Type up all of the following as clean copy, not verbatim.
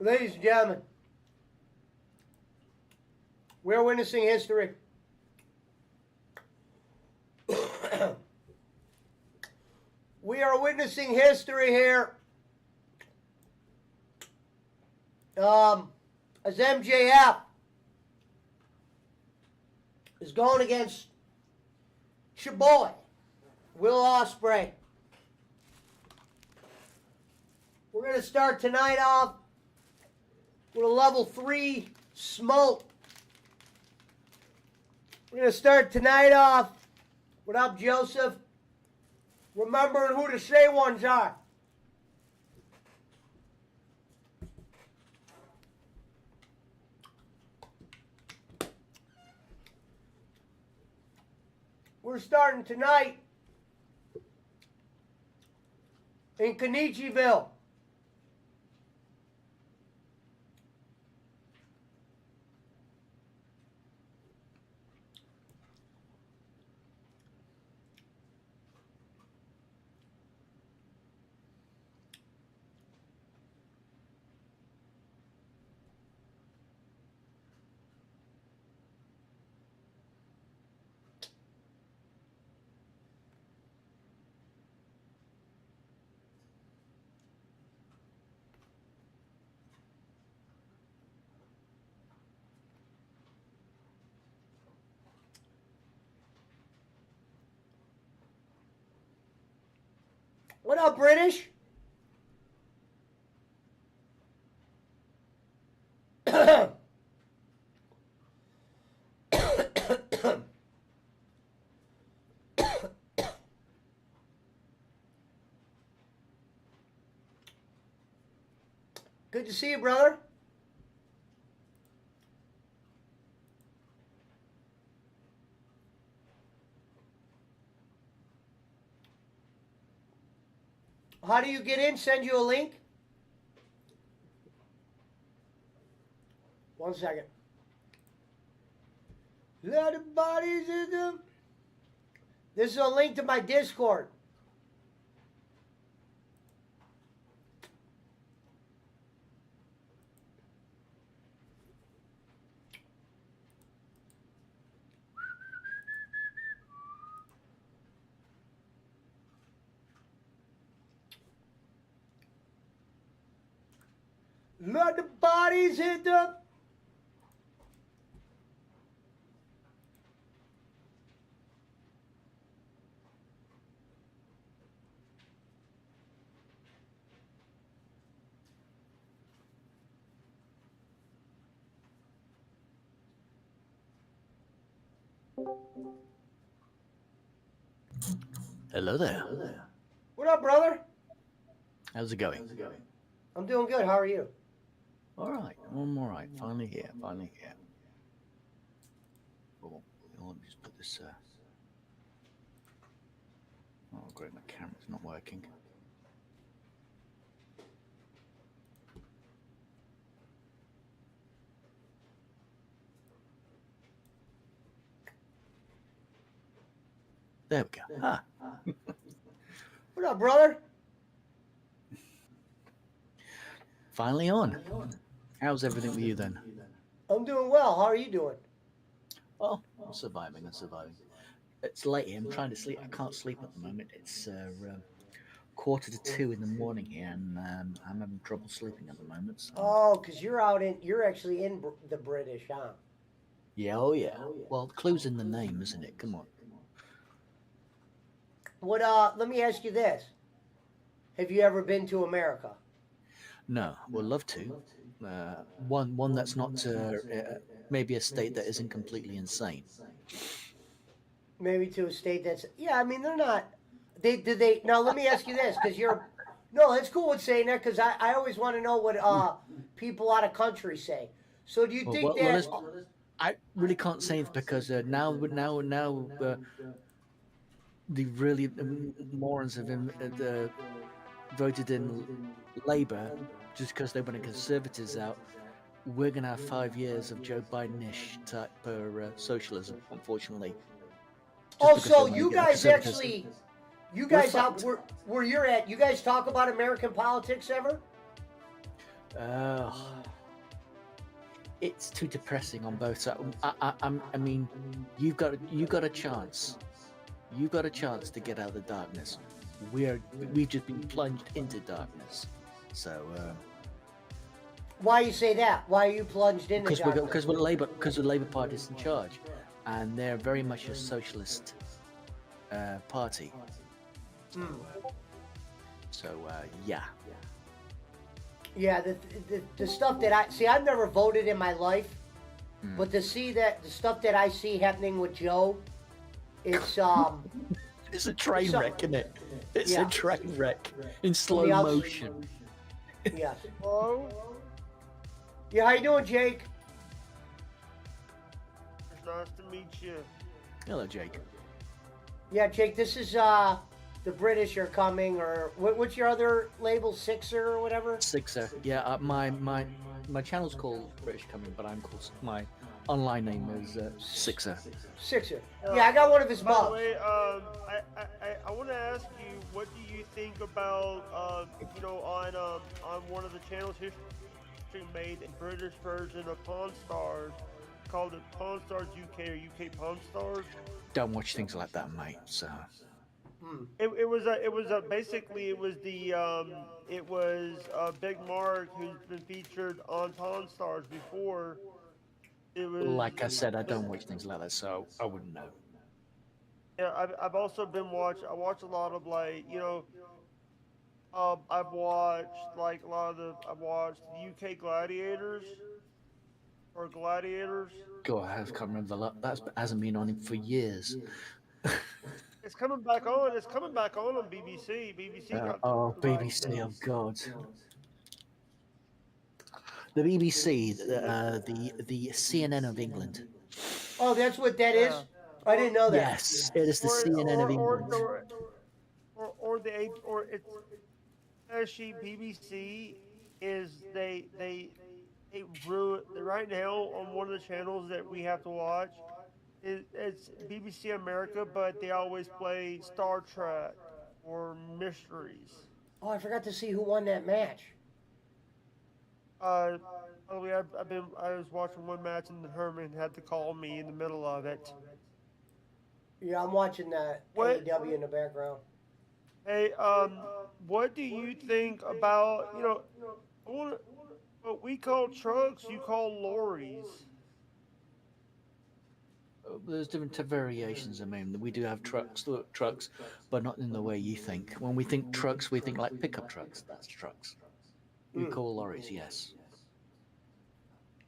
Ladies and gentlemen, we're witnessing history. We are witnessing history here. As MJF is going against your boy, Will Ospreay. We're going to start tonight off with a level 3 smoke. We're going to start tonight off without Joseph remembering who the say ones are. We're starting tonight in Kenichiville. What up, British? Good to see you, brother. How do you get in? Send you a link? 1 second. Let the bodies in them. This is a link to my Discord. Let the bodies hit them. Hello there. What up, brother? How's it going? I'm doing good. How are you? All right. I'm all right. Finally here. Finally here. Oh, let me just put this. Oh, great. My camera's not working. There we go. Ah. What up, brother? Finally on. How's everything with you then? I'm doing well. How are you doing? Oh, I'm surviving. I'm surviving. It's late here. I'm trying to sleep. I can't sleep at the moment. It's 1:45 in the morning here, and I'm having trouble sleeping at the moment. So. Oh, because you're actually in the British, huh? Yeah, oh yeah. Well, the clue's in the name, isn't it? Come on. Let me ask you this. Have you ever been to America? No, would love to. One that's not maybe a state that isn't completely insane. Maybe to a state that's, yeah, I mean, they're not, now let me ask you this, because no, that's cool with saying that, because I always want to know what people out of country say. So do you think that... I really can't say it because now the really morons have voted in Labour just because they want the Conservatives out. We're going to have 5 years of Joe Biden-ish type socialism, unfortunately. Oh, so you guys actually, where you're at, you guys talk about American politics ever? Uh, it's too depressing on both sides. I mean, you got a chance. You got a chance to get out of the darkness. We've just been plunged into darkness. So Why you say that? Why are you plunged into because darkness? because the Labour Party's in charge, and they're very much a socialist party. So yeah. Yeah, the stuff that I see, I've never voted in my life, but to see that the stuff that I see happening with Joe, it's It's a train So- wreck, isn't it? It's Yeah. a train wreck in From slow the outs- motion. yes. Hello? Yeah, how you doing, Jake? It's nice to meet you. Hello, Jake. Yeah, Jake, this is the British are coming, or what's your other label, Sixer or whatever? Sixer. Yeah, my channel's called British Coming, but I'm called my online name is Sixer. Sixer. Yeah, I got one of his By the mugs. way, I want to ask you, what do you think about, on one of the channels history made a British version of Pawn Stars, called it Pawn Stars UK or UK Pawn Stars? Don't watch things like that, mate. So It was basically it was Big Mark, who's been featured on Pawn Stars before. It was, like I said, I don't watch things like that, so I wouldn't know. yeah, I've also been I watch a lot of, like, I've watched like a lot of I've watched UK Gladiators or Gladiators. God, I can't remember the lot. That hasn't been on him for years. It's coming back on. It's coming back on BBC. BBC got Oh, the rights BBC. to Oh it. God. The BBC, the CNN of England. Oh, that's what that is? Yeah. I didn't know that. Yes, it is the CNN of England. Or or it's actually BBC is they ruin right now on one of the channels that we have to watch. It's BBC America, but they always play Star Trek or mysteries. Oh, I forgot to see who won that match. By the way, I was watching one match and Herman had to call me in the middle of it. Yeah, I'm watching the What? AEW in the background. Hey, what do you think about, what we call trucks, you call lorries? There's different variations. I mean, we do have trucks, but not in the way you think. When we think trucks, we think like pickup trucks. That's trucks. We call lorries, yes.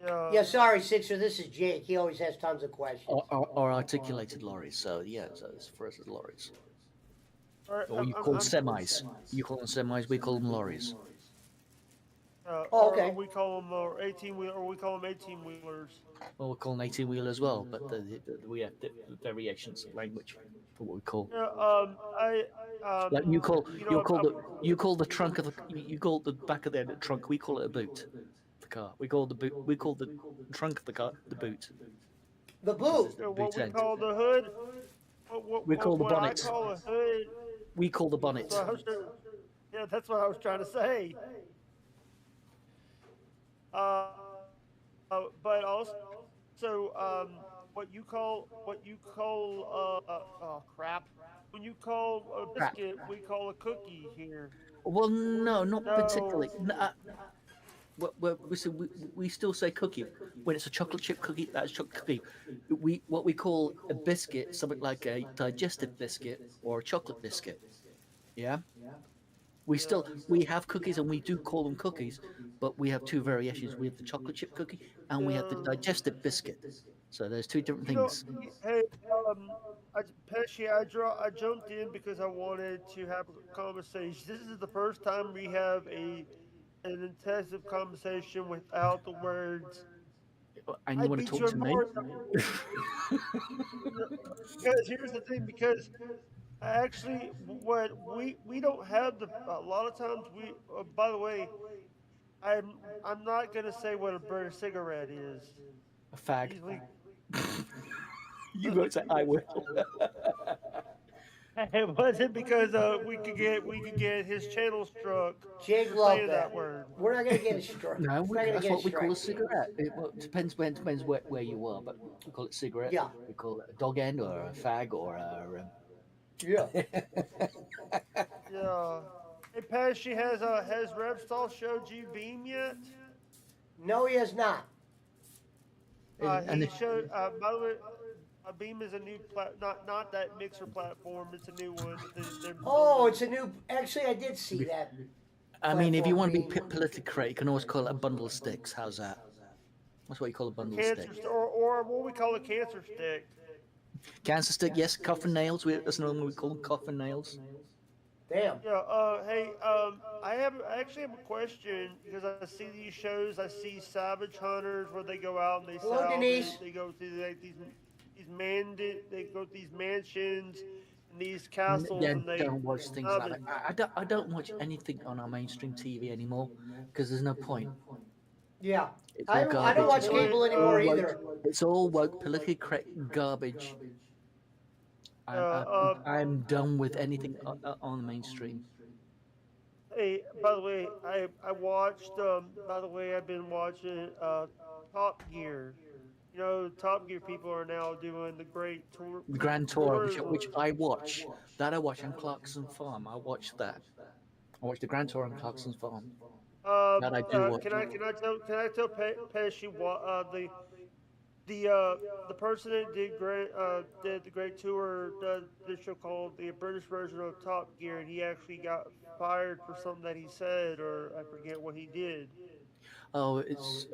Yeah, sorry, Sixer, this is Jake. He always has tons of questions. Or articulated lorries. So yeah, so it's for us as lorries. Or, Or you call semis. You call them semis. We call them lorries. Oh, okay. Or we call them 18 wheel, or we call them 18 wheelers. Well, we call them 18 wheel as well, but we have the variations of language for what we call. Yeah, Like you call I've- you call the trunk of the you call the back of the trunk. We call it a boot. The car. We call the boot. We call the trunk of the car the boot. The boot. what boot we end. call the hood. We call the what bonnet. I call a hood. We call the bonnet. So yeah, that's what I was trying to say. Uh, but also, what you call oh crap. When you call a Crap. biscuit, we call a cookie here. Well, no, not No. particularly. No, we still say cookie when it's a chocolate chip cookie. That's chocolate cookie. What we call a biscuit, something like a digestive biscuit or a chocolate biscuit. Yeah. We have cookies and we do call them cookies, but we have two variations. We have the chocolate chip cookie and we have the digestive biscuit. So there's two different You know, things. hey, Pesci, I jumped in because I wanted to have a conversation. This is the first time we have an intensive conversation without the words. And you I want to beat talk you to in me? Mario. Because here's the thing, because actually, what we don't have a lot of times we. By the way, I'm not gonna say what a British cigarette is. A fag. Easily, You won't say I will. It wasn't because we could get his channel struck Jake for loved saying that that. word. We're not gonna get a strike. No, It's not gonna that's get a what we call a strike. cigarette. Well, it depends where you are, but we call it cigarette. Yeah. We call it a dog end or a fag or a. Yeah. Yeah. Hey, Pat, she has Revstall showed you Beam yet? No, he has not. And He showed. By the way, Beam is a new not that mixer platform. It's a new one. They're Oh, building. it's a new. Actually, I did see that I mean, if you platform want to be being. politically correct, you can always call it a bundle of sticks. How's that? That's what you call a bundle of Cancer sticks. or what we call a cancer stick. Cancer stick, yes. Coffin nails. That's normally we call them coffin nails. Damn. Yeah. Hey. I actually have a question because I see these shows. I see Savage Hunters where they go out and they Hello, salvage. Denise. They go to like they go to these mansions and these Yeah, castles and they don't watch things like salvage. that. I don't watch anything on our mainstream TV anymore because there's no point. Yeah. It's all I don't garbage. watch It's cable all anymore woke. either. It's all woke, politically correct garbage. Uh, I'm I'm, uh, I'm done with anything on the mainstream. Hey, by the way, I watched. By the way, I've been watching Top Gear. You know, Top Gear people are now doing the great The Grand Tour, tours. which I watch, that I watch on Clarkson Farm. I watch that. I watch the Grand Tour on Clarkson Farm. That I do watch. Can I tell Pesci what the person that did the great tour does this show called the British version of Top Gear, and he actually got fired for something that he said, or I forget what he did. Oh, it's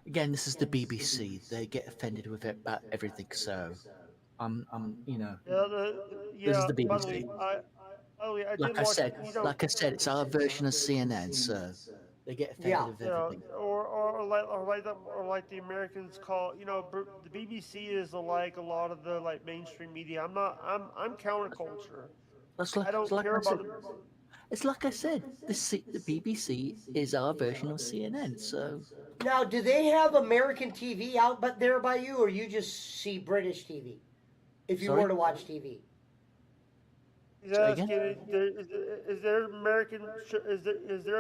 again. This is the BBC. They get offended with it about everything. So you know, Yeah, this is yeah. the By the way, BBC. I did watch. Like I said, it's our version of CNN. So they get offended Yeah. with Yeah, everything. or like the Americans call. The BBC is like a lot of the like mainstream media. I'm counterculture. I It's don't like care I said. about the. It's like I said. The BBC is our version of CNN. So Now, do they have American TV out but there by you, or you just see British TV? If you sorry. were to watch TV. He's Say again. asking, is there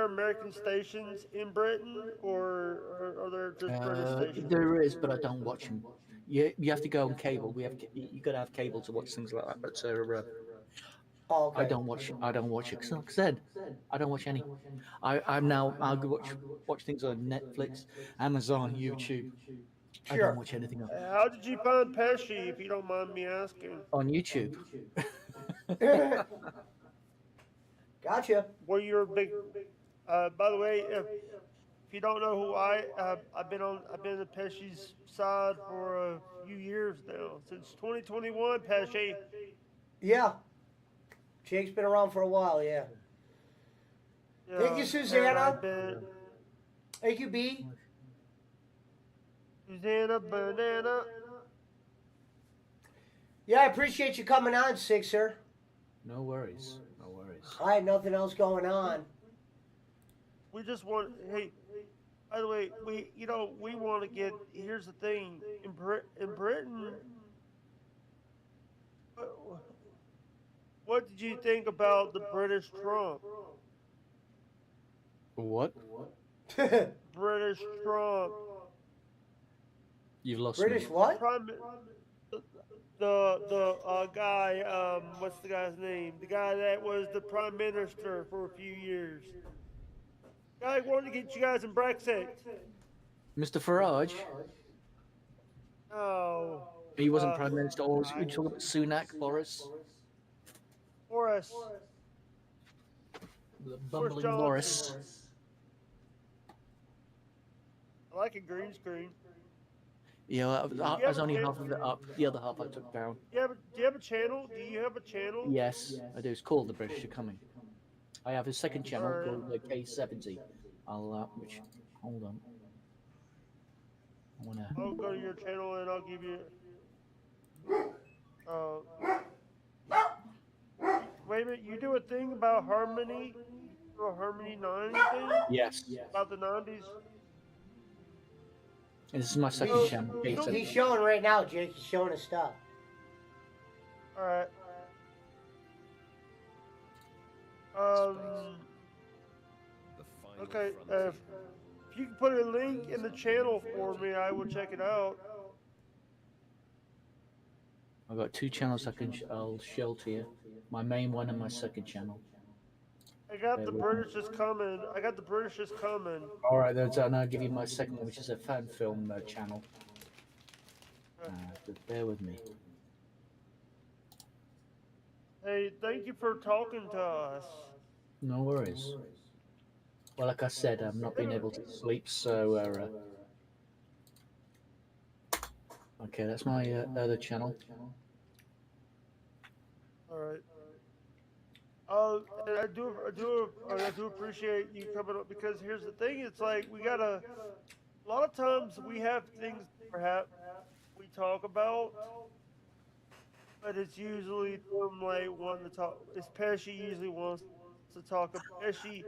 American stations in Britain, or are there just British stations? There is, but I don't watch them. You have to go on cable. You got to have cable to watch things like that. But Oh, okay. I don't watch it. 'Cause like I said, I don't watch any. I'll go watch things on Netflix, Amazon, YouTube. I don't Sure. watch anything else How did you find Pesci, if you don't mind me asking? on YouTube. Gotcha. Were you a big? By the way, if you don't know who I've been on Pesci's side for a few years now, since 2021. Pesci. Yeah. Jake's been around for a while, yeah. Thank you, Yeah, and Susanna. I've been Thank you, B. Susanna Banana. Yeah, I appreciate you coming on, Sixer. No worries. No worries. I had nothing else going on. We just want. Hey, by the way, we want to get. Here's the thing. In Britain, what, what did you think about the British Trump? What? British Trump. You've lost me. British what? Prime. The guy. What's the guy's name? The guy that was the prime minister for a few years. Guy wanted to get you guys in Brexit. Mr. Farage. Oh. He wasn't prime minister. Or was you talking about Sunak, Boris? Boris. The Boris bumbling Johnson. Boris. I like a green screen. Yeah, I was only half of it up. The other half I took down. Do you have a channel? Do you have a channel? Yes, I do. It's called The British Are Coming. I have a second channel Alright. called the K70. Which, hold on. I wanna. I'll go to your channel and I'll give you. Wait a minute. You do a thing about Harmony? You do a Harmony 9 thing Yes. about the 90s? And this is my second He's, channel, he's K70. showing right now, Jake. He's showing his stuff. All right. Um. Okay. If you can put a link in the channel for me, I will check it out. I've got two channels I'll show to you. My main one and my second channel. I got Bear the with me. British is coming. I got the British is coming. All right, and I'll give you my second one, which is a fan film channel. But bear with me. Hey, thank you for talking to us. No worries. Well, like I said, I've not been able to sleep, so okay, that's my other channel. All right. And I do appreciate you coming up because here's the thing: it's like we gotta. A lot of times we have things perhaps we talk about, but it's usually them like wanting to talk. It's Pesci usually wants to talk about Pesci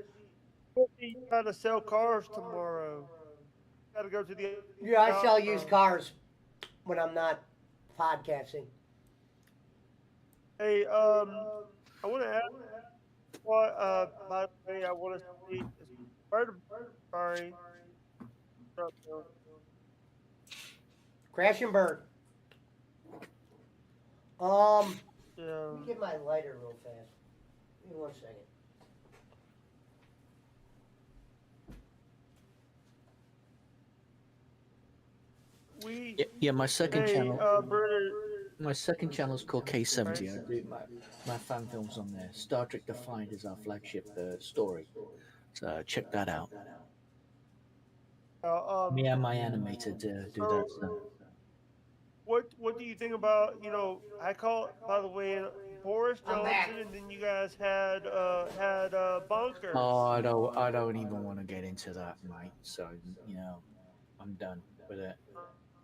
trying to sell cars tomorrow. Got to go to the Yeah, I sell used auto. cars when I'm not podcasting. Hey, I want to ask what. By the way, I want to say is sorry. Crash and burn. Yeah, Let me get my lighter real fast. Give me 1 second. we. Yeah, my second Hey, channel. British. My second channel is called Right. K70. I do my fan films on there. Star Trek Defined is our flagship story. So check that out. Me and my animator do So, that. So. what do you think about I call it, by the way, Boris I'm back. Johnson, and then you guys had Bunkers. Oh, I don't even want to get into that, mate. So I'm done with it.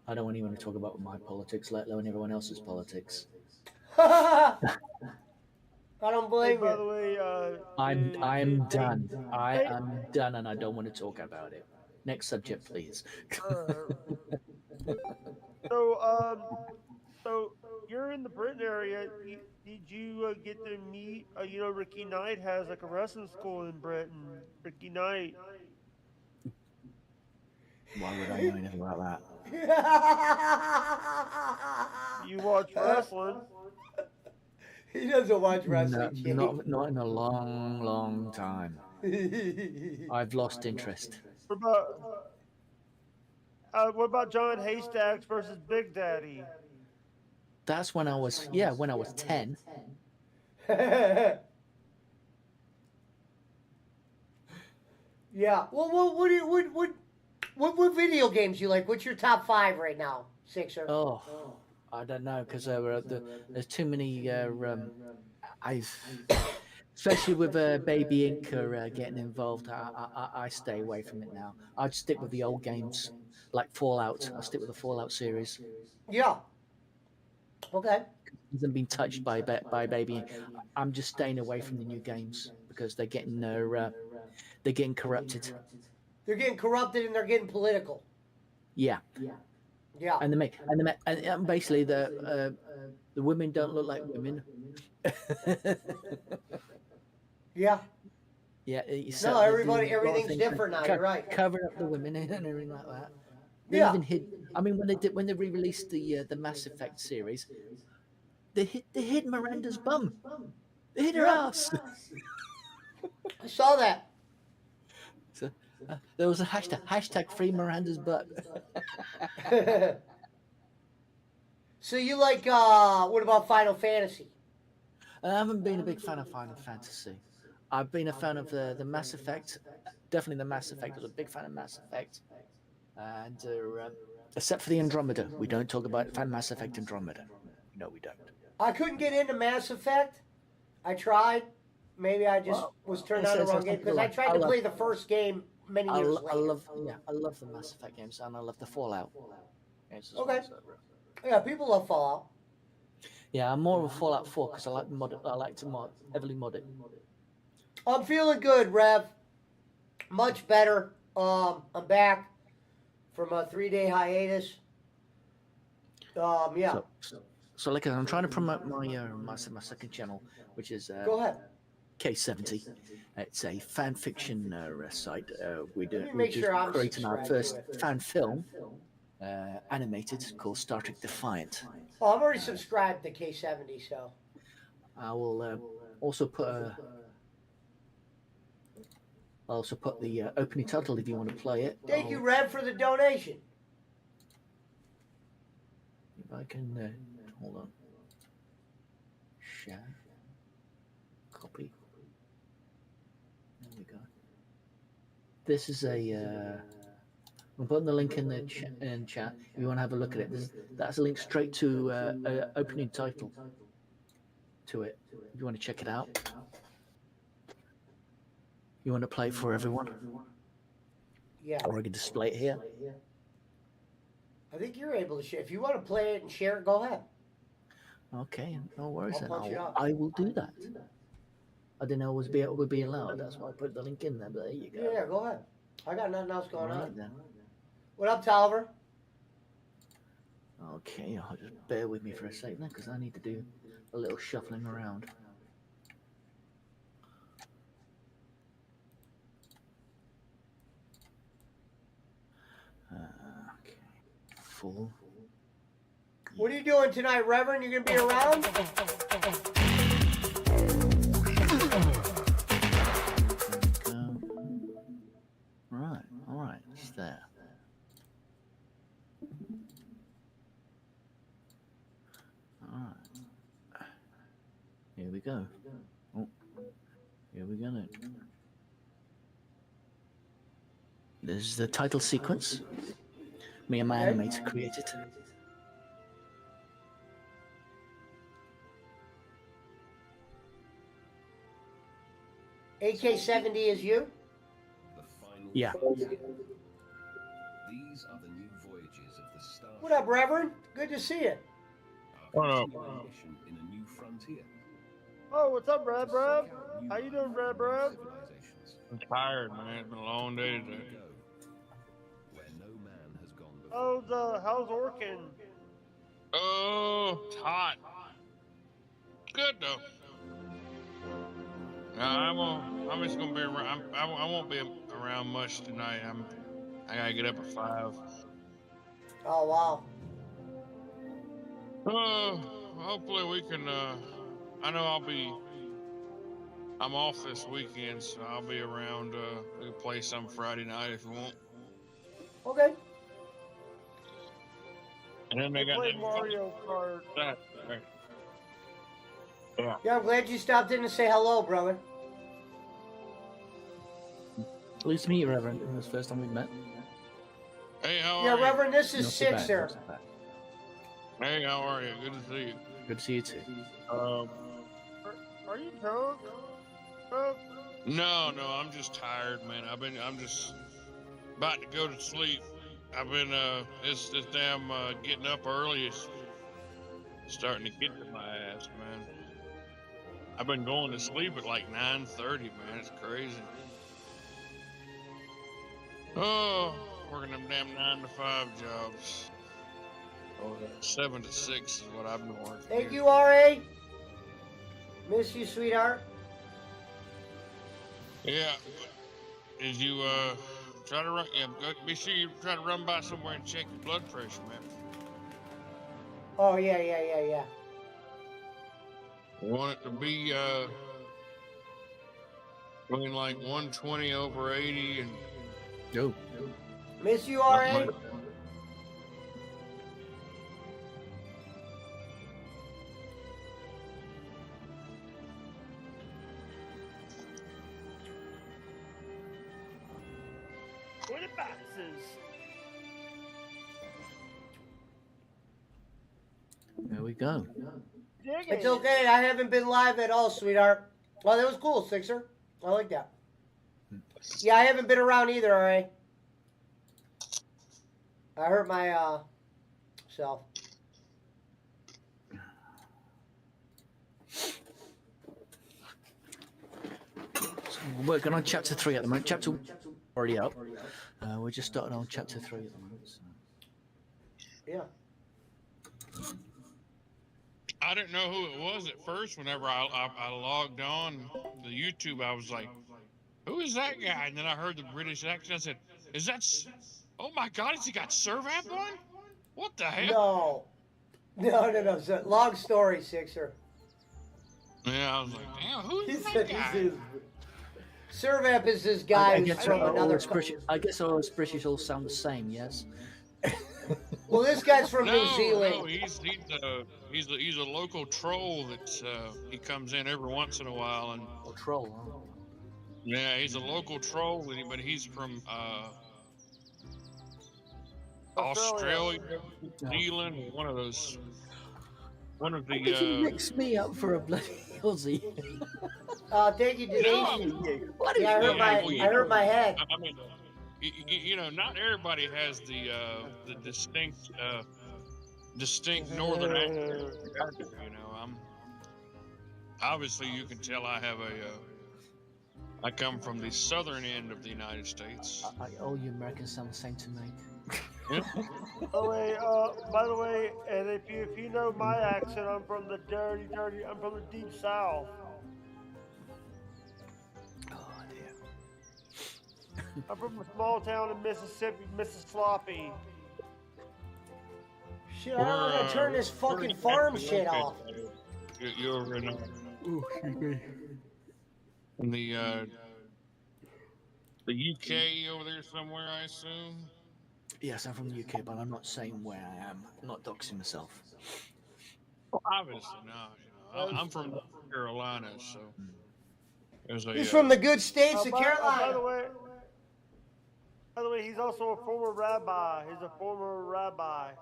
I don't even want to talk about my politics, let alone everyone else's politics. I don't Hey, blame by you. the way, I'm hey, done. I hey, am done, and I don't want to talk about it. Next subject, please. uh, so so you're in the Britain area. Did you get to meet? Ricky Knight has like a wrestling school in Britain. Ricky Knight. Why would I know anything about that? You watch wrestling. He doesn't watch No, wrestling, Jake. not in a long, long time. I've lost interest. What about what about John Haystacks versus Big Daddy? That's when when I was 10. Yeah. Well, what do you what video games you like? What's your top 5 right now, Sixer? Oh, I don't know because there's too many. I've especially with Baby Inc. Getting involved. I stay away from it now. I'd stick with the old games like Fallout. I stick with the Fallout series. Yeah. Okay. Hasn't been touched by Baby Inc. I'm just staying away from the new games because they're getting corrupted. They're getting corrupted and they're getting political. Yeah, Yeah. and and basically the women don't look like women. Yeah. Yeah, No, they're doing a lot of everything's things different now. You're right. covering up the women and everything like that. They Yeah. even hid. I mean, when they re-released the Mass Effect series, they hid Miranda's bum. They hid her Yeah. ass. I saw that. So, there was a hashtag free Miranda's butt. So you like what about Final Fantasy? I haven't been a big fan of Final Fantasy. I've been a fan of the Mass Effect. Definitely the Mass Effect. I was a big fan of Mass Effect. And except for the Andromeda, we don't talk about Mass Effect Andromeda. No, we don't. I couldn't get into Mass Effect. I tried. Maybe I just was turned on the wrong game because I tried to play the first game many years later. I love the Mass Effect games and I love the Fallout games as Okay. well. So, Yeah, people love Fallout. yeah, I'm more of a Fallout 4 because I like I like to heavily mod it. I'm feeling good, Rev. Much better. I'm back from a 3-day hiatus. Yeah. So like I'm trying to promote my my second channel, which is Go ahead. K70. It's a fan fiction site. Let me We're make just sure I'm creating our subscribed first to it. fan film, animated, called Star Trek Defiant. Oh, I'm already subscribed to K70, so. I will also put I'll also put the opening title if you want to play it. Thank you, Rev, for the donation. If I can hold on. Share. Copy. There we go. This is a. I'm putting the link in the chat. If you want to have a look at it, that's a link straight to opening title to it. If you want to check it out, you want to play it for everyone, Yeah. or I can display it here. I think you're able to share. If you want to play it and share it, go ahead. Okay, no worries. I'll Then punch it up. I will do that. I didn't know it would be allowed. That's why I put the link in there. But there you go. Yeah, go ahead. I got nothing else going Right on. then. What up, Tolliver? Okay, I'll just bear with me for a second because I need to do a little shuffling around. Okay, full. What are you doing tonight, Reverend? You gonna be around? Right, all right, it's there. All right. Here we go. Oh, here we go then. This is the title sequence. Me and my animator created. AK-70 is you? Yeah. These are the new voyages of the Star. What up, Reverend? Good to see you. What up? Mission in a new frontier. Oh, what's up, Rev? How you doing, Rev? Civilizations. I'm tired, man. It's been a long day We today. go where no man has gone before. How's Orkin? Oh, it's hot. Good though. I'm just gonna be around. I won't be around much tonight. I gotta get up at 5. Oh, wow. Hopefully we can. I know I'm off this weekend, so I'll be around. We can play some Friday night if you want. Okay. And then they got Play that Mario Kart. Right. Yeah, I'm glad you stopped in to say hello, brother. Pleased to meet you, Reverend. It was the first time we've met. Hey, how Yeah, are you? Reverend, this is Not so bad, Sixer. not so bad. Hey, how are you? Good to see you. Good to see you too. Are you drunk? No, I'm just tired, man. I'm just about to go to sleep. I've been, this damn, getting up early is starting to get to my ass, man. I've been going to sleep at like 9:30, man. It's crazy. Oh, working them damn 9 to 5 jobs. 7 to 6 is what I've been working. Thank here. you, R.A. Miss you, sweetheart. Yeah. Did you, try to run, yeah, be sure you try to run by somewhere and check your blood pressure, man. Oh, yeah. You want it to be, between like 120 over 80 and Oh, Miss you, R.A. What the boxes? there we go. Dig It's it. okay. I haven't been live at all, sweetheart. Well, that was cool, Sixer. I like that. Yeah, I haven't been around either, R.A. I hurt my self. So we're working on chapter 3 at the moment. Chapter already up. We're just starting on chapter 3 at the moment. So. Yeah. I didn't know who it was at first. Whenever I logged on the YouTube, I was like, "Who is that guy?" And then I heard the British accent. I said, "Is that? Oh my God! Has he got Servamp on? What the hell?" No. No. So, long story, Sixer. Yeah, I was like, "Damn, who He is that said guy?" he's Servamp is this guy who's from another country. I guess all us British all sound the same. Yes. Well, this guy's from New No, Zealand. he's a local troll that he comes in every once in a while, and Or troll. Huh? yeah, he's a local troll, but he's from Australia, New Zealand, or one of those. One of How did you the mix me up for a bloody Aussie? Thank you, Denise. no, What Yeah, I heard yeah, my well, you I heard know, my head. I mean, not everybody has the distinct northern accent. I do, I'm obviously you can tell I come from the southern end of the United States. All you Americans sound the same to me. Yeah. By the way, and if you know my accent, I'm from the dirty. I'm from the deep south. Oh dear. I'm from a small town in Mississippi, Mississippi. Shit, I don't know how to turn this fucking farm shit off. You're in, Oh, excuse me. in the UK over there somewhere, I assume. Yes, I'm from the UK, but I'm not saying where I am. I'm not doxing myself. Well, obviously not. I'm from North Carolina, so there's a. He's from the good states of By Carolina. the way, he's also a former rabbi. He's a former rabbi.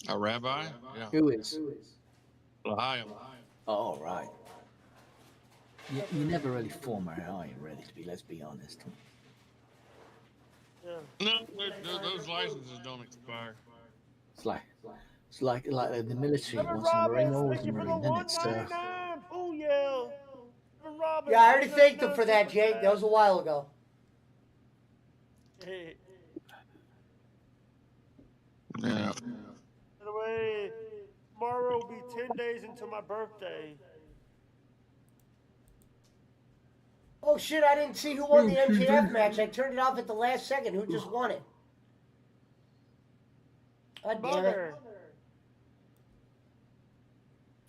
A rabbi? Yeah. Who is? Lahayim. Oh, right. You never really form her, are you, really, to be, let's be honest. Yeah. No, those licenses don't expire. It's like the military Reverend wants a Marine, Roberts, always thank a you for the Marine, isn't it? So, 199. Booyah. Reverend Roberts, Yeah, I already thanked him for that, Jake. That was a while ago. Hey, Yeah. by the way, tomorrow will be 10 days until my birthday. Oh shit, I didn't see who won the MJF match. I turned it off at the last second. Who just won it? God damn it. Mother.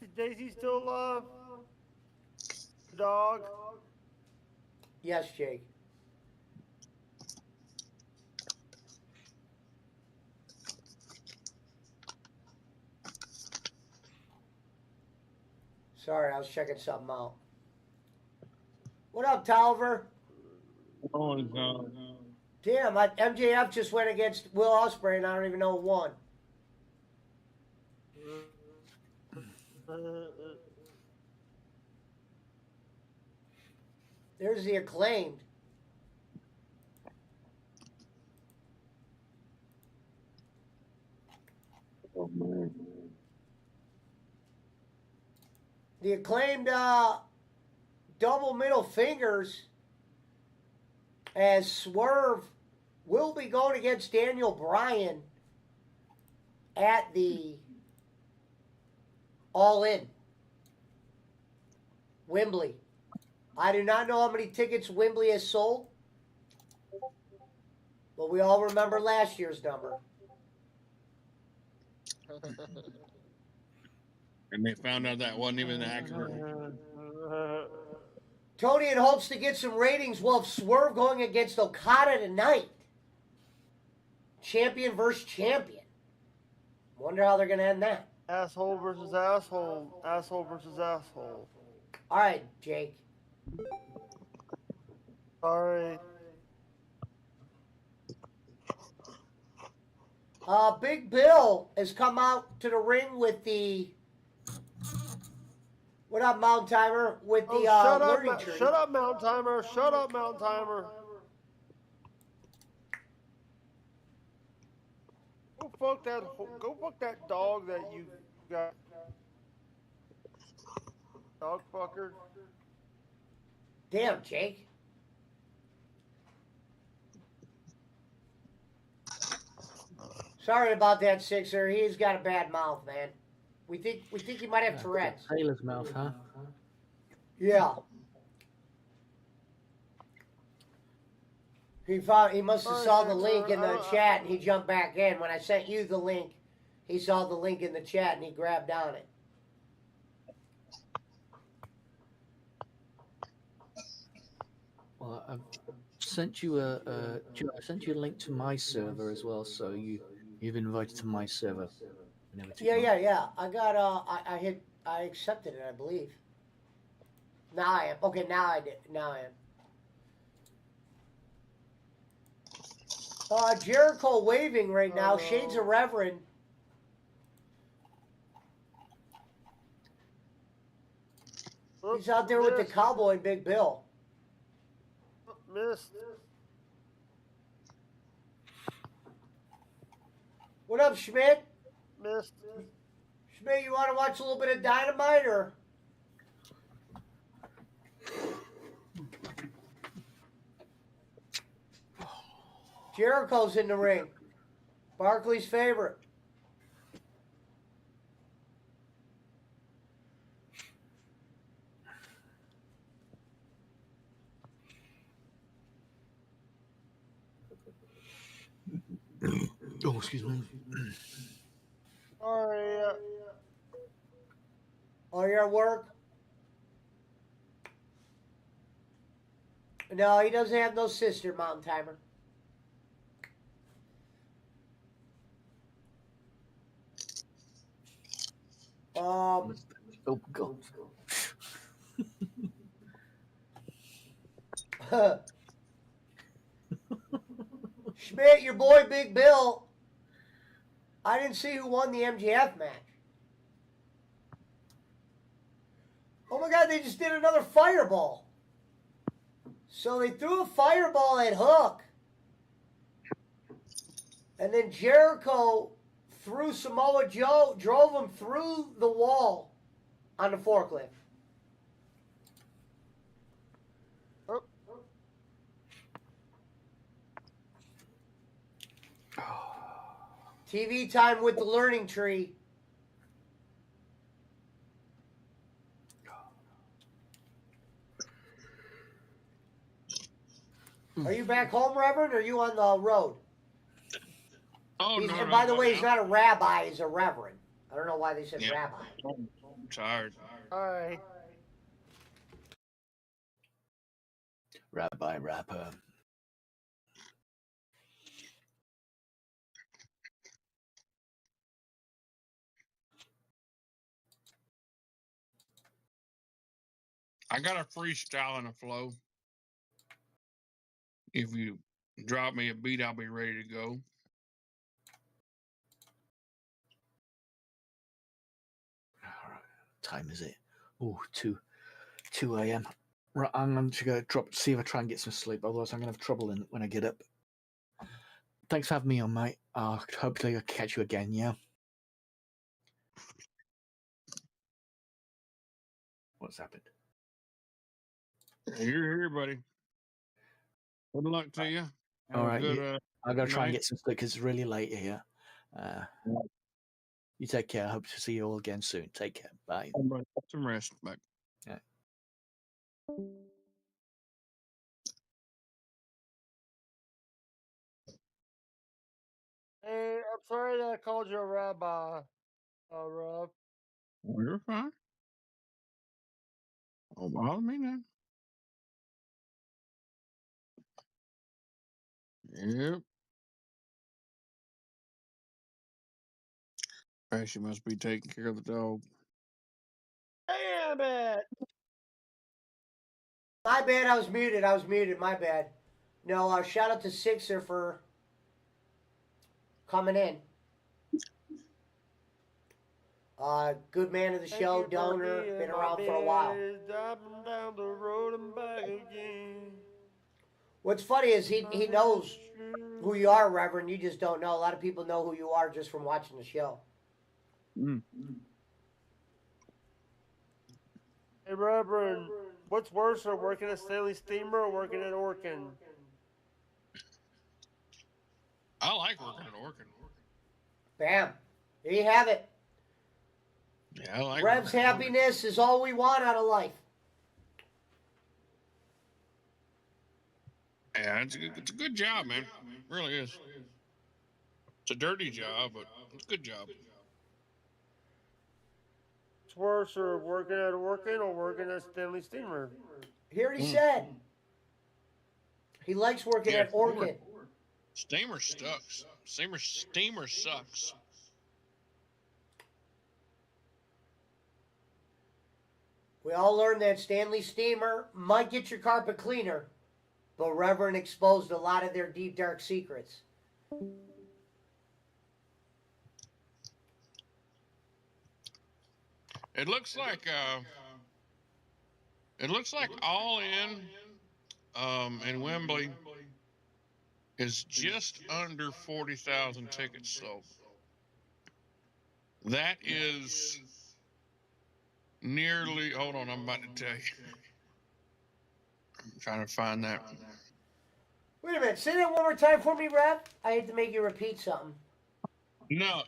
Is Daisy still alive? Dog. Yes, Jake. Sorry, I was checking something out. What up, Tolliver? Oh, God. Damn, MJF just went against Will Ospreay, and I don't even know who won. There's the Acclaimed. Oh, man. The Acclaimed double middle fingers as Swerve will be going against Daniel Bryan at the All In Wembley. I do not know how many tickets Wembley has sold, but we all remember last year's number. And they found out that wasn't even accurate. Tony in hopes to get some ratings. We'll have Swerve going against Okada tonight. Champion versus champion. Wonder how they're going to end that. Asshole versus asshole. Asshole versus asshole. All right, Jake. Sorry. Big Bill has come out to the ring with the... What up, Mountain Timer? With the learning tree. Shut up, Mountain Timer. Shut up, Mountain Timer. Go fuck that dog that you got. Dog fucker. Damn, Jake. Sorry about that, Sixer. He's got a bad mouth, man. We think he might have Tourette's. Sailor's mouth, huh? Yeah. He must have Sorry, saw the Sensor, link in I the don't- chat and he jumped back in. When I sent you the link, he saw the link in the chat and he grabbed on it. Well, I've sent you I sent you a link to my server as well, so you've been invited to my server. Whenever to Yeah. I got I accepted it, I believe. Now I am. Okay, now I did. Now I am. Jericho waving right now. Shades of Reverend. He's out there with the cowboy and Big Bill. Missed. What up, Schmidt? Missed. Schmidt, you want to watch a little bit of Dynamite or? Jericho's in the ring. Barkley's favorite. Oh, excuse me. Sorry. Oh, you're at work? No, he doesn't have no sister, Mountain Timer. Oh God. Schmidt, your boy Big Bill. I didn't see who won the MJF match. Oh my God, they just did another fireball. So they threw a fireball at Hook. And then Jericho threw Samoa Joe, drove him through the wall on the forklift. TV time with the learning tree. Are you back home, Reverend, or are you on the road? Oh, no, And no, by the buddy, way, he's not a rabbi, he's a reverend. I don't know why they said Yeah. rabbi. I'm tired. Alright. Rabbi rapper. I got a freestyle and a flow. If you drop me a beat, I'll be ready to go. All right. Time is it? Oh, 2 a.m. Right, I'm going to go see if I try and get some sleep. Otherwise, I'm going to have trouble when I get up. Thanks for having me on, mate. Hopefully, I'll catch you again. Yeah. What's happened? You're here, buddy. Good luck to you. All right. Good, I'll go try and night. get some sleep because it's really late here. You take care. I hope to see you all again soon. Take care. Bye. Get some rest. Bye. Yeah. Hey, I'm sorry that I called you a rabbi, Rob. Oh, you're fine. Don't bother me now. Yep. She must be taking care of the dog. Damn it! My bad, I was muted, my bad. No, shout out to Sixer for coming in. Good man of the show, donor, been around for a while. Down the road and back again. What's funny is he knows who you are, Reverend. You just don't know. A lot of people know who you are just from watching the show. Hey, Reverend, what's worse, are working at Stanley Steamer or working at Orkin? I like working at Orkin. Bam. There you have it. Yeah, I like Rev's happiness is all we want out of life. Yeah, it's a good job, man. It really is. It's a dirty job, but it's a good job. It's worse, or working at Orkin or working at Stanley Steamer. He already Mm. said he likes working Yeah, at Orchid. Steamer sucks. Steamer sucks. We all learned that Stanley Steamer might get your carpet cleaner, but Reverend exposed a lot of their deep, dark secrets. It looks like All in Wembley is just under 40,000 tickets sold. That is nearly. Hold on, I'm about to tell you. I'm trying to find that. Wait a minute, say that one more time for me, Rev. I hate to make you repeat something. No,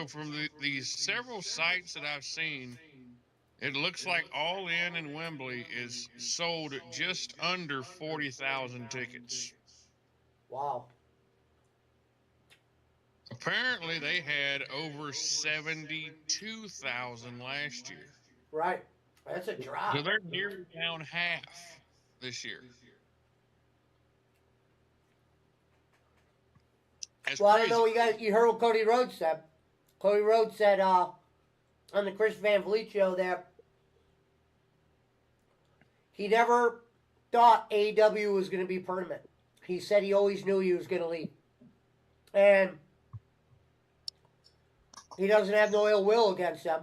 from these several sites that I've seen, it looks like All in Wembley is sold at just under 40,000 tickets. Wow. Apparently, they had over 72,000 last year. Right. That's a drop. So they're nearly down half this year. That's Well, crazy. I don't know. You heard what Cody Rhodes said. Cody Rhodes said on the Chris Van Vliet show that he never thought AEW was going to be permanent. He said he always knew he was going to leave. And he doesn't have no ill will against them.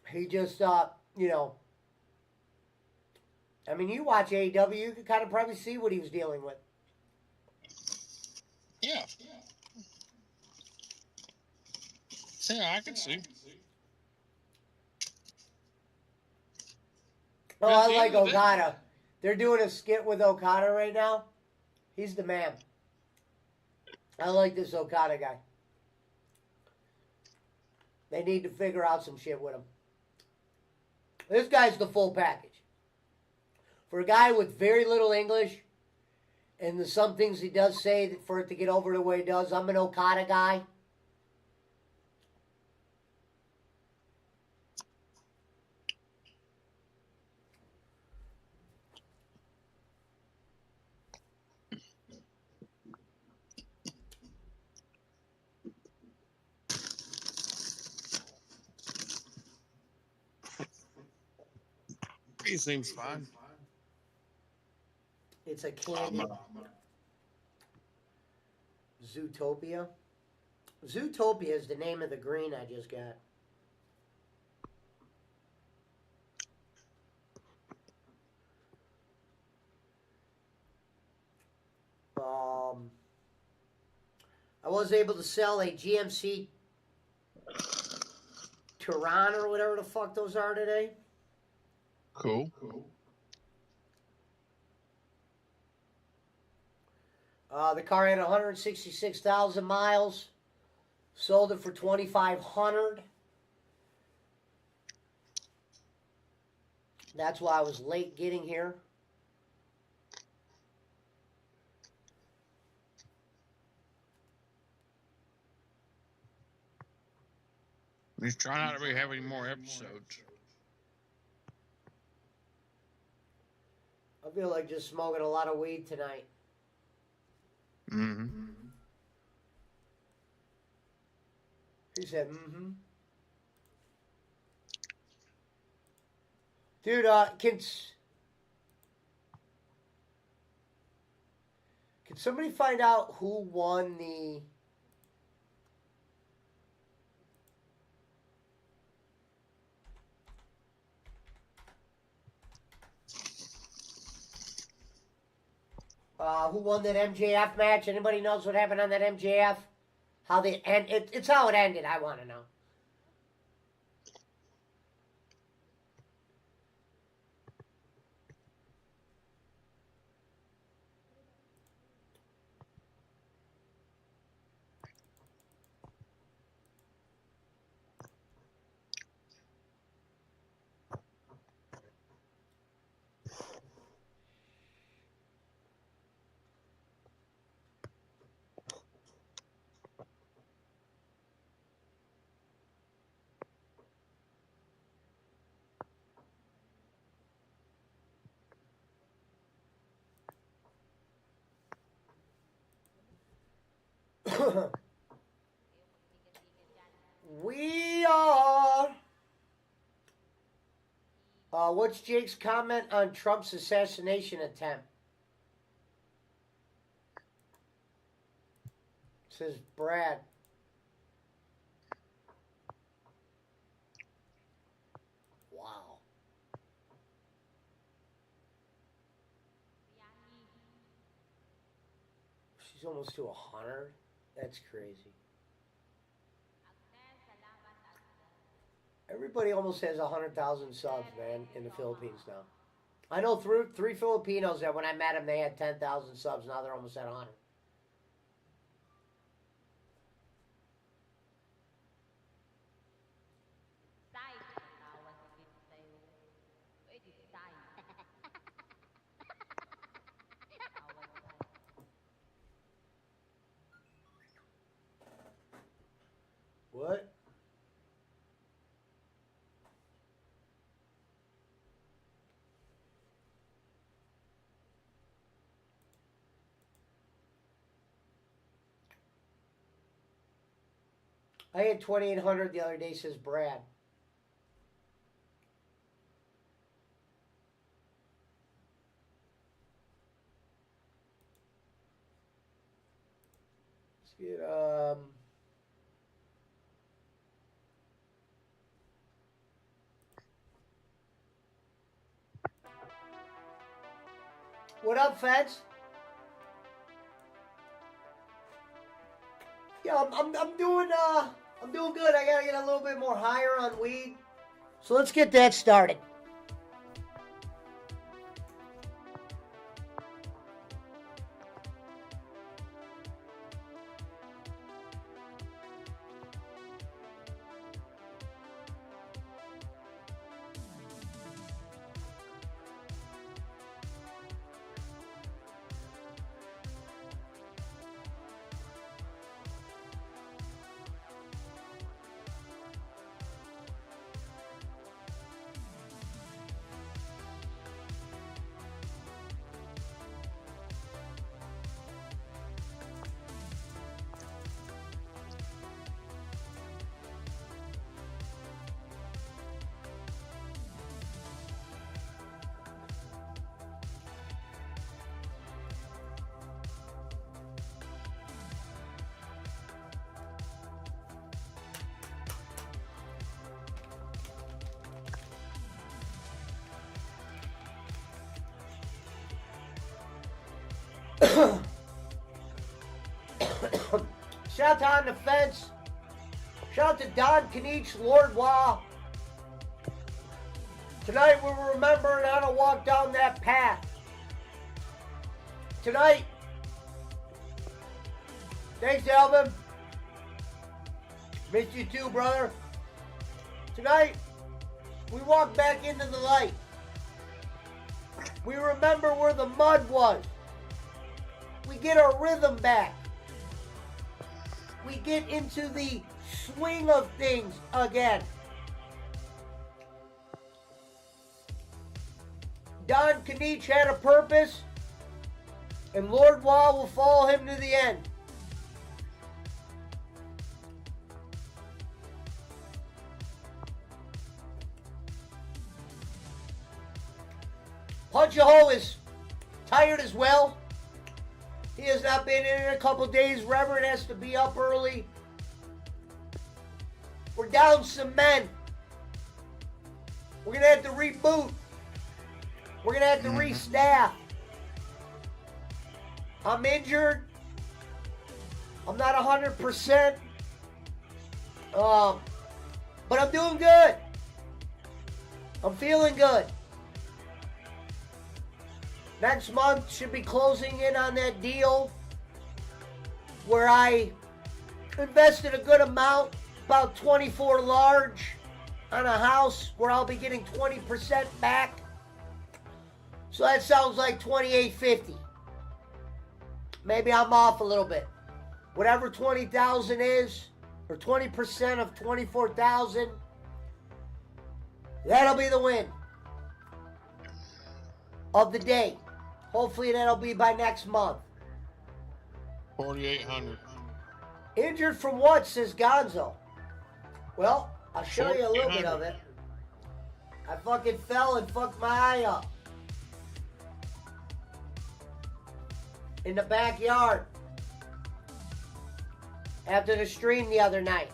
He just thought, I mean, you watch AEW, you can kind of probably see what he was dealing with. Yeah. Yeah, I can see. Oh, I like Okada. They're doing a skit with Okada right now. He's the man. I like this Okada guy. They need to figure out some shit with him. This guy's the full package. For a guy with very little English, and the some things he does say that for it to get over the way it does, I'm an Okada guy. He seems fine. It's a candy. Zootopia. Zootopia is the name of the green I just got. I was able to sell a GMC Turan or whatever the fuck those are today. Cool. The car had 166,000 miles. Sold it for $2,500. That's why I was late getting here. He's trying not to have any more episodes. I feel like just smoking a lot of weed tonight. Mm-hmm. He said, mm-hmm. Dude, can somebody find out who won the... who won that MJF match? Anybody knows what happened on that MJF? How they end? It's how it ended. I want to know. We are. What's Jake's comment on Trump's assassination attempt? Says Brad. Wow. She's almost to 100. That's crazy. Everybody almost has 100,000 subs, man, in the Philippines now. I know three Filipinos that when I met them, they had 10,000 subs. Now they're almost at 100. What? I had 2,800 the other day, says Brad. Let's get, what up, Feds? Yeah, I'm doing good. I gotta get a little bit more higher on weed. So let's get that started. Shout out to On the Fence. Shout out to Don Kanich, Lord Wah. Tonight we're remembering how to walk down that path. Tonight, thanks, Alvin. Missed you too, brother. Tonight, we walk back into the light. We remember where the mud was. We get our rhythm back. We get into the swing of things again. Don Kanich had a purpose, and Lord Wah will follow him to the end. Punch-a-Hole is tired as well. He has not been in a couple days. Reverend has to be up early. We're down some men. We're going to have to reboot. We're going to have to restaff. I'm injured. I'm not 100%. But I'm doing good. I'm feeling good. Next month should be closing in on that deal where I invested a good amount, about 24 large, on a house where I'll be getting 20% back. So that sounds like $2,850. Maybe I'm off a little bit. Whatever 20,000 is, or 20% of 24,000, that'll be the win of the day. Hopefully that'll be by next month. 4,800. Injured from what, says Gonzo? Well, I'll show you a little bit of it. I fucking fell and fucked my eye up. In the backyard. After the stream the other night.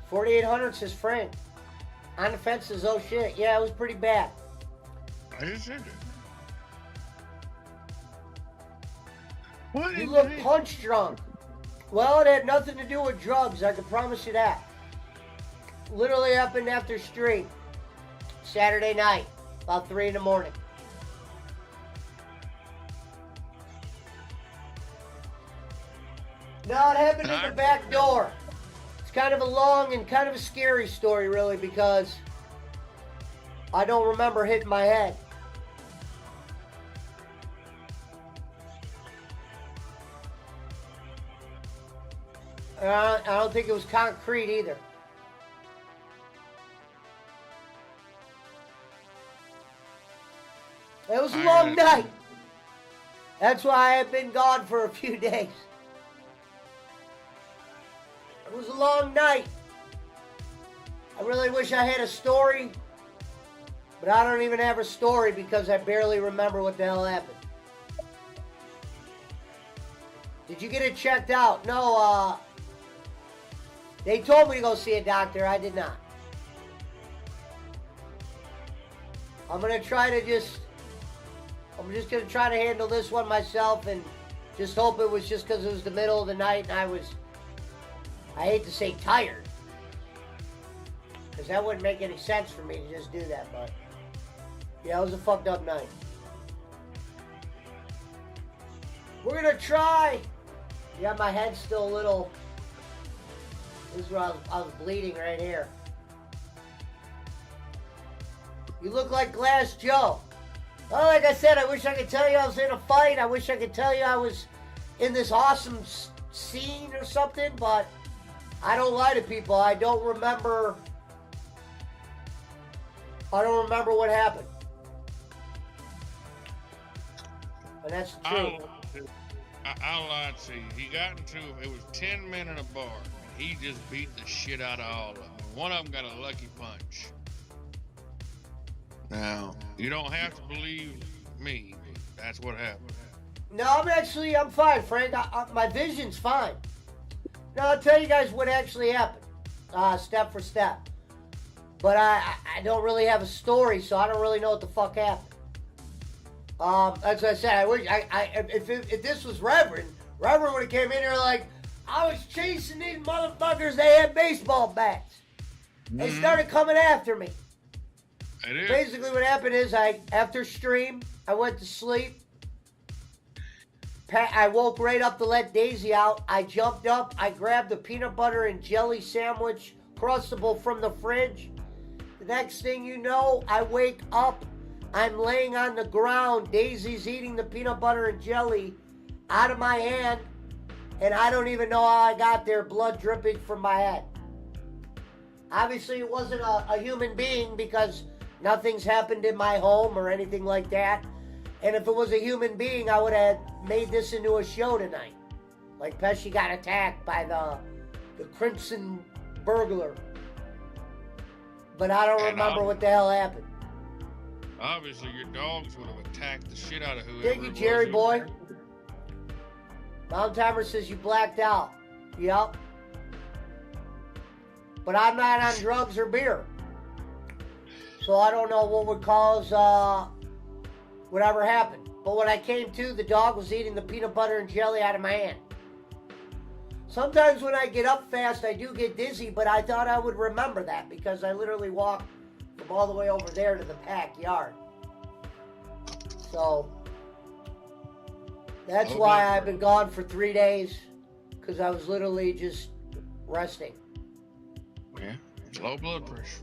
$4,800 says Frank. On the fences, oh shit. Yeah, it was pretty bad. I just said it. What You in look the heck? punch drunk. Well, it had nothing to do with drugs, I can promise you that. Literally happened after stream. Saturday night, about 3 in the morning. No, it happened in the back door. It's kind of a long and kind of a scary story, really, because I don't remember hitting my head. I don't think it was concrete either. It was a long night. That's why I've been gone for a few days. It was a long night. I really wish I had a story, but I don't even have a story because I barely remember what the hell happened. Did you get it checked out? No, they told me to go see a doctor. I did not. I'm just going to try to handle this one myself and just hope it was just because it was the middle of the night and I hate to say tired. Because that wouldn't make any sense for me to just do that, but yeah, it was a fucked up night. We're going to try. Yeah, my head's still a little... This is where I was bleeding right here. You look like Glass Joe. Well, like I said, I wish I could tell you I was in a fight. I wish I could tell you I was in this awesome scene or something, but I don't lie to people. I don't remember what happened. And that's the truth. I'll lie to you. He got into it was 10 men in a bar. He just beat the shit out of all of them. One of them got a lucky punch. Now, you don't have to believe me, but that's what happened. No, I'm fine, Frank. My vision's fine. Now, I'll tell you guys what actually happened, step for step. But I don't really have a story, so I don't really know what the fuck happened. As I said, I wish if this was Reverend would have came in here like, I was chasing these motherfuckers. They had baseball bats. They started coming after me. It is. Basically, what happened is after stream, I went to sleep. I woke right up to let Daisy out. I jumped up. I grabbed the peanut butter and jelly sandwich, crustable from the fridge. The next thing you know, I wake up. I'm laying on the ground. Daisy's eating the peanut butter and jelly out of my hand. And I don't even know how I got there, blood dripping from my head. Obviously, it wasn't a human being because nothing's happened in my home or anything like that. And if it was a human being, I would have made this into a show tonight. Like Pesci got attacked by the Crimson Burglar. But I don't remember what the hell happened. Obviously, your dogs would have attacked the shit out of whoever. Thank you, Jerry boy. Mount Timer says you blacked out. Yep. But I'm not on drugs or beer. So I don't know what would cause whatever happened. But when I came to, the dog was eating the peanut butter and jelly out of my hand. Sometimes when I get up fast, I do get dizzy, but I thought I would remember that because I literally walked from all the way over there to the backyard. So that's why I've been gone for 3 days, because I was literally just resting. Yeah, it's low blood pressure.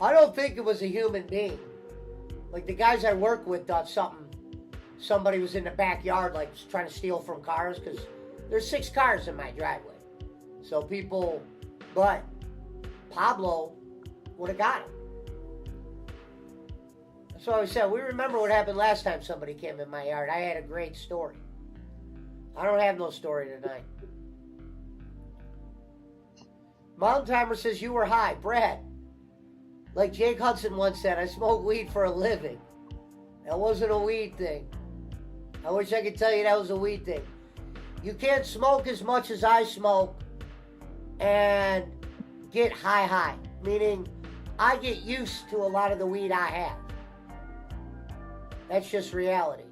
I don't think it was a human being. Like the guys I work with thought somebody was in the backyard, like trying to steal from cars, because there's 6 cars in my driveway. So people, but Pablo would have got him. That's what I said. We remember what happened last time somebody came in my yard. I had a great story. I don't have no story tonight. Mountain Timer says you were high. Brad, like Jake Hudson once said, I smoke weed for a living. That wasn't a weed thing. I wish I could tell you that was a weed thing. You can't smoke as much as I smoke and get high. Meaning, I get used to a lot of the weed I have. That's just reality.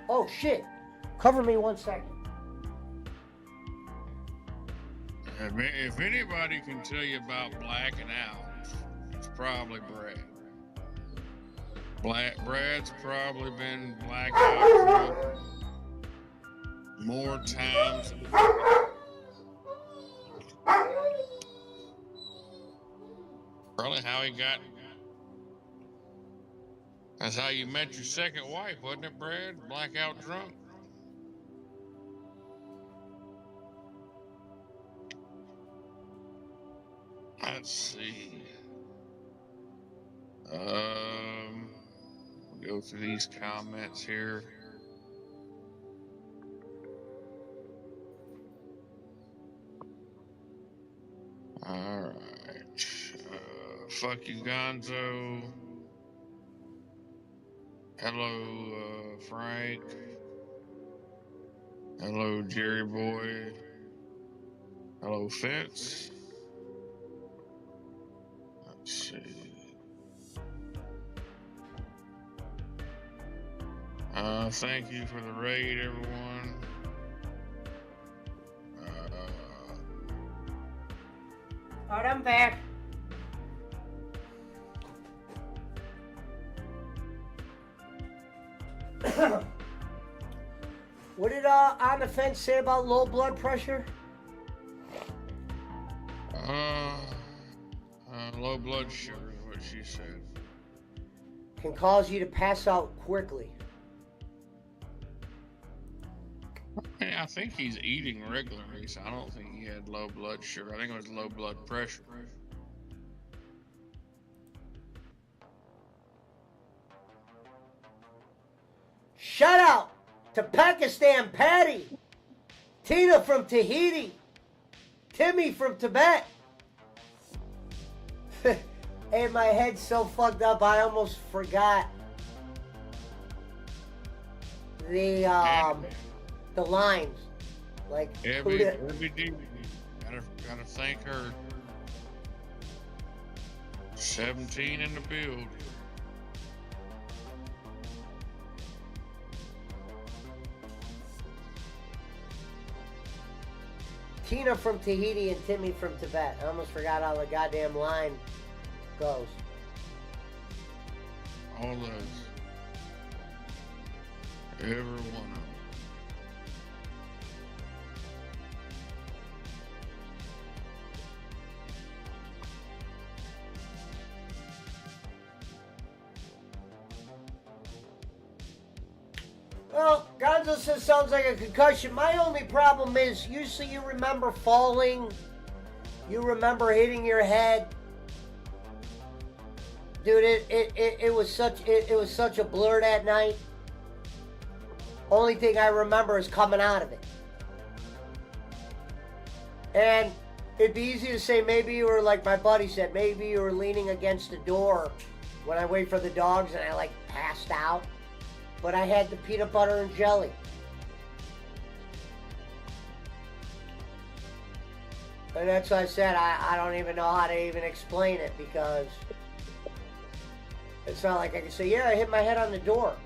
Oh, shit. Cover me 1 second. If anybody can tell you about blacking out, it's probably Brad. Brad's probably been blacked out more times than probably how he got. That's how you met your second wife, wasn't it, Brad? Blackout drunk. Let's see. We'll go through these comments here. All right. Fuck you, Gonzo. Hello, Frank. Hello, Jerry Boy. Hello, Fitz. Let's see. Thank you for the raid, everyone. Alright, I'm back. What did On the Fence say about low blood pressure? Low blood sugar is what she said. Can cause you to pass out quickly. I think he's eating regularly, so I don't think he had low blood sugar. I think it was low blood pressure. Shout out to Pakistan Patty, Tina from Tahiti, Timmy from Tibet. Hey, my head's so fucked up I almost forgot the lines. Like Every day, gotta thank her. 17 in the build. Tina from Tahiti and Timmy from Tibet. I almost forgot how the goddamn line goes. All those. Every one of them. Well, Gonzo says sounds like a concussion. My only problem is usually you remember falling, you remember hitting your head. Dude, it was such a blur that night. Only thing I remember is coming out of it. And it'd be easy to say maybe you were, like my buddy said, maybe you were leaning against the door when I wait for the dogs and I like passed out. But I had the peanut butter and jelly. And that's why I said I don't even know how to even explain it, because it's not like I can say, yeah, I hit my head on the door.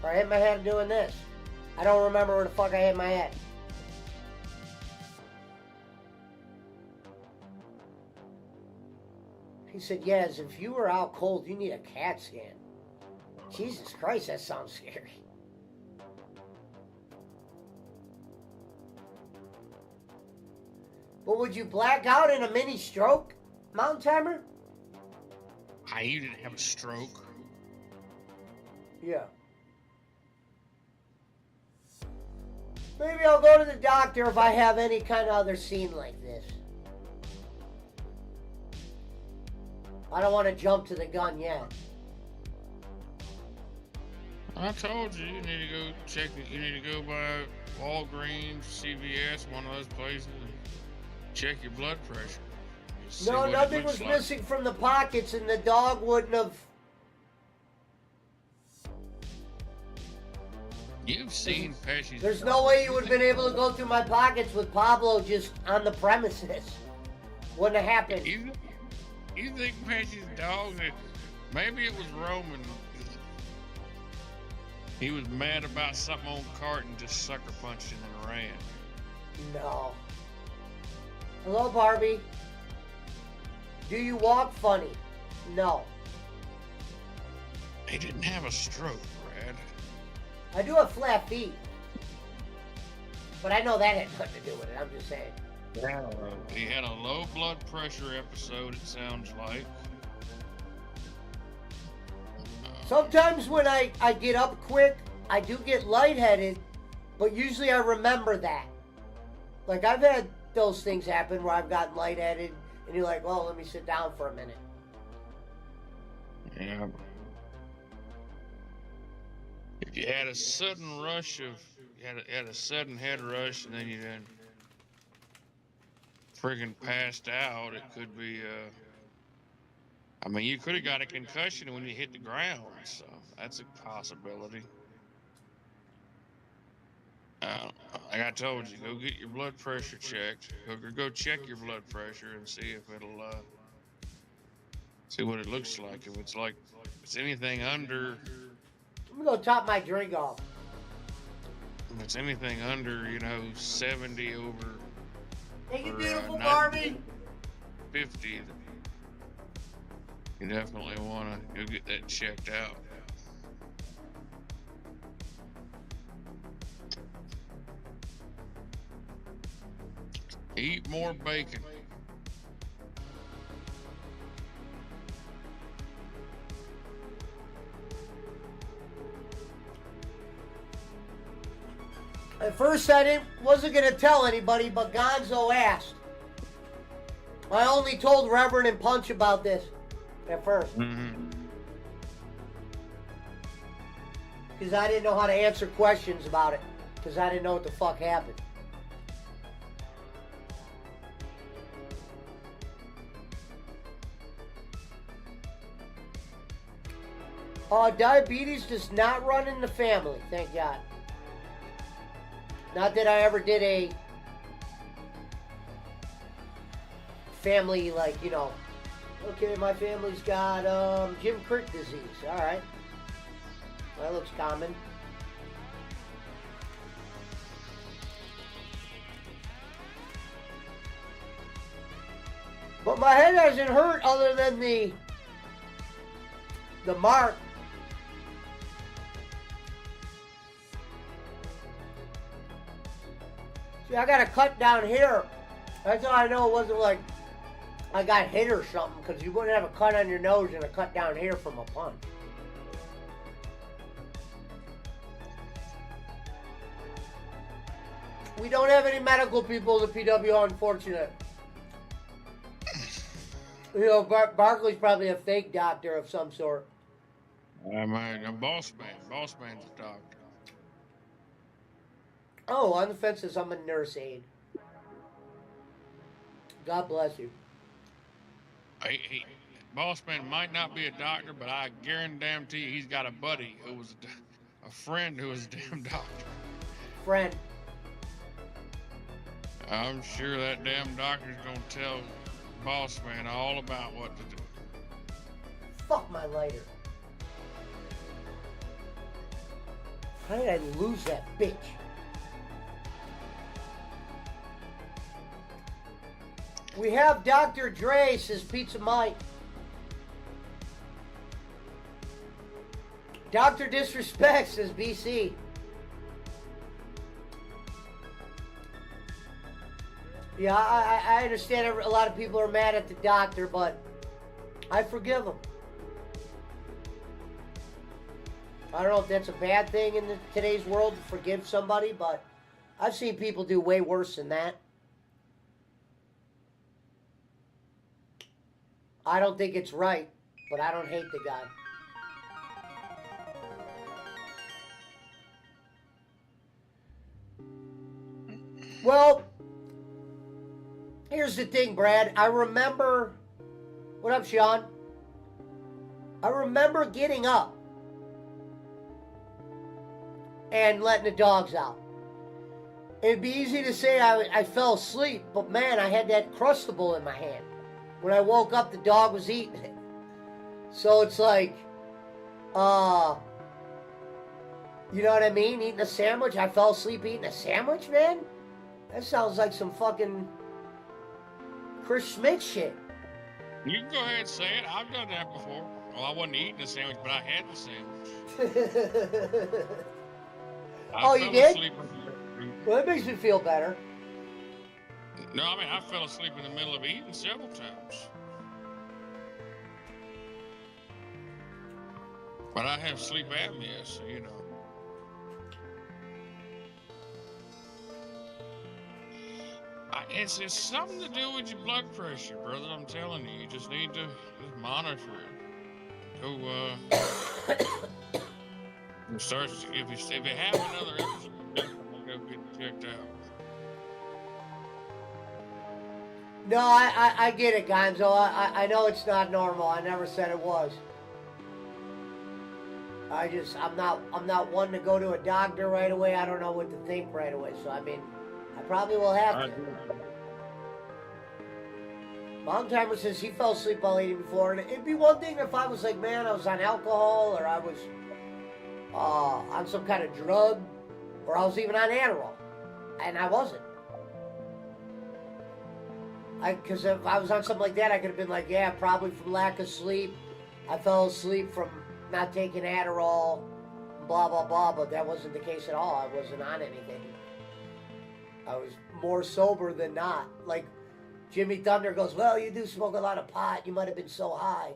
Or I hit my head doing this. I don't remember where the fuck I hit my head. He said, yes, if you were out cold, you need a CAT scan. Jesus Christ, that sounds scary. But would you black out in a mini stroke, Mountain Timer? You didn't have a stroke. Yeah. Maybe I'll go to the doctor if I have any kind of other scene like this. I don't want to jump to the gun yet. I told you, you need to go check it. You need to go by Walgreens, CVS, one of those places, and check your blood pressure. See No, what it nothing looks was like. missing from the pockets, and the dog wouldn't have. You've seen Pesci's. There's no way you would have been able to go through my pockets with Pablo just on the premises. Wouldn't have happened. You think Pesci's dog? Maybe it was Roman. He was mad about something on cart and just sucker punched him and ran. No. Hello, Barbie. Do you walk funny? No. He didn't have a stroke, Brad. I do have flat feet. But I know that had nothing to do with it. I'm just saying. Yeah. He had a low blood pressure episode, it sounds like. Sometimes when I get up quick, I do get lightheaded, but usually I remember that. Like, I've had those things happen where I've gotten lightheaded, and you're like, well, let me sit down for a minute. Yeah. If you had a sudden rush of, had a sudden head rush, and then you then friggin' passed out, it could be, I mean, you could have got a concussion when you hit the ground, so that's a possibility. Like I told you, go get your blood pressure checked. Go check your blood pressure and see if it'll, see what it looks like. If it's anything under, I'm going to top my drink off. if it's anything under, 70 over. Thank you, or, beautiful 90, Barbie. 50. You definitely want to go get that checked out. Eat more bacon. At first I wasn't going to tell anybody, but Gonzo asked. I only told Reverend and Punch about this at first. Mm-hmm. Because I didn't know how to answer questions about it. Because I didn't know what the fuck happened. Diabetes does not run in the family, thank God. Not that I ever did a family, okay, my family's got Jim Crick disease. All right. That looks common. But my head hasn't hurt other than the mark. See, I got a cut down here. That's how I know it wasn't like I got hit or something, because you wouldn't have a cut on your nose and a cut down here from a punch. We don't have any medical people in the PW, unfortunate. Barkley's probably a fake doctor of some sort. I mean, a boss man. Boss man's a doctor. Oh, on the fences, I'm a nurse aide. God bless you. Boss man might not be a doctor, but I guarantee you he's got a buddy who was a friend who was a damn doctor. Friend. I'm sure that damn doctor's gonna tell boss man all about what to do. Fuck my lighter. How did I lose that bitch? We have Dr. Dre, says Pizza Mike. Dr. Disrespect, says BC. Yeah, I understand a lot of people are mad at the doctor, but I forgive him. I don't know if that's a bad thing in today's world to forgive somebody, but I've seen people do way worse than that. I don't think it's right, but I don't hate the guy. Well, here's the thing, Brad. I remember. What up, Sean? I remember getting up and letting the dogs out. It'd be easy to say I fell asleep, but man, I had that Crustable in my hand. When I woke up, the dog was eating it. So it's like, you know what I mean? Eating a sandwich. I fell asleep eating a sandwich, man? That sounds like some fucking Chris Schmidt shit. You can go ahead and say it. I've done that before. Well, I wasn't eating the sandwich, but I had the sandwich. Oh, you fell did? asleep. Well, that makes me feel better. No, I mean, I fell asleep in the middle of eating several times. But I have sleep apnea, so you know. It's something to do with your blood pressure, brother. I'm telling you, you just need to just monitor it. Go, it starts to, if you have another episode, definitely go get checked out. No, I get it, Gonzo. I know it's not normal. I never said it was. I'm not one to go to a doctor right away. I don't know what to think right away. So I mean, I probably will have to. Long timer says he fell asleep while eating before, and it'd be one thing if I was like, man, I was on alcohol, or I was on some kind of drug, or I was even on Adderall, and I wasn't. Because if I was on something like that, I could have been like, yeah, probably from lack of sleep. I fell asleep from not taking Adderall, blah, blah, blah, but that wasn't the case at all. I wasn't on anything. I was more sober than not. Like, Jimmy Thunder goes, well, you do smoke a lot of pot. You might have been so high.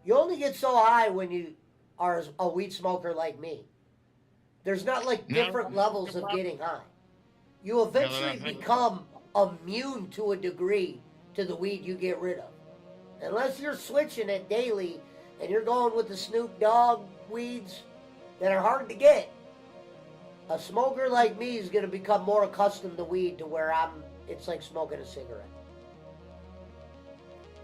You only get so high when you are a weed smoker like me. There's not like different levels of getting high. You eventually become immune to a degree to the weed you get rid of. Unless you're switching it daily and you're going with the Snoop Dogg weeds that are hard to get. A smoker like me is going to become more accustomed to weed to where it's like smoking a cigarette.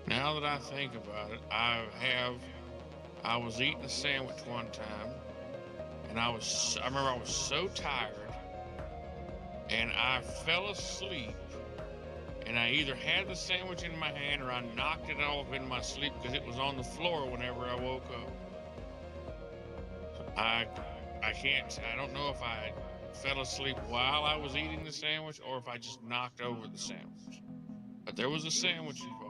Now that I think about it, I was eating a sandwich one time, and I remember I was so tired, and I fell asleep, and I either had the sandwich in my hand or I knocked it off in my sleep because it was on the floor whenever I woke up. I don't know if I fell asleep while I was eating the sandwich or if I just knocked over the sandwich. But there was a sandwich involved.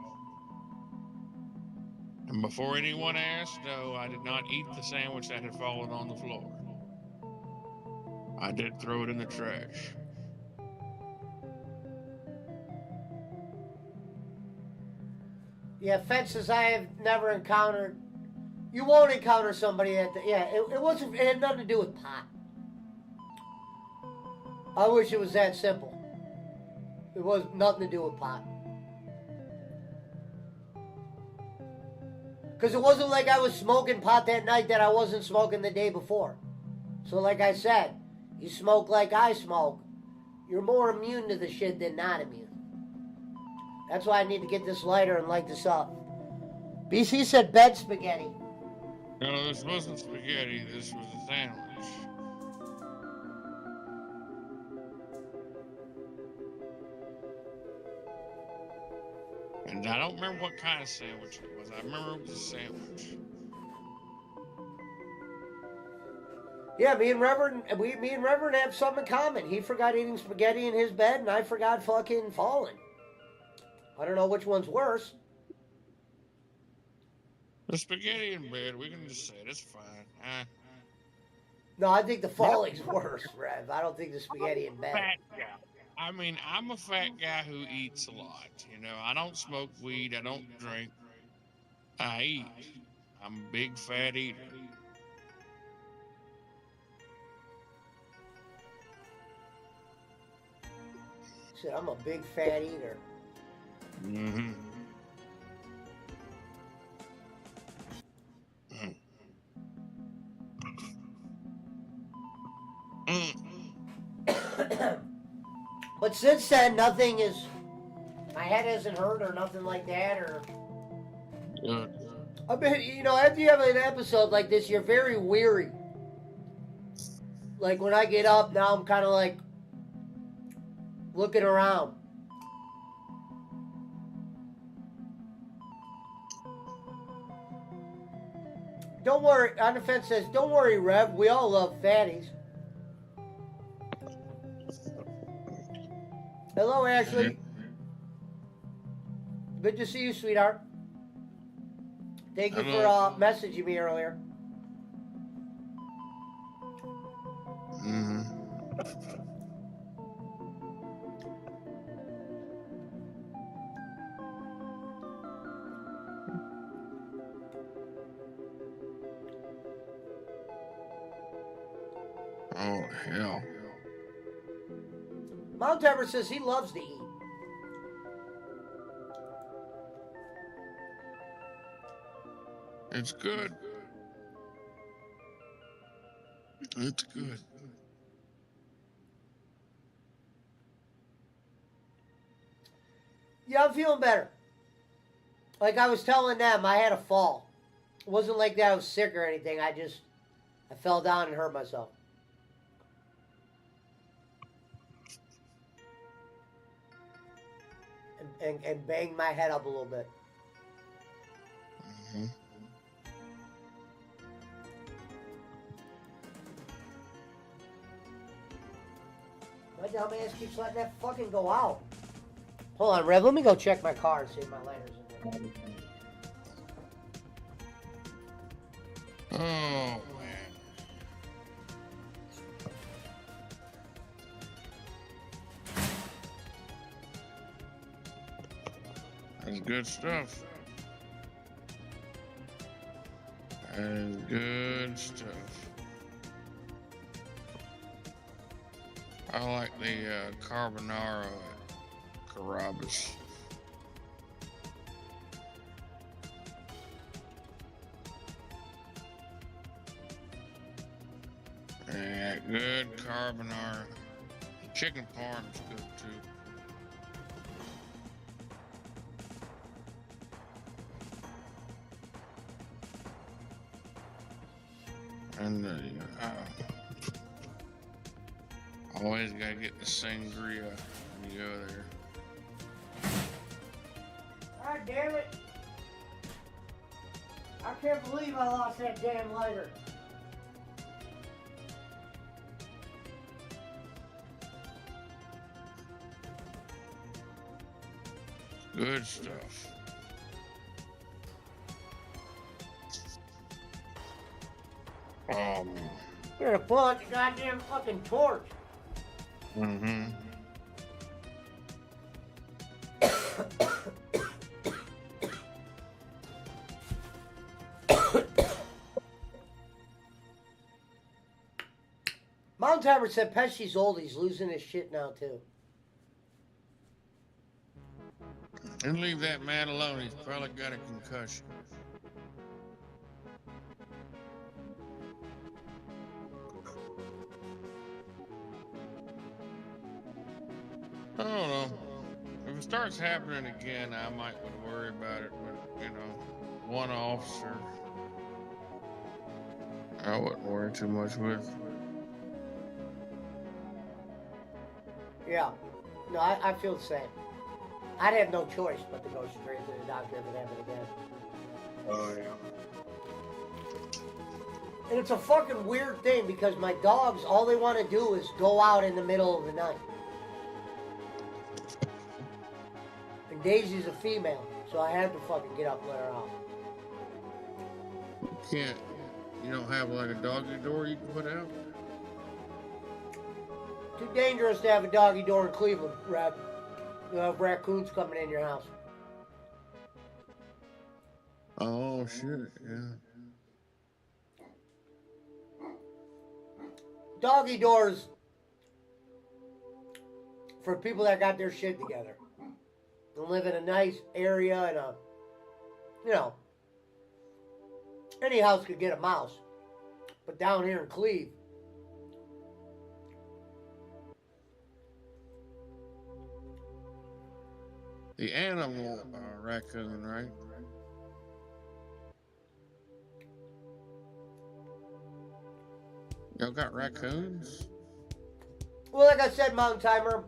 And before anyone asked, no, I did not eat the sandwich that had fallen on the floor. I did throw it in the trash. Yeah, fences I have never encountered. You won't encounter somebody it had nothing to do with pot. I wish it was that simple. It was nothing to do with pot. Because it wasn't like I was smoking pot that night that I wasn't smoking the day before. So like I said, you smoke like I smoke, you're more immune to the shit than not immune. That's why I need to get this lighter and light this up. BC said bed spaghetti. No, this wasn't spaghetti, this was a sandwich. And I don't remember what kind of sandwich it was. I remember it was a sandwich. Yeah, me and Reverend have something in common. He forgot eating spaghetti in his bed, and I forgot fucking falling. I don't know which one's worse. The spaghetti in bed, we can just say it, it's fine. No, I think the falling's worse, Rev. I don't think the spaghetti in bed. Fat guy. I mean, I'm a fat guy who eats a lot. You know, I don't smoke weed. I don't drink. I eat. I'm a big fat eater. He said, I'm a big fat eater. Mm-hmm. But since then, nothing is. My head hasn't hurt or nothing like that. Or Good. I mean, you know, after you have an episode like this, you're very weary. Like when I get up now, I'm kind of like looking around. Don't worry. On the fence says, "Don't worry, Rev. We all love fatties." Hello, Ashley. Good to see you, sweetheart. Thank you for messaging me earlier. Mm-hmm. Oh, hell. Mount Everest says he loves to eat. It's good. It's good. Yeah, I'm feeling better. Like I was telling them, I had a fall. It wasn't like that I was sick or anything. I fell down and hurt myself. And banged my head up a little bit. Mm-hmm. My dumbass keeps letting that fucking go out. Hold on, Rev. Let me go check my car and see if my lighter's in there. Oh, man. That's good stuff. That is good stuff. I like the carbonara at Carrabba's. Yeah, good carbonara. Chicken parm's good too. And always gotta get the sangria when you go there. God damn it. I can't believe I lost that damn lighter. Good stuff. You're gonna pull out your goddamn fucking torch. Mm-hmm. Mount Everest said Pesci's old. He's losing his shit now, too. And leave that man alone. He's probably got a concussion. I don't know. If it starts happening again, I might would worry about it. But, you know, one officer, I wouldn't worry too much with. Yeah. No, I feel the same. I'd have no choice but to go straight to the doctor if it happened again. Oh, yeah. And it's a fucking weird thing because my dogs, all they want to do is go out in the middle of the night. And Daisy's a female, so I had to fucking get up and let her out. You don't have like a doggy door you can put out? Too dangerous to have a doggy door in Cleveland, Rab. You'll have raccoons coming in your house. Oh, shit, yeah. Doggy doors for people that got their shit together. They live in a nice area and any house could get a mouse. But down here in Cleve, The animal raccoon, right? Y'all got raccoons? Well, like I said, Mountain Timer,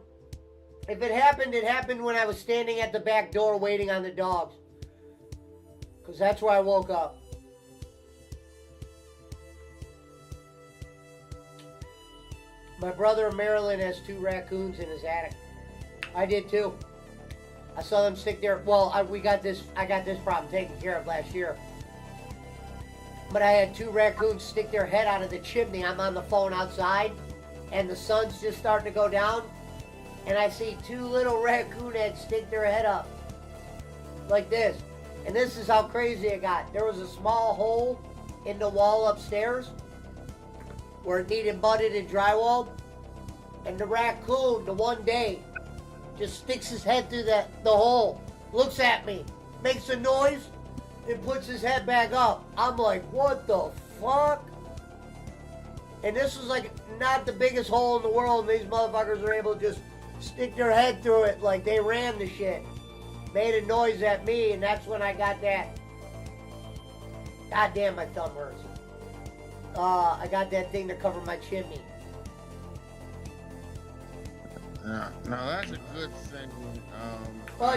if it happened when I was standing at the back door waiting on the dogs. Because that's where I woke up. My brother in Maryland has 2 raccoons in his attic. I did too. I saw them stick their. Well, I got this problem taken care of last year. But I had 2 raccoons stick their head out of the chimney. I'm on the phone outside, and the sun's just starting to go down, and I see 2 little raccoon heads stick their head up like this. And this is how crazy it got. There was a small hole in the wall upstairs where it needed mudded and drywalled, and the raccoon, the one day, just sticks his head through the hole, looks at me, makes a noise, and puts his head back up. I'm like, what the fuck? And this was like not the biggest hole in the world, and these motherfuckers were able to just stick their head through it like they ran the shit. Made a noise at me, and that's when I got that. God damn, my thumb hurts. I got that thing to cover my chimney. Yeah. No, that's a good thing.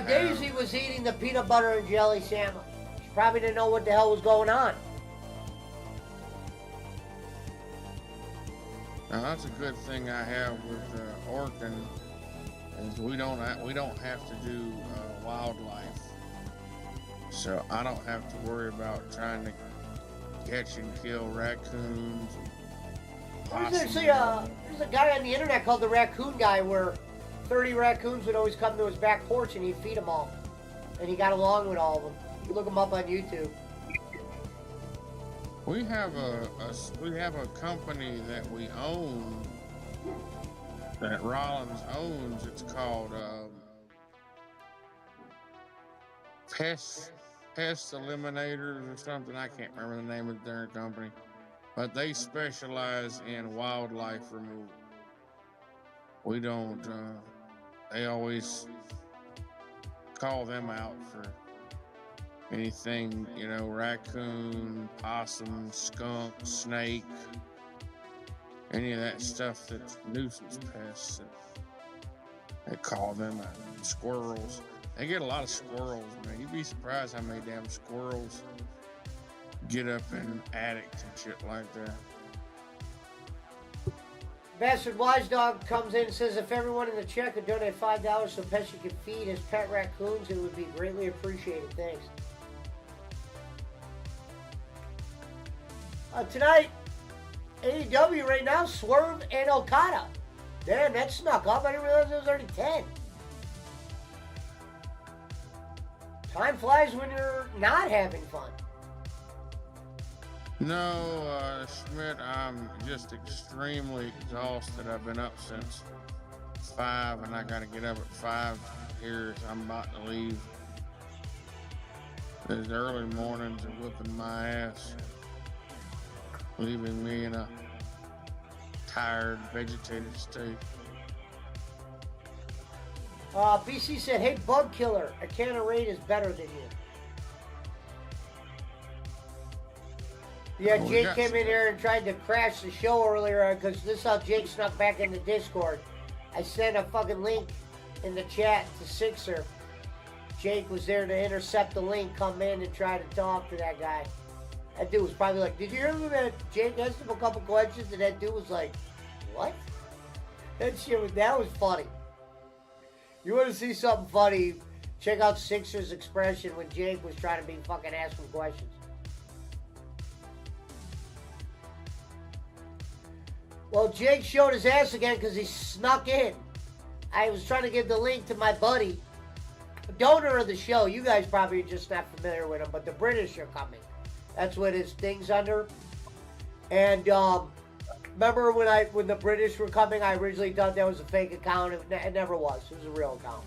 Daisy was eating the peanut butter and jelly sandwich. She probably didn't know what the hell was going on. Now that's a good thing I have with Orkin is we don't have to do wildlife, so I don't have to worry about trying to catch and kill raccoons. There's a guy on the internet called the Raccoon Guy where 30 raccoons would always come to his back porch and he'd feed them all, and he got along with all of them. You look him up on YouTube. We have a company that we own, that Rollins owns. It's called Pest Eliminators or something. I can't remember the name of their company, but they specialize in wildlife removal. We don't. They always call them out for anything, raccoon, possum, skunk, snake, any of that stuff that's nuisance pests. They call them out. Squirrels. They get a lot of squirrels, man. You'd be surprised how many damn squirrels get up in attics and shit like that. Bastard Wise Dog comes in and says if everyone in the chat could donate $5 so Pesci could feed his pet raccoons, it would be greatly appreciated. Thanks. Tonight, AEW right now, Swerve and Okada. Damn, that snuck up. I didn't realize it was already 10. Time flies when you're not having fun. No, Schmidt, I'm just extremely exhausted. I've been up since 5, and I got to get up at 5 here. So I'm about to leave. These early mornings are whipping my ass, leaving me in a tired, vegetated state. BC said, hey, Bug Killer, a can of Raid is better than you. Yeah, Jake came in here and tried to crash the show earlier because this is how Jake snuck back into Discord. I sent a fucking link in the chat to Sixer. Jake was there to intercept the link, come in and try to talk to that guy. That dude was probably like, did you hear that Jake asked him a couple questions and that dude was like, what? That was funny. You want to see something funny, check out Sixer's expression when Jake was trying to be fucking asking questions. Well, Jake showed his ass again because he snuck in. I was trying to give the link to my buddy, donor of the show. You guys probably are just not familiar with him, but the British are coming. That's what his thing's under. And remember when the British were coming, I originally thought that was a fake account. It never was. It was a real account.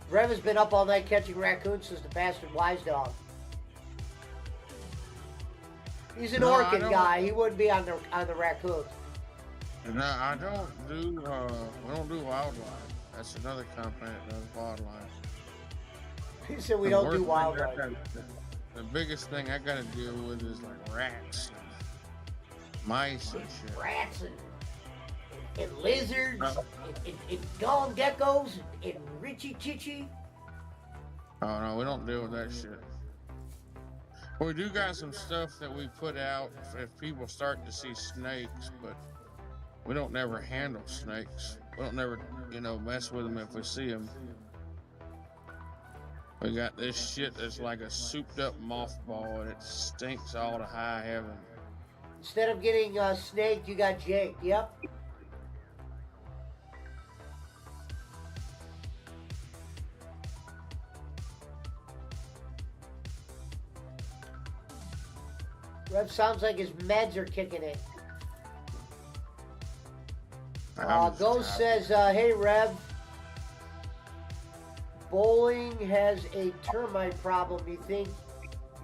Rev has been up all night catching raccoons since the bastard Wise Dog. He's an orchid guy. He wouldn't be on the raccoons. No, I don't do. We don't do wildlife. That's another company that does wildlife. He said we The don't worst do thing I wildlife. the biggest thing I gotta deal with is like rats and mice and shit. Rats and lizards Uh, and gone geckos and Richie Chichi. Oh no, we don't deal with that shit. We do got some stuff that we put out if people start to see snakes, but we don't never handle snakes. We don't never, mess with them if we see them. We got this shit that's like a souped up mothball and it stinks all to high heaven. Instead of getting snaked, you got Jake. Yep. Rev sounds like his meds are kicking in. Ghost says, hey Rev, bowling has a termite problem. You think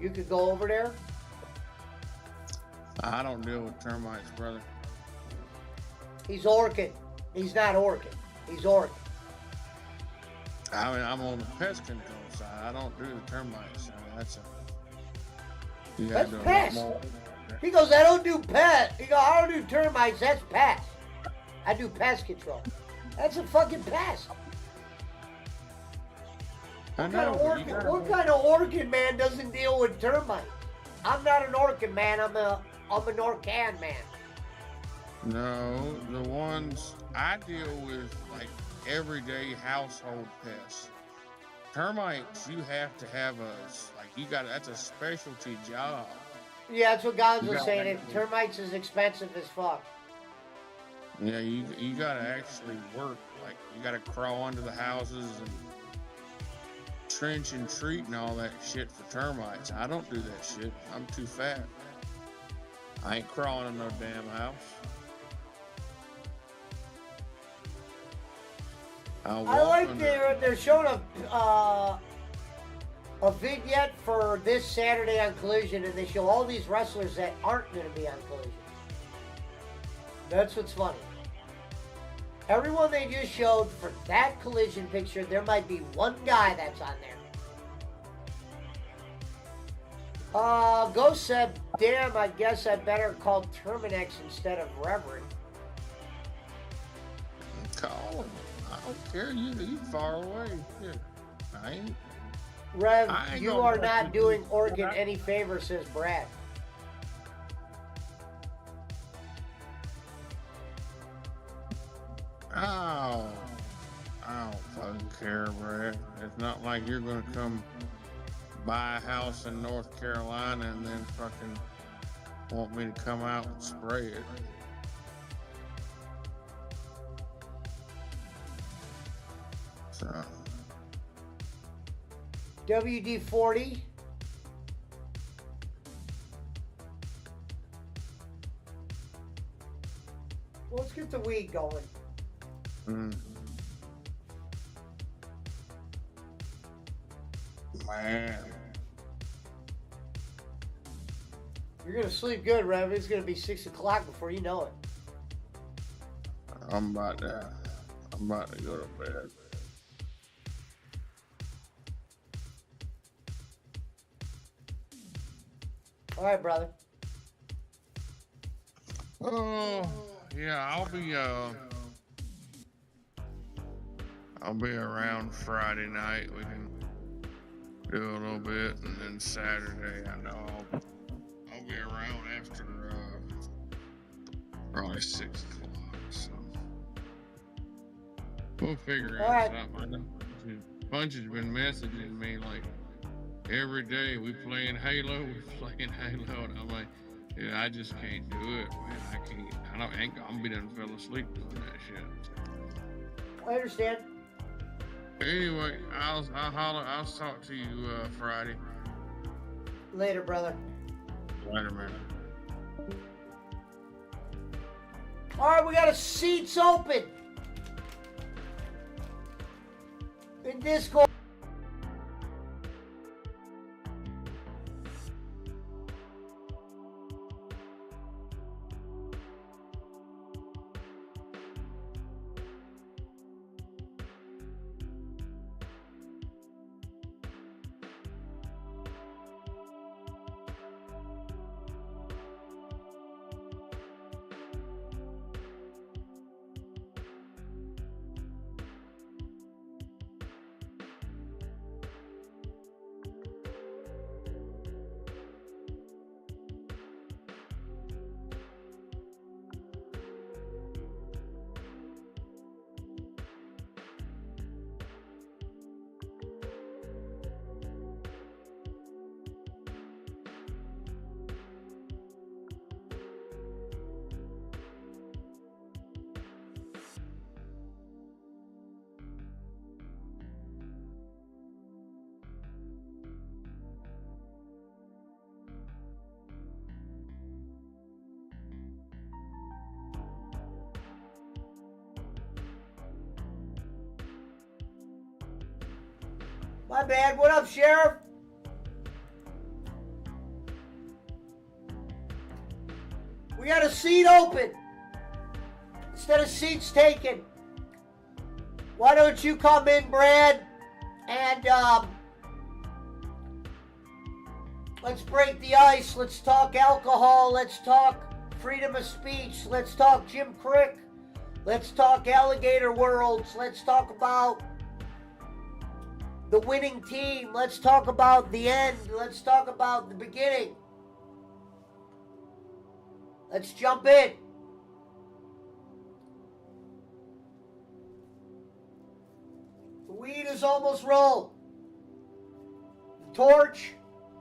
you could go over there? I don't deal with termites, brother. He's Orkin. He's not Orkin. He's Orkin. I mean, I'm on the pest control side. I don't do the termites. That's you gotta That's do a lot pest. more. He goes, I don't do pest. He goes, I don't do termites. That's pest. I do pest control. That's a fucking pest. I What kind know. of but you Orkin? gotta- What kind of Orkin man doesn't deal with termites? I'm not an Orkin man. I'm an Orcan man. No, the ones I deal with, like everyday household pests. Termites, you have to have that's a specialty job. Yeah, that's what Gonzo You was got saying. that. It, termites is expensive as fuck. Yeah, you gotta actually work. Like you gotta crawl under the houses and trench and treat and all that shit for termites. I don't do that shit. I'm too fat. I ain't crawling in no damn house. I like they're showing a vignette for this Saturday on Collision, and they show all these wrestlers that aren't going to be on Collision. That's what's funny. Everyone they just showed for that Collision picture, there might be one guy that's on there. Ghost said, damn, I guess I better call Terminex instead of Reverend. Call him. I don't care. You far away. Shit. I ain't. Rev, I ain't you gonna are let not you doing do Oregon that. any favor, says Brad. Oh, I don't fucking care, Brad. It's not like you're gonna come buy a house in North Carolina and then fucking want me to come out and spray it. So, WD-40. Well, let's get the weed going. Man. You're gonna sleep good, Rev. It's gonna be 6 o'clock before you know it. I'm about to go to bed. All right, brother. Oh, yeah, I'll be around Friday night. We can do a little bit, and then Saturday, I know I'll be around after probably 6 o'clock. So we'll figure All right. out something. I know Bunch has been messaging me like every day. We playing Halo. And I'm like, yeah, I just can't do it, man. I can't. I'm gonna be done fell asleep doing that shit. I understand. Anyway, I'll talk to you Friday. Later, brother. Later, man. All right, we got a seats open in Discord. My bad. What up, Sheriff? We got a seat open instead of seats taken. Why don't you come in, Brad? And let's break the ice. Let's talk alcohol. Let's talk freedom of speech. Let's talk Jim Crick. Let's talk alligator worlds. Let's talk about the winning team. Let's talk about the end. Let's talk about the beginning. Let's jump in. The weed is almost rolled. The torch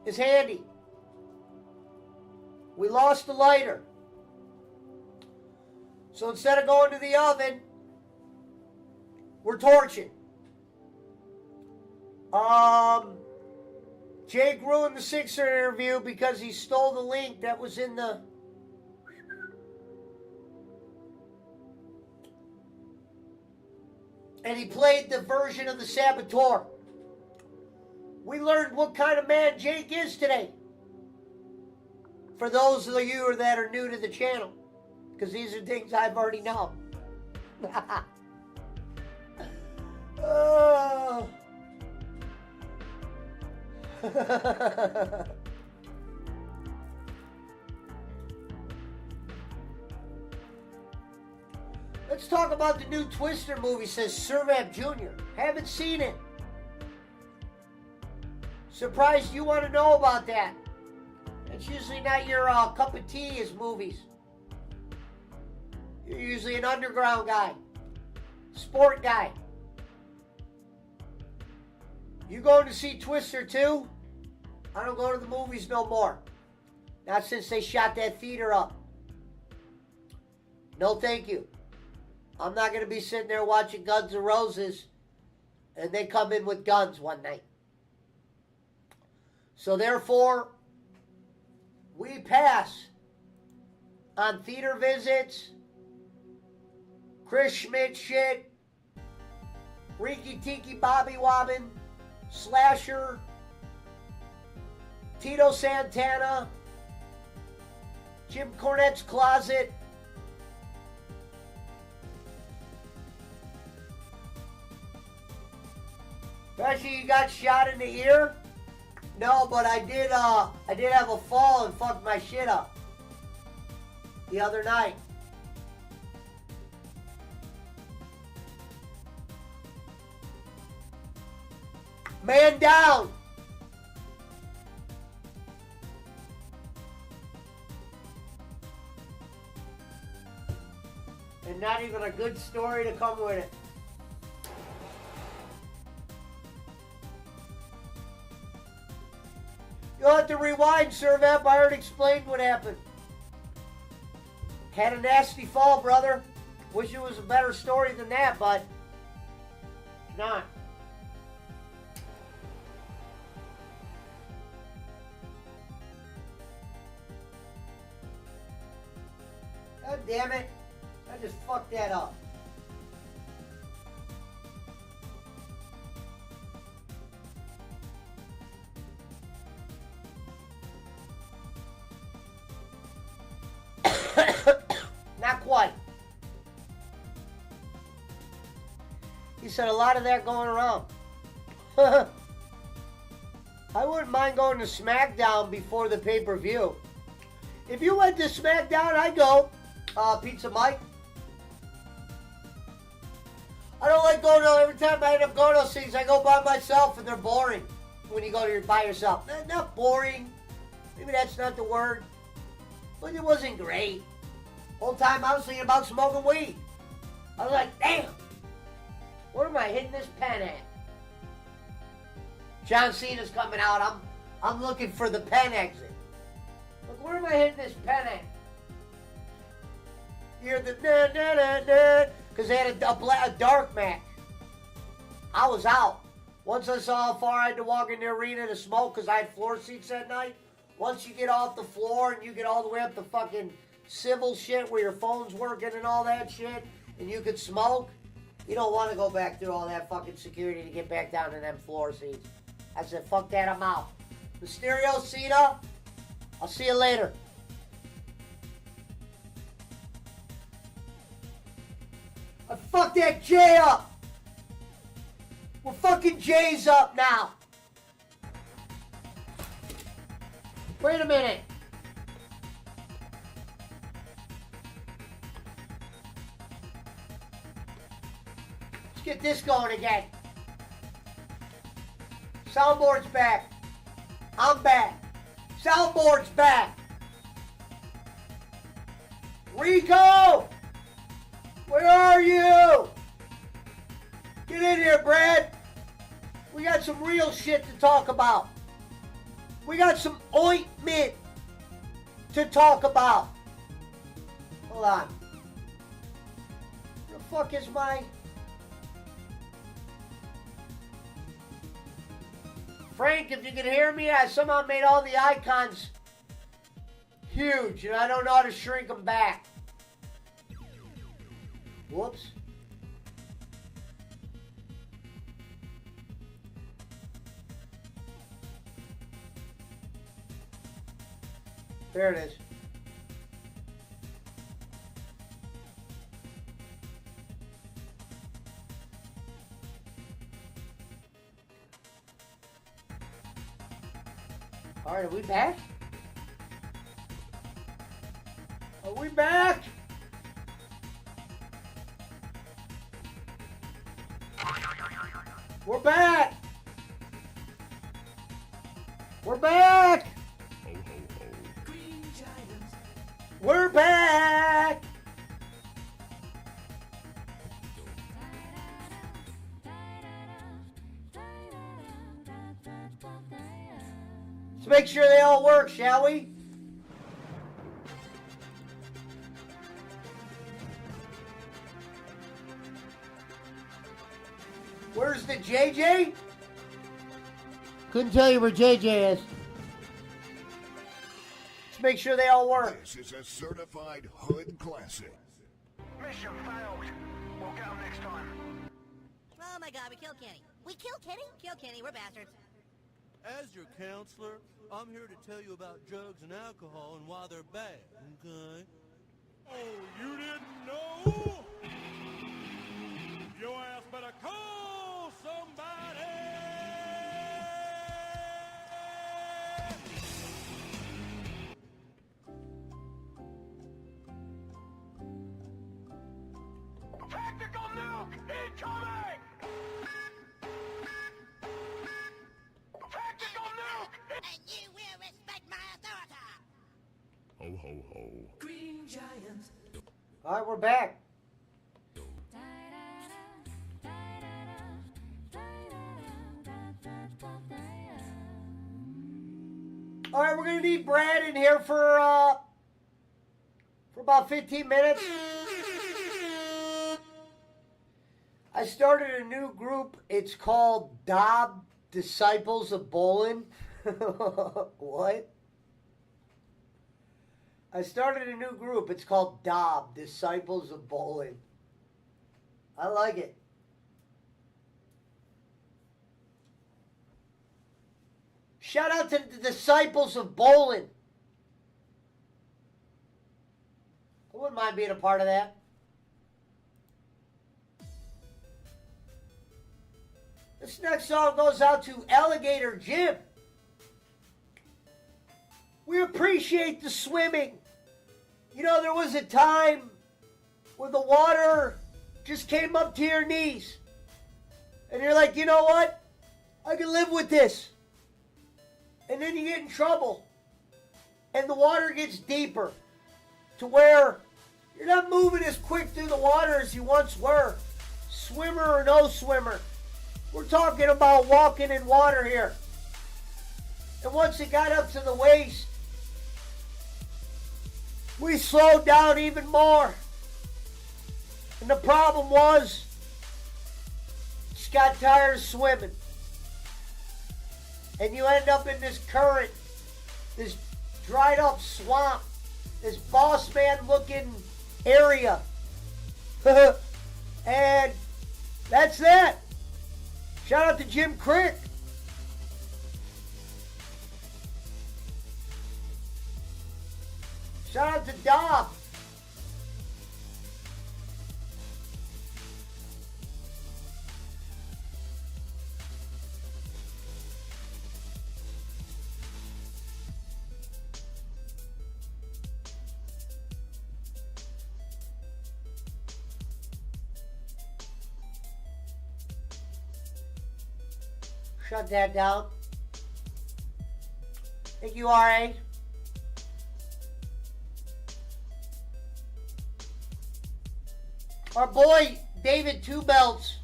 is handy. We lost the lighter. So instead of going to the oven, we're torching. Jake ruined the Sixer interview because he stole the link that was in the... And he played the version of the Saboteur. We learned what kind of man Jake is today. For those of you that are new to the channel. Because these are things I've already known. Oh. Let's talk about the new Twister movie, says Servap Jr. Haven't seen it. Surprised you want to know about that. It's usually not your cup of tea is movies. You're usually an underground guy. Sport guy. You going to see Twister too? I don't go to the movies no more. Not since they shot that theater up. No thank you. I'm not going to be sitting there watching Guns N' Roses and they come in with guns one night. So therefore, we pass on theater visits, Chris Schmidt shit, Riki Tiki Bobby Wobbin, Slasher, Tito Santana, Jim Cornette's Closet. Especially you got shot in the ear? No, but I did have a fall and fucked my shit up the other night. Man down. And not even a good story to come with it. You'll have to rewind, Servap. I already explained what happened. Had a nasty fall, brother. Wish it was a better story than that, but it's not. God damn it. I just fucked that up. Not quite. He said a lot of that going around. I wouldn't mind going to SmackDown before the pay-per-view. If you went to SmackDown, I'd go. Pizza Mike. I don't like going to, every time I end up going to those things, I go by myself and they're boring when you go to by yourself. Not boring. Maybe that's not the word. But it wasn't great. Whole time I was thinking about smoking weed. I was like, damn, where am I hitting this pen at? John Cena's coming out. I'm looking for the pen exit. Look, where am I hitting this pen at? You hear the da-da-da-da, because they had a dark match. I was out. Once I saw how far I had to walk in the arena to smoke, because I had floor seats that night. Once you get off the floor and you get all the way up to fucking civil shit where your phone's working and all that shit, and you could smoke, You don't want to go back through all that fucking security to get back down to them floor seats. I said, fuck that, I'm out. Mysterio, Cena, I'll see you later. I fucked that Jay up. We're fucking Jay's up now. Wait a minute. Let's get this going again. Soundboard's back. I'm back. Soundboard's back. Rico! Where are you? Get in here, Brad. We got some real shit to talk about. We got some ointment to talk about. Hold on. Where the fuck is my... Frank, if you can hear me, I somehow made all the icons huge, and I don't know how to shrink them back. Whoops. There it is. All right, are we back? Are we back? We're back! We're back! We're back! Let's make sure they all work, shall we? Where's the JJ? Couldn't tell you where JJ is. Let's make sure they all work. This is a certified hood classic. Mission failed. We'll get them next time. Oh my god, we killed Kenny. We killed Kenny? Kill Kenny, we're bastards. As your counselor, I'm here to tell you about drugs and alcohol and why they're bad, okay? Oh, you didn't know? Your ass better call somebody! Tactical nuke incoming! Tactical nuke! And you will respect my authority! Ho ho ho. Green Giant. All right, we're back. All right, we're gonna need Brad in here for about 15 minutes. I started a new group. It's called Dob Disciples of Bowling. What? I started a new group. It's called Dob Disciples of Bowling. I like it. Shout out to the Disciples of Bowling. I wouldn't mind being a part of that. This next song goes out to Alligator Jim. We appreciate the swimming. You know, there was a time where the water just came up to your knees. And you're like, you know what? I can live with this. And then you get in trouble. And the water gets deeper. To where you're not moving as quick through the water as you once were. Swimmer or no swimmer. We're talking about walking in water here. And once it got up to the waist, we slowed down even more. And the problem was, just got tired of swimming. And you end up in this current, this dried up swamp, this boss man looking area. And That's that. Shout out to Jim Crick. Shout out to Dob. Shut that down. Thank you, RA. Our boy, David Two Belts,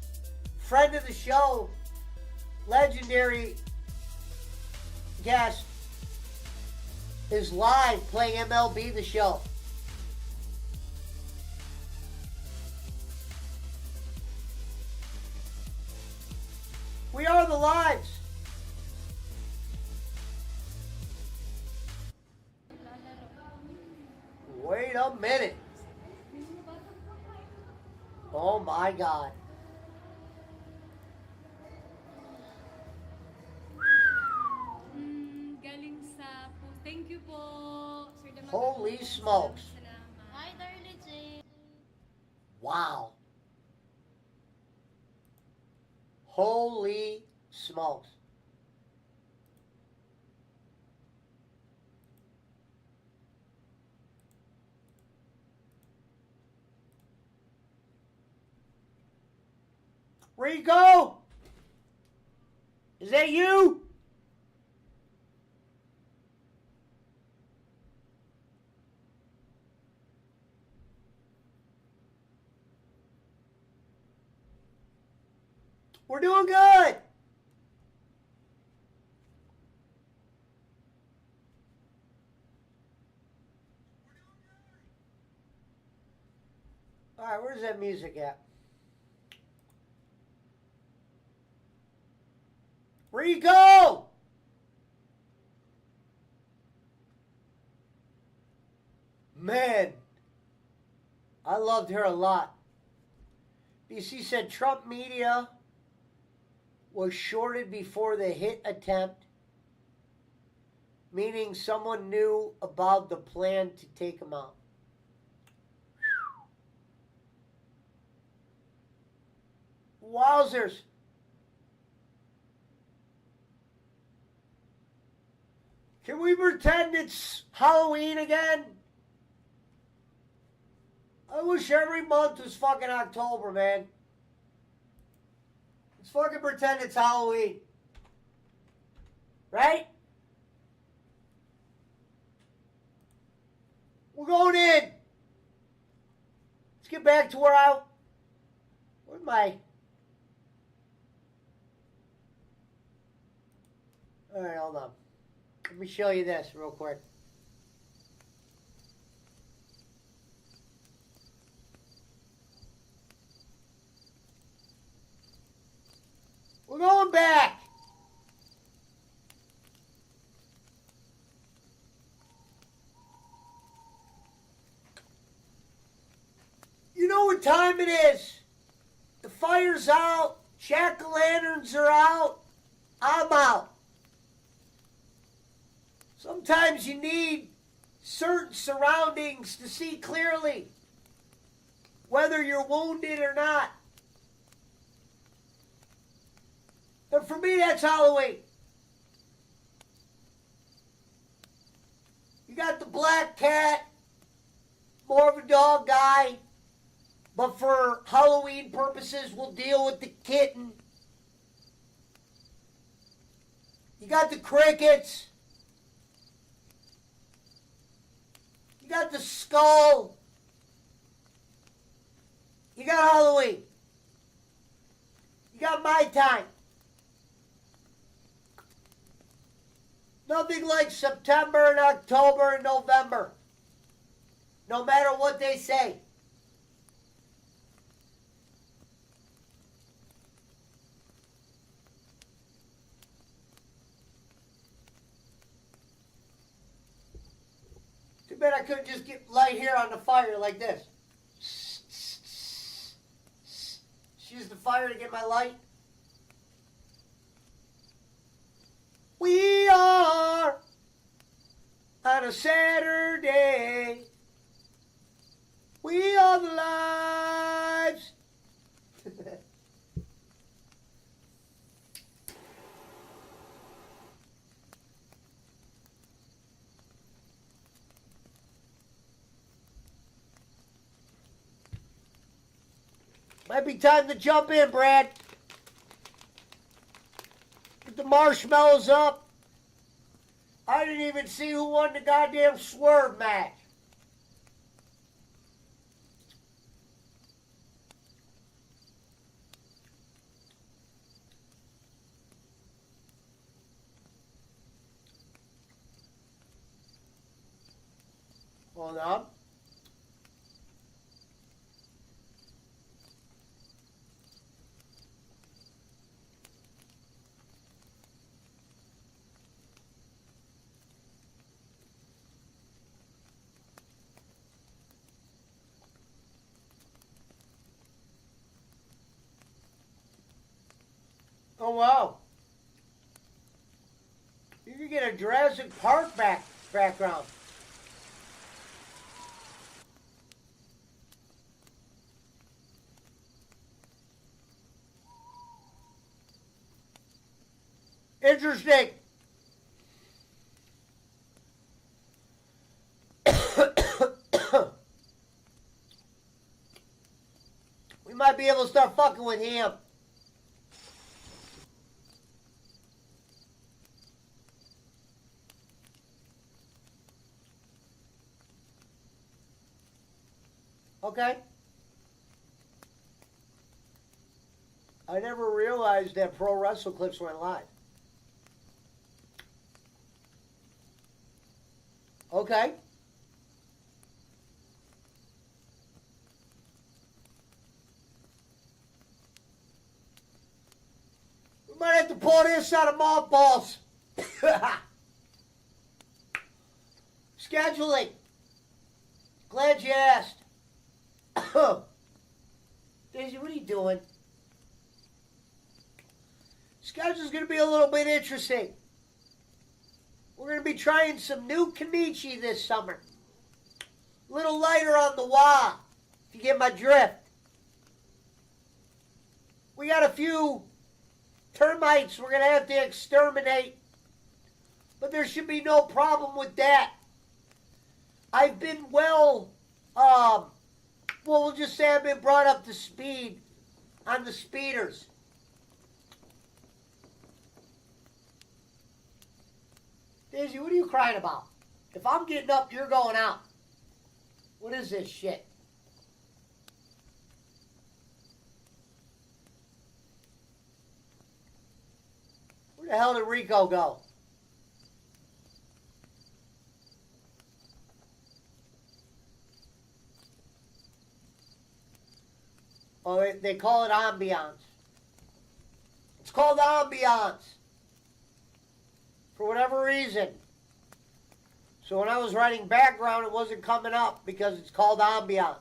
friend of the show, legendary guest, is live playing MLB The Show. We are the lives. Wait a minute. Oh my God. Galing sa po. Thank you po. Sir Damagan. Holy smokes. Salamat. Hi, Darlie. Wow. Holy smokes. Rico! Is that you? We're doing good. All right, where's that music at? Rico! Man, I loved her a lot. BC said Trump media was shorted before the hit attempt, meaning someone knew about the plan to take him out. Wowzers. Can we pretend it's Halloween again? I wish every month was fucking October, man. Let's fucking pretend it's Halloween. Right? We're going in. Let's get back to where's my... Alright, hold on. Let me show you this real quick. We're going back. You know what time it is. The fire's out. Jack-o'-lanterns are out. I'm out. Sometimes you need certain surroundings to see clearly, whether you're wounded or not. And for me, that's Halloween. You got the black cat, more of a dog guy, but for Halloween purposes, we'll deal with the kitten. You got the crickets. You got the skull. You got Halloween. You got my time. Nothing like September and October and November. No matter what they say. Too bad I couldn't just get light here on the fire like this. It's use the fire to get my light. We are on a Saturday. We are the lives. Might be time to jump in, Brad. Get the marshmallows up. I didn't even see who won the goddamn swerve match. Hold on. Oh, wow. You can get a Jurassic Park background. Interesting. We might be able to start fucking with him. Okay. I never realized that Pro Wrestle Clips went live. Okay. We might have to pull this out of mothballs. Scheduling. Glad you asked. Daisy, what are you doing? Schedule's going to be a little bit interesting. We're going to be trying some new Kenichi this summer. A little lighter on the wah, if you get my drift. We got a few termites we're going to have to exterminate, but there should be no problem with that. I've been we'll just say I've been brought up to speed on the speeders. Daisy, what are you crying about? If I'm getting up, you're going out. What is this shit? Where the hell did Rico go? Oh, they call it ambiance. It's called ambiance. For whatever reason. So when I was writing background, it wasn't coming up because it's called ambiance.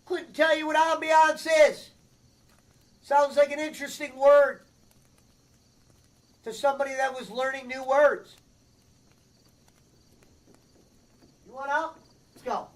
Couldn't tell you what ambiance is. Sounds like an interesting word to somebody that was learning new words. You want out? Let's go.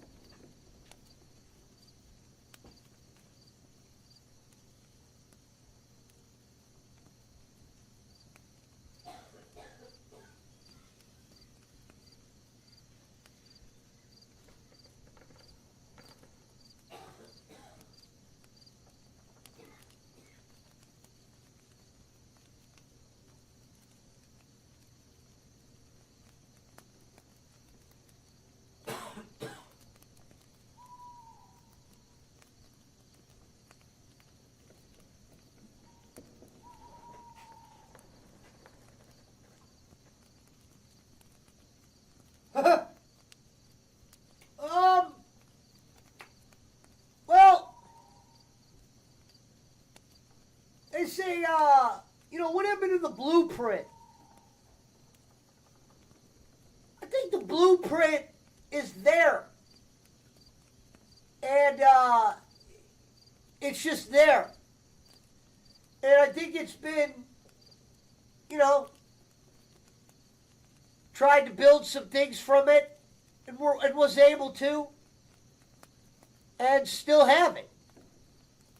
Well, they say, what happened to the blueprint? I think the blueprint is there. And it's just there. And I think it's been, you know, tried to build some things from it and was able to and still have it.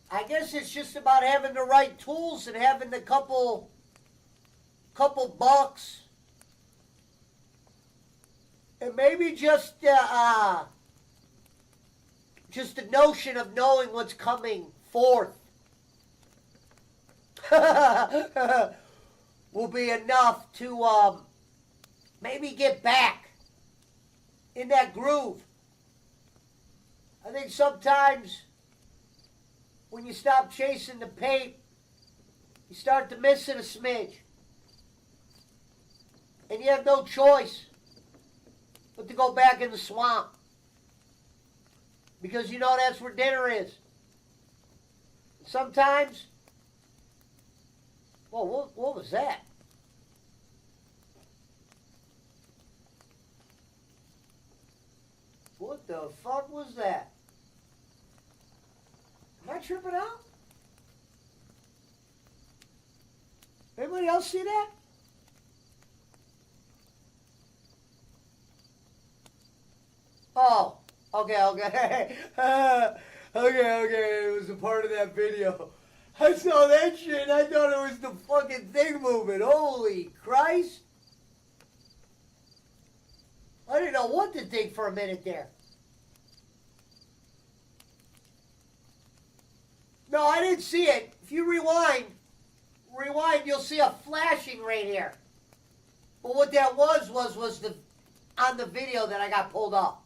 I guess it's just about having the right tools and having the couple bucks and maybe just the notion of knowing what's coming forth will be enough to maybe get back in that groove. I think sometimes when you stop chasing the paint, you start to miss it a smidge. And you have no choice but to go back in the swamp. Because you know that's where dinner is. Sometimes, whoa, what was that? What the fuck was that? Am I tripping out? Anybody else see that? Oh, okay. Okay, it was a part of that video. I saw that shit and I thought it was the fucking thing moving. Holy Christ. I didn't know what to think for a minute there. No, I didn't see it. If you rewind, you'll see a flashing right here. But what that was the on the video that I got pulled up.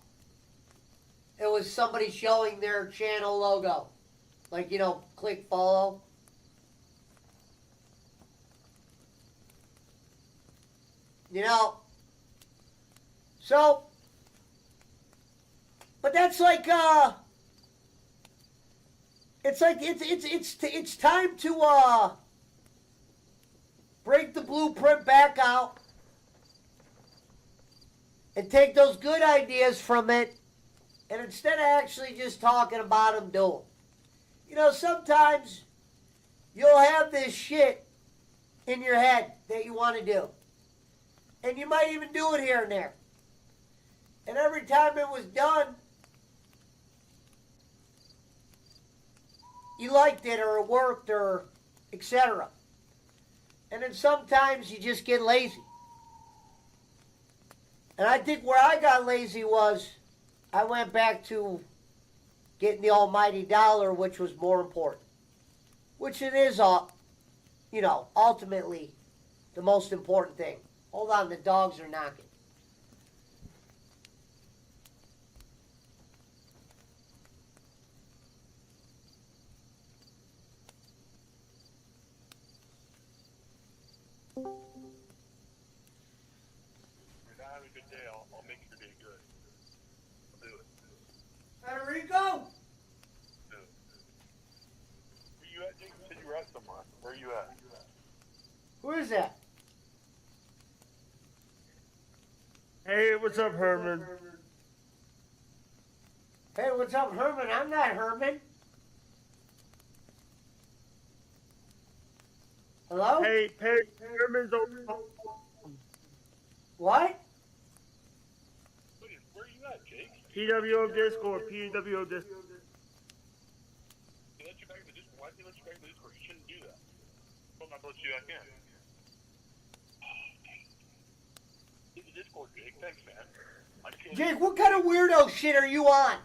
It was somebody showing their channel logo. Like, you know, click follow. You know. So, but that's like it's time to break the blueprint back out and take those good ideas from it, and instead of actually just talking about them, do them. You know, sometimes you'll have this shit in your head that you want to do, and you might even do it here and there. And every time it was done, you liked it or it worked or etc. And then sometimes you just get lazy. And I think where I got lazy was I went back to getting the almighty dollar, which was more important. Which it is, you know, ultimately the most important thing. Hold on, the dogs are knocking. I'll make your day good. I'll do it. Federico? Do it. Where you at, Jake? You said you were at somewhere. Where are you at? Who is that? Hey, what's up, Herman? Hey, what's up, Herman? I'm not Herman. Hello? Hey, Herman's over. What? Where are you at, Jake? PWO Discord, PWO Discord. He let you back in the Discord. Why did he let you back in the Discord? You shouldn't do that. I'm not let you back in. Get the Discord, Jake. Thanks, man. Jake, what kind of weirdo shit are you on?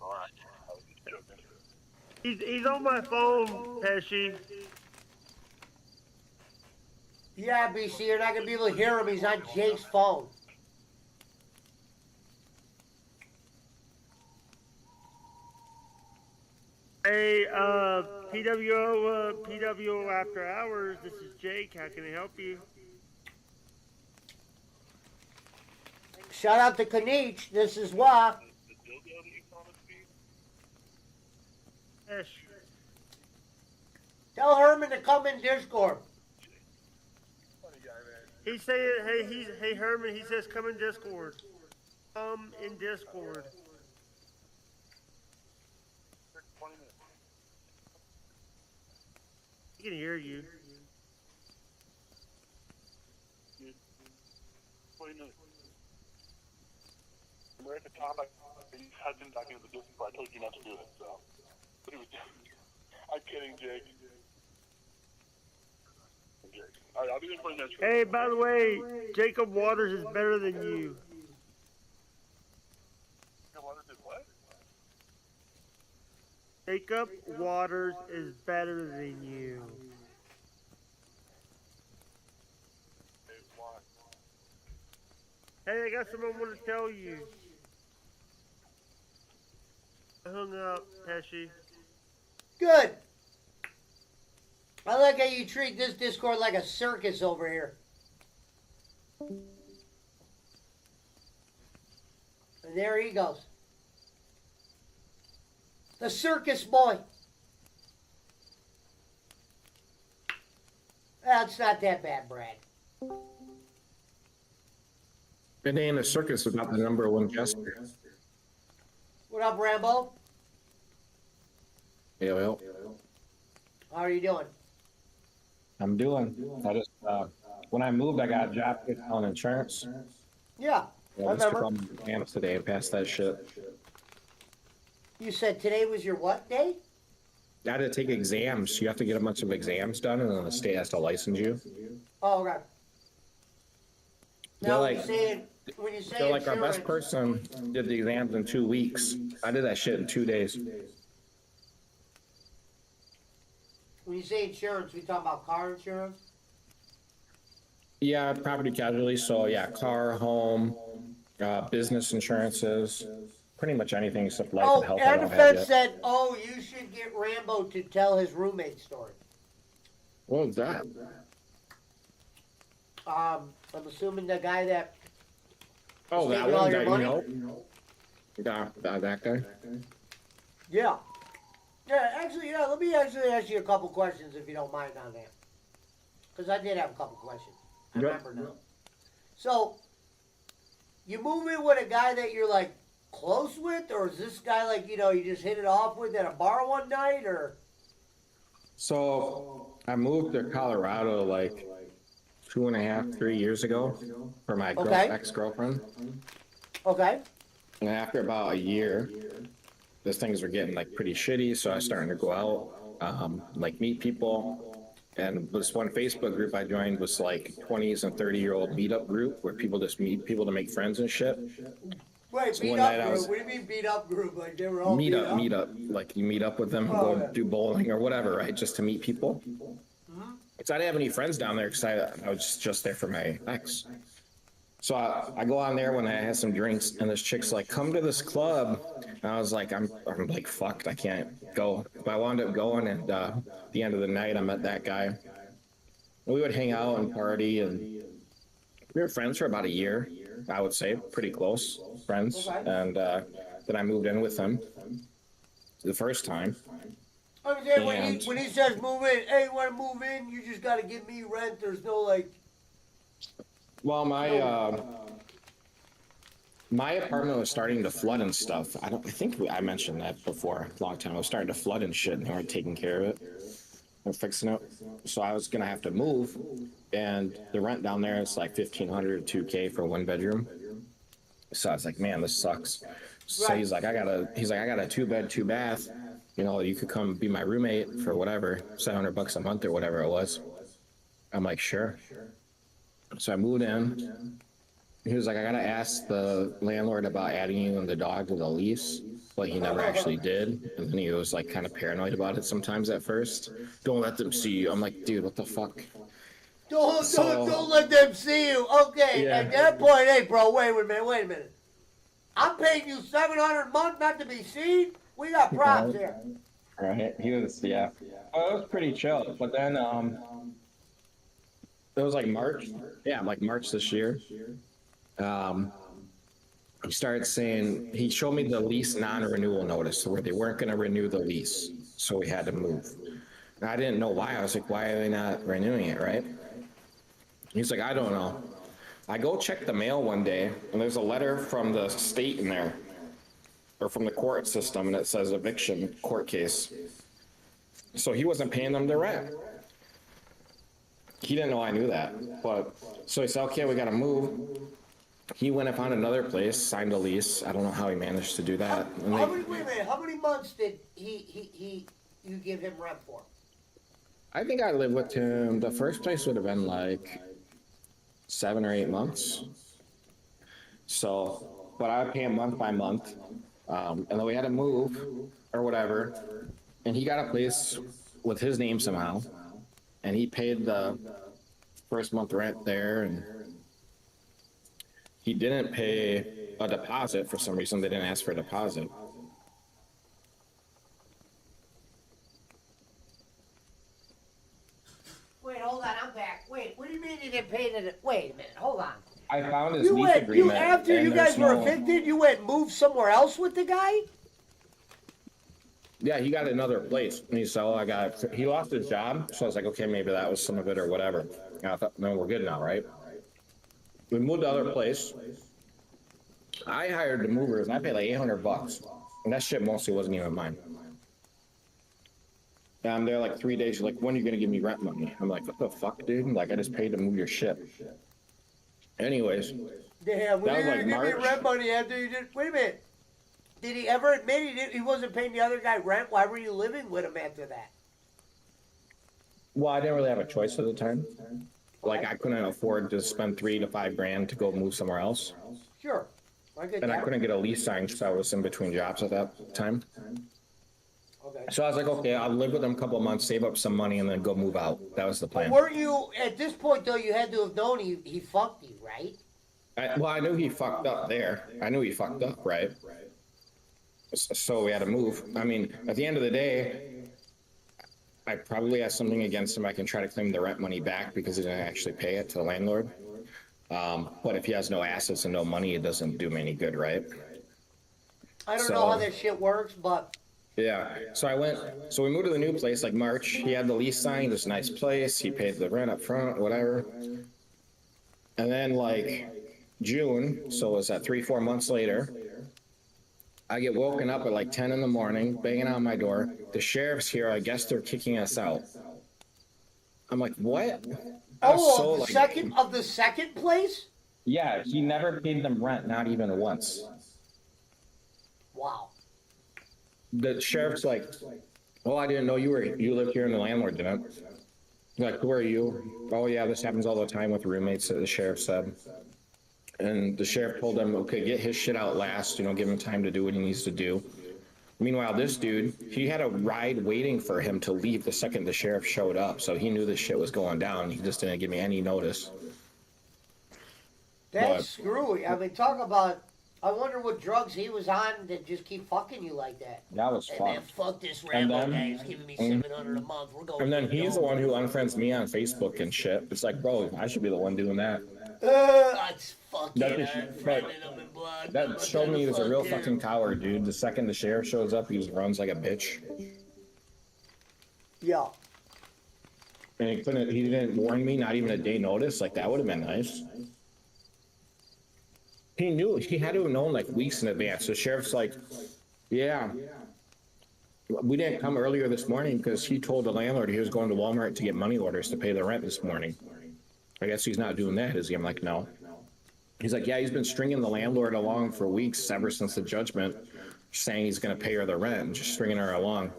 Alright. I was just joking. He's on my phone, Pesci. Yeah, BC, you're not going to be able to hear him. He's on Jake's phone. Hey, PWO After Hours, this is Jake. How can I help you? Shout out to Kanich. This is Wa. Yes. Tell Herman to come in Discord. He's saying, hey Herman, he says come in Discord. Come in Discord. He can hear you. We're at the top. I had been talking to the distance, but I told you not to do it. So, but it was. I'm kidding, Jake. All right, I'll be there for the next. Hey, by the way, Jacob Waters is better than you. What? Jacob Waters is better than you. Hey, I got something I want to tell you. I hung up, Pesci. Good. I like how you treat this Discord like a circus over here. And there he goes. The circus boy. That's not that bad, Brad. It ain't a circus without the number one jester. What up, Rambo? Yeah, well, How are you doing? I'm doing. I just when I moved, I got a job on insurance. Yeah, I I just took remember. all my exams today and passed that shit. You said today was your what day? I had to take exams. You have to get a bunch of exams done, and then the state has to license you. Oh, okay. They're Now, like, when you say they're like our insurance, best person did the exams in 2 weeks. I did that shit in 2 days. when you say insurance, we talk about car insurance? Yeah, property casualty. So yeah, car, home, business insurances, pretty much anything except life and health. I Air don't have Defense yet. said, oh, you should get Rambo to tell his roommate story. What was that? I'm assuming the guy that Oh, was that taking all one your guy, money? you know? Yeah, that guy. Yeah. Yeah, actually, yeah, let me actually ask you a couple questions if you don't mind on that. Because I did have a couple questions. I Yep. remember now. So, you move in with a guy that you're like close with, or is this guy like, you know, you just hit it off with at a bar one night, or? So I moved to Colorado like 2.5, 3 years ago for my Okay. ex-girlfriend. Okay. And after about a year, those things were getting like pretty shitty. So I was starting to go out, like meet people. And this one Facebook group I joined was like 20s and 30-year-old meetup group where people just meet people to make friends and shit. Wait, So beat one up night I group? was- What do you mean beat up group? Like they were all Meet beat up. Like you meet up with them, Oh, go yeah. do bowling or whatever, right? Just to meet people. Mhm. So I didn't have any friends down there because I was just there for my ex. So I go on there when I had some drinks, and this chick's like, "Come to this club," and I was like, "I'm like fucked, I can't go." But I wound up going, and at the end of the night, I met that guy. And we would hang out and party, and we were friends for about a year, I would say, pretty close friends. Okay. And then I moved in with him the first time. I'm saying And- when he says move in, hey, you want to move in? You just got to give me rent. There's no like. Well, my apartment was starting to flood and stuff. I think I mentioned that before a long time. It was starting to flood and shit, and they weren't taking care of it or fixing it. So I was gonna have to move, and the rent down there is like $1,500 to $2,000 for 1 bedroom. So I was like, man, this sucks. So Right. he's like, I got a 2-bed, 2-bath. You know, you could come be my roommate for whatever, $700 a month or whatever it was. I'm like, sure. So I moved in. He was like, I gotta ask the landlord about adding you and the dog to the lease. But he never actually did. And then he was like kind of paranoid about it sometimes at first. Don't let them see you. I'm like, dude, what the fuck? Don't let them see you. Okay, Yeah. at that point, hey, bro, wait a minute. I'm paying you $700 a month not to be seen. We got props here. Right. He was, yeah. Oh, it was pretty chill. But then, it was like March. Yeah, like March this year. He started saying, he showed me the lease non-renewal notice where they weren't going to renew the lease. So we had to move. And I didn't know why. I was like, why are they not renewing it, right? He's like, I don't know. I go check the mail one day, and there's a letter from the state in there, or from the court system, and it says eviction court case. So he wasn't paying them their rent. he didn't know I knew that. But so he said, okay, we got to move. He went and found another place, signed a lease. I don't know how he managed to do that. Wait a minute. How many months did you give him rent for? I think I lived with him. The first place would have been like 7 or 8 months. So, but I would pay him month by month. And then we had to move or whatever. And he got a place with his name somehow. And he paid the first month rent there. And he didn't pay a deposit for some reason. They didn't ask for a deposit. Wait, hold on, I'm back. Wait, what do you mean you didn't pay the... Wait a minute, hold on. I found his lease agreement. After you guys were evicted, you went and moved somewhere else with the guy? Yeah, he got another place. And he said, oh, he lost his job. So I was like, okay, maybe that was some of it or whatever. And I thought, no, we're good now, right? We moved to other place. I hired the movers and I paid like $800. And that shit mostly wasn't even mine. And I'm there like 3 days. You're like, when are you going to give me rent money? I'm like, what the fuck, dude? Like, I just paid to move your shit. Anyways. Damn, when that are you was like going to give me March. rent money after you did... Wait a minute. Did he ever admit he wasn't paying the other guy rent? Why were you living with him after that? Well, I didn't really have a choice at the time. Like, I couldn't afford to spend $3 to $5 grand to go move somewhere else. Sure. And I couldn't get a lease signed because I was in between jobs at that time. Okay. So I was like, okay, I'll live with him a couple of months, save up some money, and then go move out. That was the plan. Weren't you, at this point, though, you had to have known he fucked you, right? I knew he fucked up there. I knew he fucked up, right? So we had to move. I mean, at the end of the day, I probably have something against him. I can try to claim the rent money back because he didn't actually pay it to the landlord. But if he has no assets and no money, it doesn't do me any good, right? I don't know how that shit works, but... Yeah, so we moved to the new place like March. He had the lease signed. It was a nice place. He paid the rent up front, whatever. And then like June, so it was that 3-4 months later, I get woken up at like 10 in the morning, banging on my door. The sheriff's here. I guess they're kicking us out. I'm like, what? Of the second place? Yeah, he never paid them rent, not even once. Wow. The sheriff's like, oh, I didn't know you lived here and the landlord didn't. Like, who are you? Oh yeah, this happens all the time with roommates, the sheriff said. And the sheriff told him, okay, get his shit out last, give him time to do what he needs to do. Meanwhile, this dude, he had a ride waiting for him to leave the second the sheriff showed up, so he knew this shit was going down. He just didn't give me any notice. That's screwy. I mean, talk about... I wonder what drugs he was on that just keep fucking you like that. That was fun. Man, fuck this Rambo guy. He's giving me $700 a month. We're going. And then he's the one who unfriends me on Facebook and shit. It's like, bro, I should be the one doing that. It's fucking that showed me he was a real fucking coward, dude. The second the sheriff shows up, he just runs like a bitch. Yeah. And he didn't warn me, not even a day notice. Like, that would have been nice. He knew, he had to have known like weeks in advance. The sheriff's like, yeah, we didn't come earlier this morning because he told the landlord he was going to Walmart to get money orders to pay the rent this morning. I guess he's not doing that, is he? I'm like, no. He's like, yeah, he's been stringing the landlord along for weeks ever since the judgment, saying he's going to pay her the rent and just stringing her along.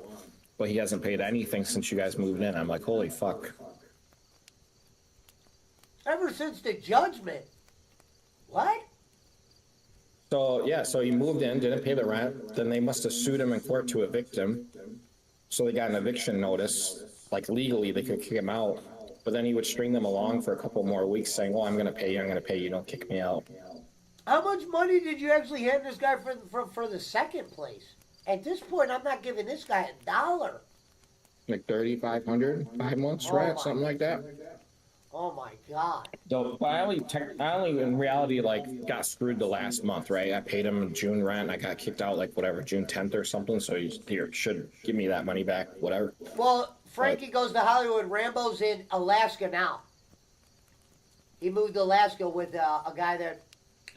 But he hasn't paid anything since you guys moved in. I'm like, holy fuck. Ever since the judgment? What? So, yeah, so he moved in, didn't pay the rent. Then they must have sued him in court to evict him. So they got an eviction notice. Like, legally, they could kick him out. But then he would string them along for a couple more weeks saying, oh, I'm going to pay you, don't kick me out. How much money did you actually hand this guy for the second place? At this point, I'm not giving this guy $1. Like $3,500, 5 months rent, something like that. Oh my God. So I only in reality like got screwed the last month, right? I paid him June rent. I got kicked out like whatever, June 10th or something. So he should give me that money back, whatever. Well, Frankie goes to Hollywood. Rambo's in Alaska now. He moved to Alaska with a guy that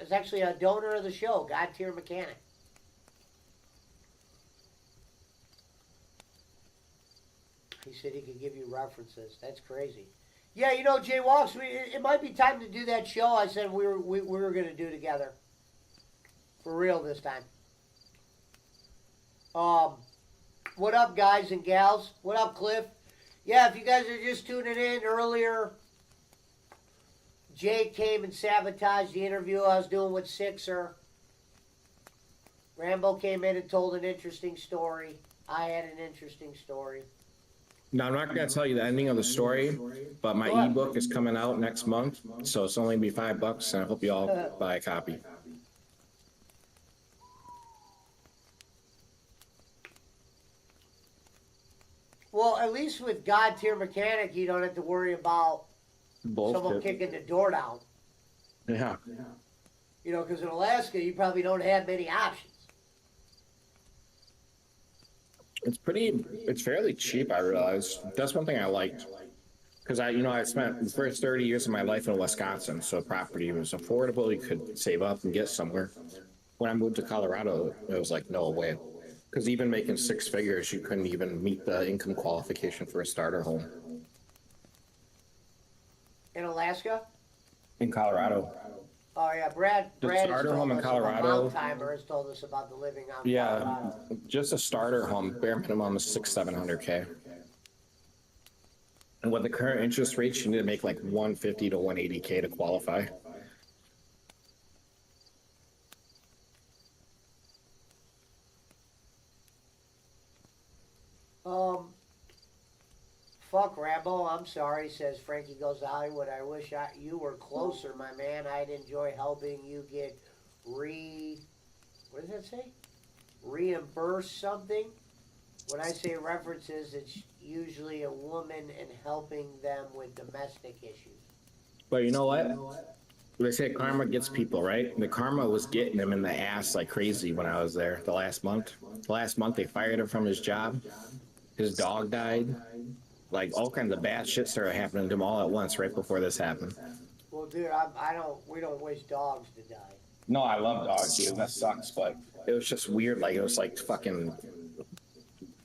is actually a donor of the show, God Tier Mechanic. He said he could give you references. That's crazy. Yeah, you know, Jay Walks. It might be time to do that show. I said we were going to do together, for real this time. What up, guys and gals? What up, Cliff? Yeah, if you guys are just tuning in earlier, Jay came and sabotaged the interview I was doing with Sixer. Rambo came in and told an interesting story. I had an interesting story. Now, I'm not going to tell you the ending of the story, but my ebook is coming out next month, so it's only going to be $5, and I hope you all buy a copy. Well, at least with God Tier Mechanic, you don't have to worry about someone kicking the door down. Yeah. You know, because in Alaska, you probably don't have many options. It's fairly cheap, I realize. That's one thing I liked. Because I spent the first 30 years of my life in Wisconsin, so property was affordable. You could save up and get somewhere. When I moved to Colorado, it was like, no way. Because even making 6 figures, you couldn't even meet the income qualification for a starter home. In Alaska? In Colorado. Oh, yeah. Brad starter home in Colorado. Timer has told us about the living on Colorado. Just a starter home, bare minimum is $600-700K. And with the current interest rates, you need to make like $150 to $180K to qualify. Fuck Rambo, I'm sorry, says Frankie Goes to Hollywood. I wish you were closer, my man. I'd enjoy helping you get what does that say? Reimburse something? When I say references, it's usually a woman and helping them with domestic issues. But you know what? They say karma gets people, right? The karma was getting him in the ass like crazy when I was there the last month. The last month they fired him from his job. His dog died. Like all kinds of bad shit started happening to him all at once right before this happened. Well, dude, we don't wish dogs to die. No, I love dogs, dude. That sucks, but it was just weird. Like it was like fucking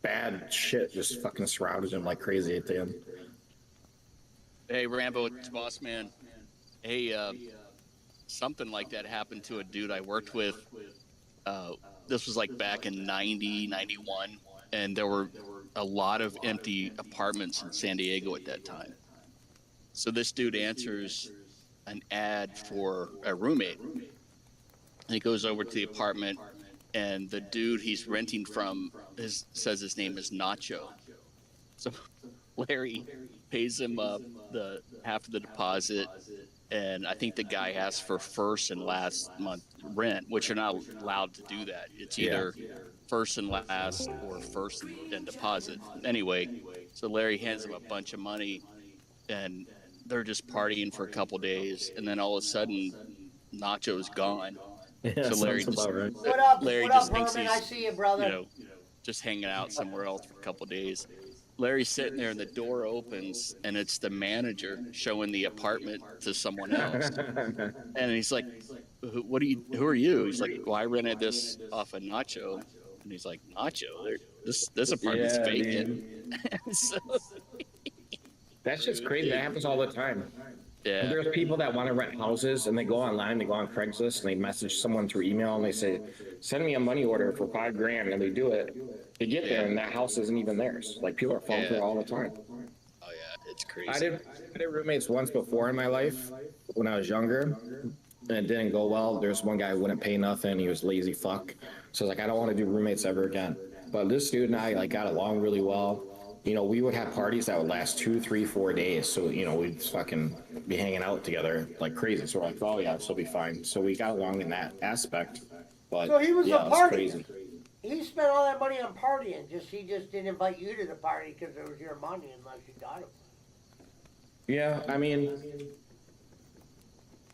bad shit just fucking surrounded him like crazy at the end. Hey, Rambo, it's Boss Man. Hey, something like that happened to a dude I worked with. This was like back in 90, 91, and there were a lot of empty apartments in San Diego at that time. So this dude answers an ad for a roommate. And he goes over to the apartment, and the dude he's renting from says his name is Nacho. So Larry pays him the half of the deposit, and I think the guy asks for first and last month rent, which you're not allowed to do that. It's either first and last or first and deposit. Anyway, so Larry hands him a bunch of money, and they're just partying for a couple days, and then all of a sudden Nacho's gone. Yeah, so Larry just, right. Larry what just up, thinks Herman? he's, I see you, brother. just hanging out somewhere else for a couple days. Larry's sitting there and the door opens and it's the manager showing the apartment to someone else. And he's like, who are you? He's like, well, I rented this off of Nacho. And he's like, Nacho? This apartment's vacant. So, that's just crazy. That happens all the time. Yeah. There's people that want to rent houses and they go online, they go on Craigslist and they message someone through email and they say, send me a money order for $5,000, and they do it. They get there and that house isn't even theirs. Like people are falling through it all the time. Oh yeah, it's crazy. I did roommates once before in my life when I was younger, and it didn't go well. There's one guy who wouldn't pay nothing. He was lazy fuck. So I was like, I don't want to do roommates ever again. But this dude and I got along really well. We would have parties that would last 2, 3, 4 days. So, we'd fucking be hanging out together like crazy. So we're like, oh yeah, this will be fine. So we got along in that aspect. But so he was a party. Crazy. He spent all that money on partying. He just didn't invite you to the party because it was your money unless you got it. Yeah, I mean,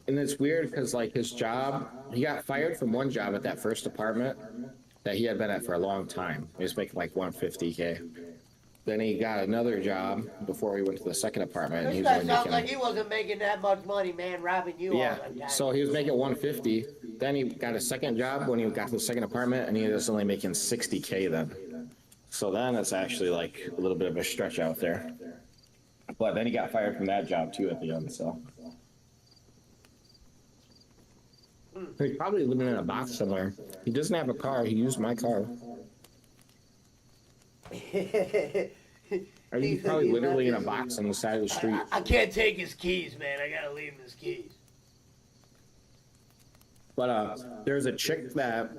and it's weird because like his job, he got fired from one job at that first apartment that he had been at for a long time. He was making like $150K. Then he got another job before he went to the second apartment. This guy sounds like he wasn't making that much money, man, robbing you all the time. So he was making $150. Then he got a second job when he got to the second apartment, and he was only making $60K then. So then it's actually like a little bit of a stretch out there. But then he got fired from that job too at the end. So he's probably living in a box somewhere. He doesn't have a car. He used my car. He's probably literally in a box on the side of the street. I can't take his keys, man. I gotta leave him his keys. But there's a chick that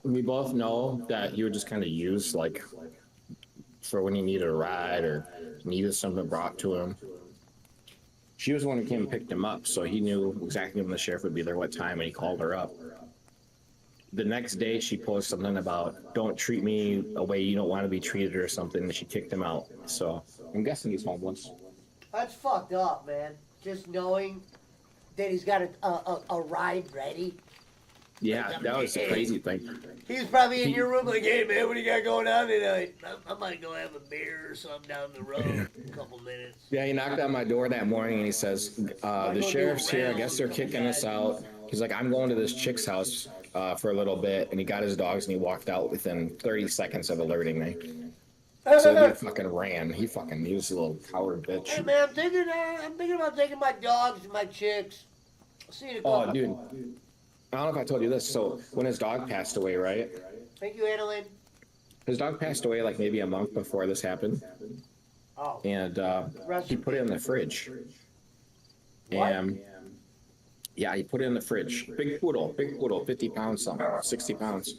we both know that he would just kind of use, like, for when he needed a ride or needed something brought to him. She was the one who came and picked him up, so he knew exactly when the sheriff would be there, what time, and he called her up. The next day, she posted something about, don't treat me a way you don't want to be treated or something, and she kicked him out. So I'm guessing he's homeless. That's fucked up, man. Just knowing that he's got a ride ready. Yeah, that was the crazy thing. He's probably in your room like, hey, man, what do you got going on tonight? I might go have a beer or something down the road in a couple minutes. Yeah, he knocked on my door that morning, and he says, the sheriff's here. I guess they're kicking us out. He's like, I'm going to this chick's house for a little bit, and he got his dogs, and he walked out within 30 seconds of alerting me. So he fucking ran. He was a little coward bitch. Hey, man, I'm thinking about taking my dogs and my chicks. See you in a couple. Oh, dude. I don't know if I told you this. So when his dog passed away, right? Thank you, Adeline. His dog passed away like maybe a month before this happened. Oh. And he put it in the fridge. What? And yeah, he put it in the fridge. Big poodle, 50 pounds something, 60 pounds.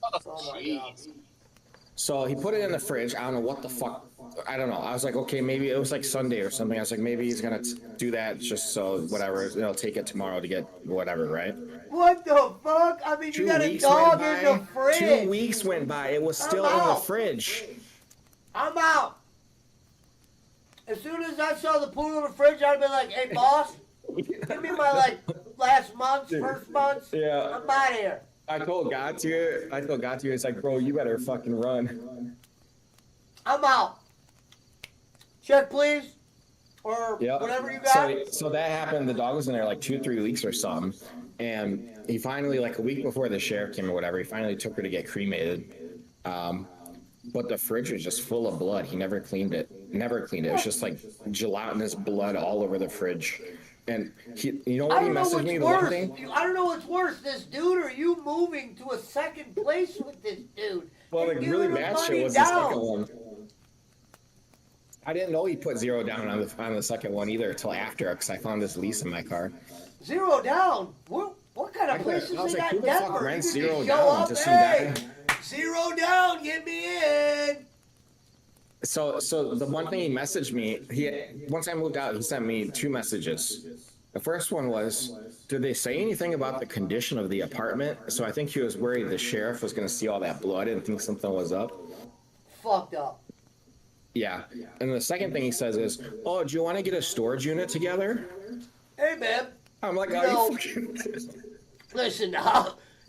Oh my God. So he put it in the fridge. I don't know what the fuck. I don't know. I was like, okay, maybe it was like Sunday or something. I was like, maybe he's gonna do that just so whatever. Take it tomorrow to get whatever, right? What the fuck? I mean, you got a dog in the fridge. 2 weeks went by. It was still in the fridge. I'm out. As soon as I saw the poodle in the fridge, I'd be like, hey, boss, give me my, last month's, first month's. Yeah. I'm out of here. I told Gautier, it's like, bro, you better fucking run. I'm out. Check, please. Or whatever you got. So that happened. The dog was in there like 2-3 weeks or something. And he finally, like a week before the sheriff came or whatever, he finally took her to get cremated. But the fridge was just full of blood. He never cleaned it. It was just like gelatinous blood all over the fridge. And you know what he messaged me? The one thing? I don't know what's worse, this dude or you moving to a second place with this dude. Well, the really bad shit was the second one. I didn't know he put $0 down on the second one either until after, because I found this lease in my car. $0 down? What kind of places they got in Denver? Fuck rents You $0 show up, to hey, $0 down, get me in. So the one thing he messaged me, once I moved out, he sent me 2 messages. The first one was, did they say anything about the condition of the apartment? So I think he was worried the sheriff was going to see all that blood and think something was up. Fucked up. Yeah. And the second thing he says is, oh, do you want to get a storage unit together? Hey, man. I'm like, listen,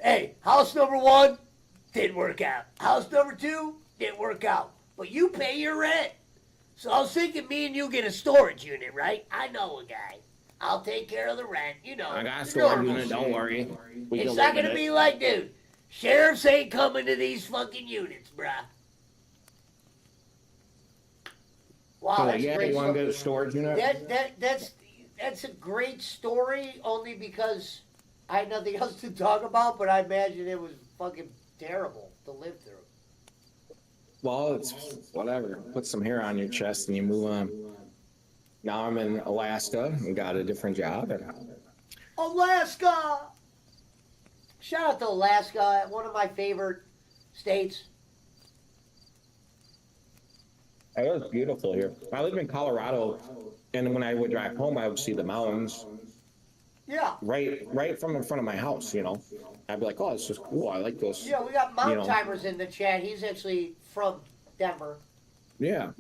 hey, house number 1 didn't work out. House number 2 didn't work out. But you pay your rent. So I was thinking me and you get a storage unit, right? I know a guy. I'll take care of the rent, I got a storage unit, don't worry. It's not going to be like, dude, sheriffs ain't coming to these fucking units, bruh. Wow, that's yeah, great. You want to get a storage unit? That's a great story, only because I had nothing else to talk about, but I imagine it was fucking terrible to live through. Well, it's whatever. Put some hair on your chest and you move on. Now I'm in Alaska and got a different job. Alaska! Shout out to Alaska, one of my favorite states. It was beautiful here. I lived in Colorado, and when I would drive home, I would see the mountains. Yeah. Right from in front of my house, I'd be like, oh, this is cool. I like this. Yeah, we got Mountain Timers in the chat. He's actually from Denver. Yeah.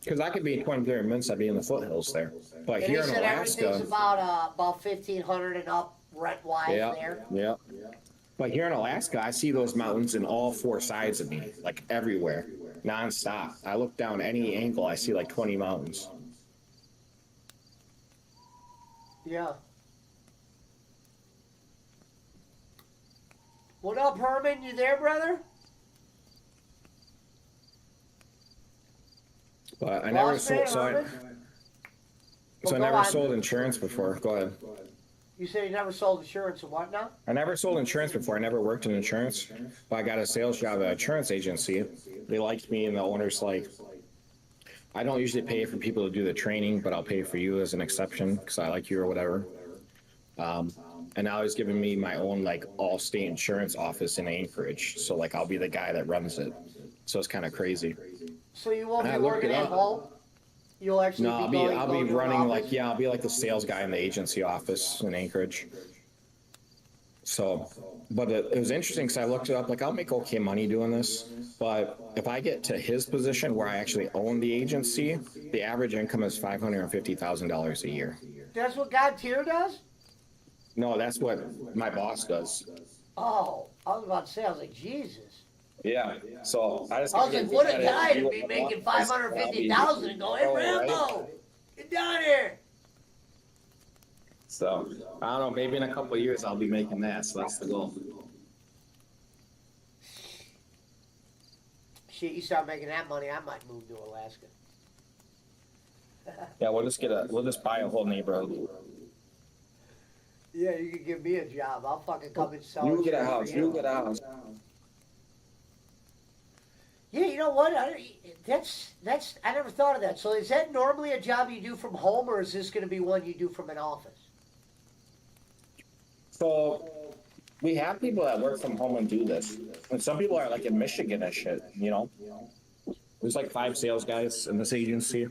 Because I could be 20, 30 minutes, I'd be in the foothills there. But and here he in said Alaska, everything's about 1,500 and up rent-wise there. Yeah. But here in Alaska, I see those mountains in all 4 sides of me, like everywhere, nonstop. I look down any angle, I see like 20 mountains. Yeah. What up, Herman? You there, brother? But I never Boss man, sold. Herman? So I go never on. sold insurance before. Go ahead. You said you never sold insurance and what now? I never sold insurance before. I never worked in insurance. But I got a sales job at an insurance agency. They liked me, and the owner's like, I don't usually pay for people to do the training, but I'll pay for you as an exception because I like you or whatever. And now he's giving me my own like all-state insurance office in Anchorage. So like I'll be the guy that runs it. So it's kind of crazy. So you won't And be I looked working it at up. home? You'll actually No, be going, I'll going be to an running office? like, yeah, I'll be like the sales guy in the agency office in Anchorage. So, but it was interesting because I looked it up, like I'll make okay money doing this, but if I get to his position where I actually own the agency, the average income is $550,000 a year. That's what God Tier does? No, that's what my boss does. Oh, I was about to say, I was like, Jesus. Yeah, so I just. I was like, what a guy to be making $550,000 and go, hey, Oh, Rambo, get down here. So, I don't know, maybe in a couple of years I'll be making that, so that's the goal. Shit, you start making that money, I might move to Alaska. Yeah, we'll just buy a whole neighborhood. Yeah, you can give me a job. I'll fucking come and sell You get a insurance house, for you get a house. Yeah, you know what? That's I never thought of that. So is that normally a job you do from home, or is this going to be one you do from an office? So we have people that work from home and do this, and some people are like in Michigan and shit. You know, there's like 5 sales guys in this agency,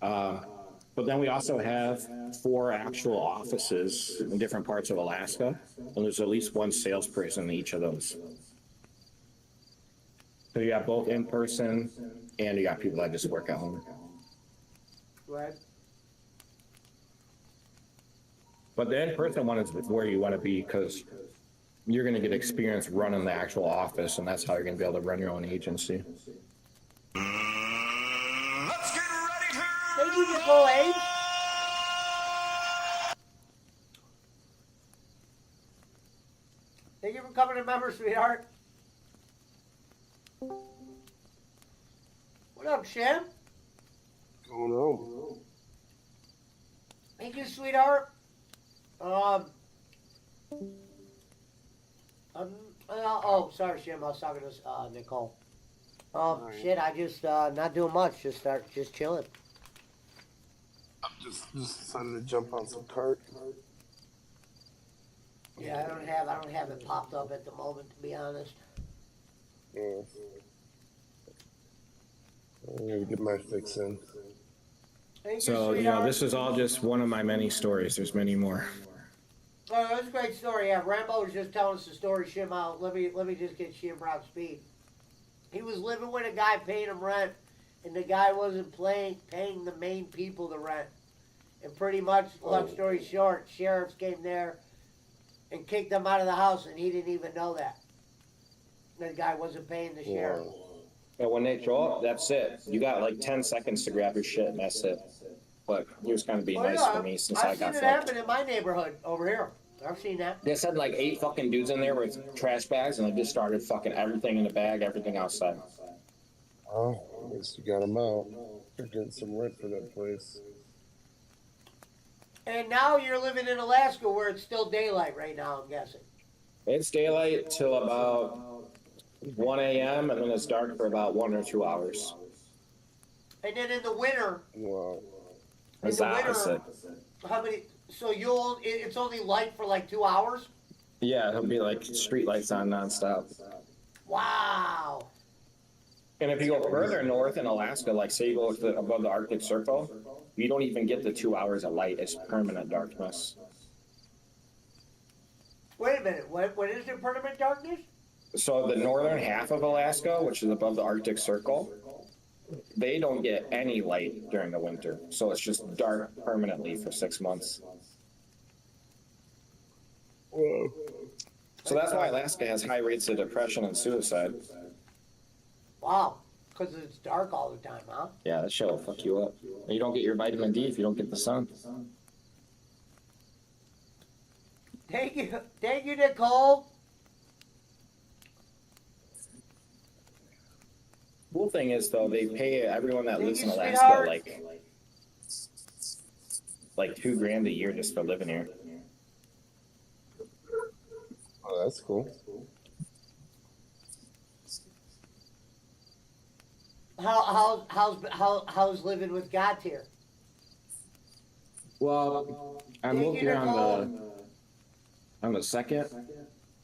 but then we also have 4 actual offices in different parts of Alaska, and there's at least 1 salesperson in each of those. So you got both in person, and you got people that just work at home. Right. But the in-person one is where you want to be because you're going to get experience running the actual office, and that's how you're going to be able to run your own agency. Thank you, Nicole H. Thank you for coming to member, sweetheart. What up, Shem? Going on? Thank you, sweetheart. Oh, sorry, Shem. I was talking to Nicole. Shit, I just not doing much. Just chilling. I'm just decided to jump on some cart. Yeah, I don't have it popped up at the moment, to be honest. Yeah. I'm gonna get my fix in. So, you know, this is all just one of my many stories. There's many more. Oh, that's a great story. Yeah, Rambo was just telling us the story. Shim out. Let me just get Shim up to speed. He was living with a guy paying him rent, and the guy wasn't paying the main people the rent. And pretty much, long story short, sheriffs came there and kicked him out of the house, and he didn't even know that. The guy wasn't paying the sheriff. And when they show up, that's it. You got like 10 seconds to grab your shit, and that's it. But he was kind of being nice for me since I got I've seen it fucked. happen in my neighborhood over here. I've seen that. They said like 8 fucking dudes in there with trash bags, and they just started fucking everything in the bag, everything outside. Oh, at least you got them out. You're getting some rent for that place. And now you're living in Alaska where it's still daylight right now, I'm guessing. It's daylight till about 1 a.m., and then it's dark for about 1 or 2 hours. And then in the winter, Wow. It's the opposite. how many? So it's only light for like 2 hours? Yeah, it'll be like street lights on nonstop. Wow. And if you go further north in Alaska, like say you go above the Arctic Circle, you don't even get the 2 hours of light. It's permanent darkness. Wait a minute. What is the permanent darkness? So the northern half of Alaska, which is above the Arctic Circle, they don't get any light during the winter. So it's just dark permanently for 6 months. Whoa. So that's why Alaska has high rates of depression and suicide. Wow. Because it's dark all the time, huh? Yeah, that shit will fuck you up. You don't get your vitamin D if you don't get the sun. Thank you, Nicole. Cool thing is though, they pay everyone that Thank lives you, in Alaska sweetheart. like $2,000 a year just for living here. Oh, that's cool. How's living with God here? Well, I Thank moved you, here Nicole. on the second,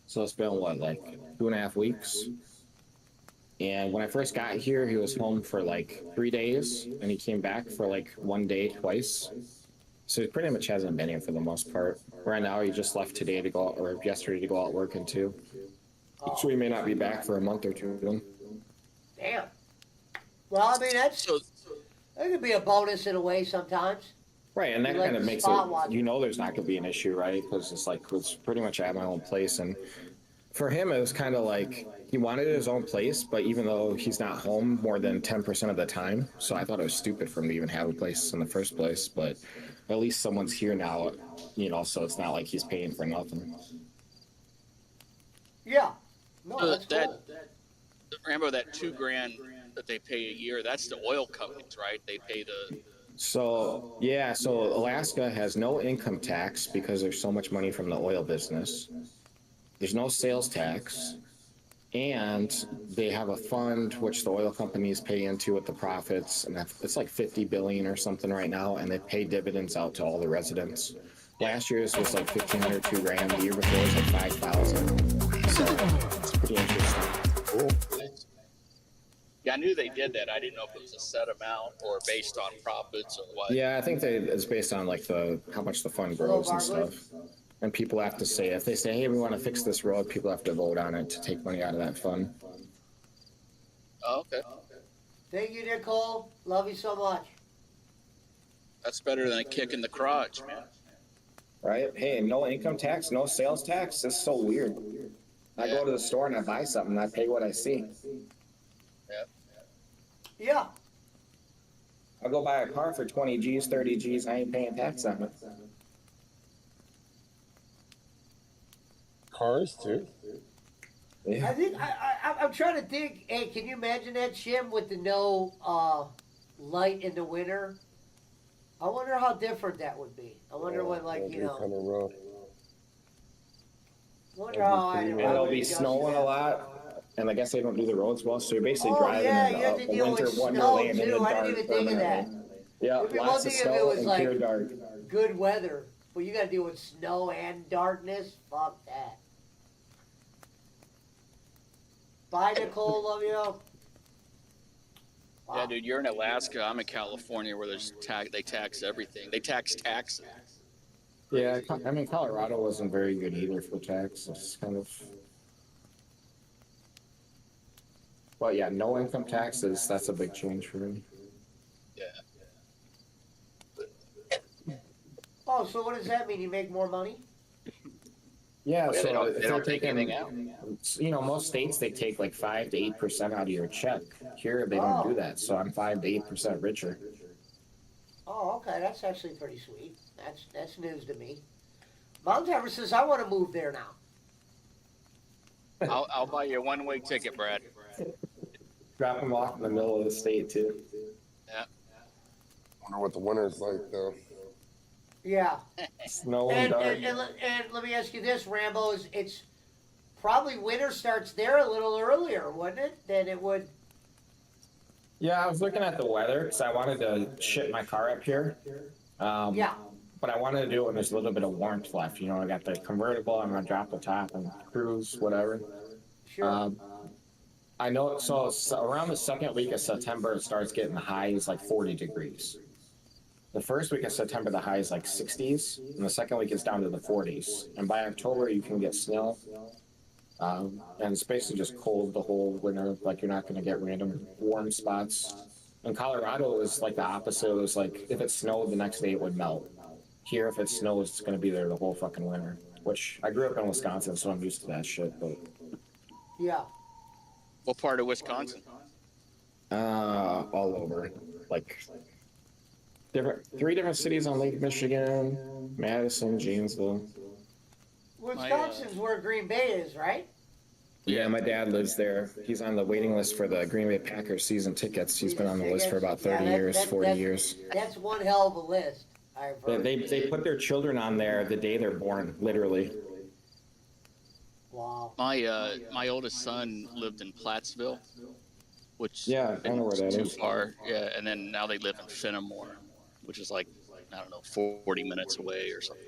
so it's been what, like 2.5 weeks. And when I first got here, he was home for like 3 days, and he came back for like 1 day twice. So he pretty much hasn't been here for the most part. Right now, he just left today to go out, or yesterday to go out working too. So he may not be back for a month or two. Damn. Well, I mean that could be a bonus in a way sometimes. Right, and that Like kind of the makes spot it, watch. you know, there's not going to be an issue, right? Because it's pretty much at my own place. And for him, it was kind of like he wanted his own place, but even though he's not home more than 10% of the time, so I thought it was stupid for him to even have a place in the first place. But at least someone's here now, you know, so it's not like he's paying for nothing. Yeah. No, that's cool. Rambo, that $2,000 that they pay a year, that's the oil companies, right? They pay the. So, yeah, so Alaska has no income tax because there's so much money from the oil business. There's no sales tax. And they have a fund which the oil companies pay into with the profits, and it's like 50 billion or something right now, and they pay dividends out to all the residents. Last year's was like 1,500, $2,000. The year before was like 5,000. So it's pretty interesting. Cool. Yeah, I knew they did that. I didn't know if it was a set amount or based on profits or what. Yeah, I think it's based on like how much the fund grows and stuff. And people have to say, if they say, hey, we want to fix this road, people have to vote on it to take money out of that fund. Oh, okay. Thank you, Nicole. Love you so much. That's better than a kick in the crotch, man. Right? Hey, no income tax, no sales tax. That's so weird. I go to the store and I buy something and I pay what I see. Yeah. I'll go buy a car for 20 G's, 30 G's, I ain't paying tax on it. Cars too. Yeah. I think I'm trying to think. Hey, can you imagine that, Shim, with the no light in the winter? I wonder how different that would be. I wonder what, like, you know. Kind of rough. Wonder how I. And it'll be snowing a lot, and I guess they don't do the roads well, so you're basically driving yeah, in you have to a deal winter with snow wonderland in the too. I dark didn't even think of that. permanently. Yeah, It'd be one lots of thing if it snow was and like pure dark. good weather, but you got to deal with snow and darkness. Fuck that. Bye, Nicole. Love you. Wow. Yeah, dude, you're in Alaska. I'm in California, where they tax everything. They tax taxes. Yeah, I mean, Colorado wasn't very good either for tax. It's kind of. Well, yeah, no income taxes. That's a big change for me. Yeah. Oh, so what does that mean? You make more money? Yeah, Oh, yeah, so they don't take anything out. You know, most states they take like 5 to 8% out of your check. Here they don't do that, so I'm 5 to 8% richer. Oh, okay. That's actually pretty sweet. That's news to me. Mount Everest says I want to move there now. I'll buy you a one-way ticket, Brad. Drop them off in the middle of the state too. Yeah. Wonder what the winter's like though. Yeah. Snow And, dark. and let me ask you this, Rambo, it's probably winter starts there a little earlier, wouldn't it, than it would? Yeah, I was looking at the weather because I wanted to ship my car up here. Yeah. But I wanted to do it when there's a little bit of warmth left. You know, I got the convertible. I'm gonna drop the top and cruise, whatever. Sure. I know. So around the second week of September, it starts getting the highs like 40 degrees. The first week of September, the high is like 60s, and the second week is down to the 40s. And by October, you can get snow. And it's basically just cold the whole winter. Like, you're not going to get random warm spots. In Colorado, it was like the opposite. It was like, if it snowed, the next day it would melt. Here, if it snows, it's going to be there the whole fucking winter. Which, I grew up in Wisconsin, so I'm used to that shit. But Yeah. What part of Wisconsin? all over. Like, 3 different cities on Lake Michigan, Madison, Janesville. Wisconsin's where Green Bay is, right? Yeah, my dad lives there. He's on the waiting list for the Green Bay Packers season tickets. He's been on the list for about 30 years, 40 years. That's one hell of a list. I've heard. They put their children on there the day they're born, literally. Wow. My oldest son lived in Plattsville, which Yeah, I know where that too is. far. Yeah, and then now they live in Fenimore, which is like, I don't know, 40 minutes away or something.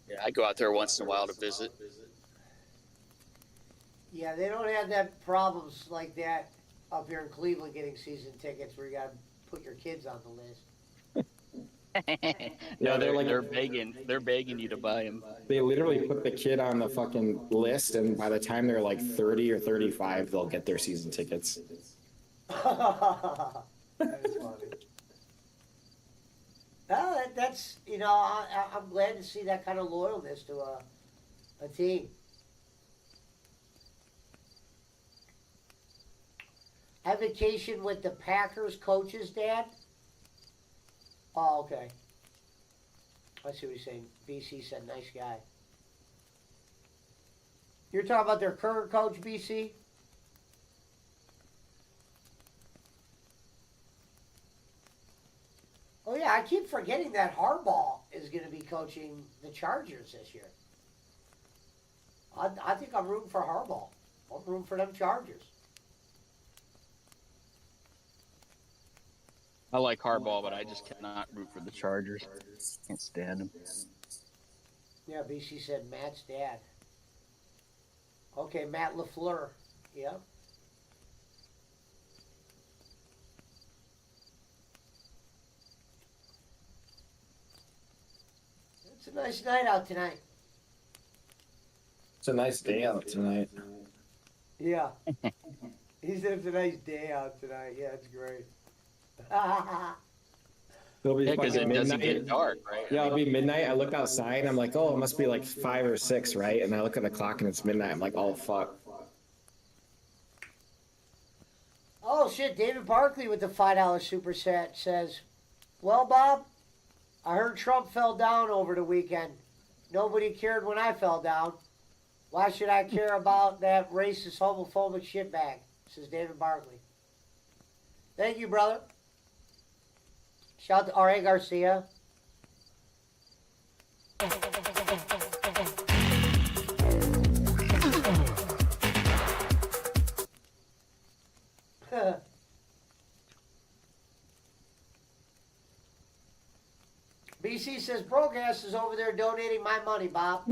Yeah, I go out there once in a while to visit. Yeah, they don't have that problems like that up here in Cleveland getting season tickets where you got to put your kids on the list. Yeah, they're begging you to buy them. They literally put the kid on the fucking list, and by the time they're like 30 or 35, they'll get their season tickets. That is funny. Well, that's, you know, I'm glad to see that kind of loyalness to a team. I vacation with the Packers coaches, Dad. Oh, okay. I see what he's saying. BC said, nice guy. You're talking about their current coach, BC? Oh, yeah, I keep forgetting that Harbaugh is going to be coaching the Chargers this year. I think I'm rooting for Harbaugh. I'm rooting for them Chargers. I like Harbaugh, but I just cannot root for the Chargers. Can't stand him. Yeah, BC said Matt's dad. Okay, Matt LaFleur. Yep. It's a nice night out tonight. It's a nice day out tonight. Yeah. He said it's a nice day out tonight. Yeah, it's great. It'll be Because fucking it doesn't midnight. get dark, right? Yeah, it'll be midnight. I look outside. I'm like, oh, it must be like 5 or 6, right? And I look at the clock and it's midnight. I'm like, oh, fuck. Oh, shit. David Barkley with the $5 super set says, well, Bob, I heard Trump fell down over the weekend. Nobody cared when I fell down. Why should I care about that racist, homophobic shitbag? Says David Barkley. Thank you, brother. Shout out to R.A. Garcia. BC says, Brogas is over there donating my money, Bob.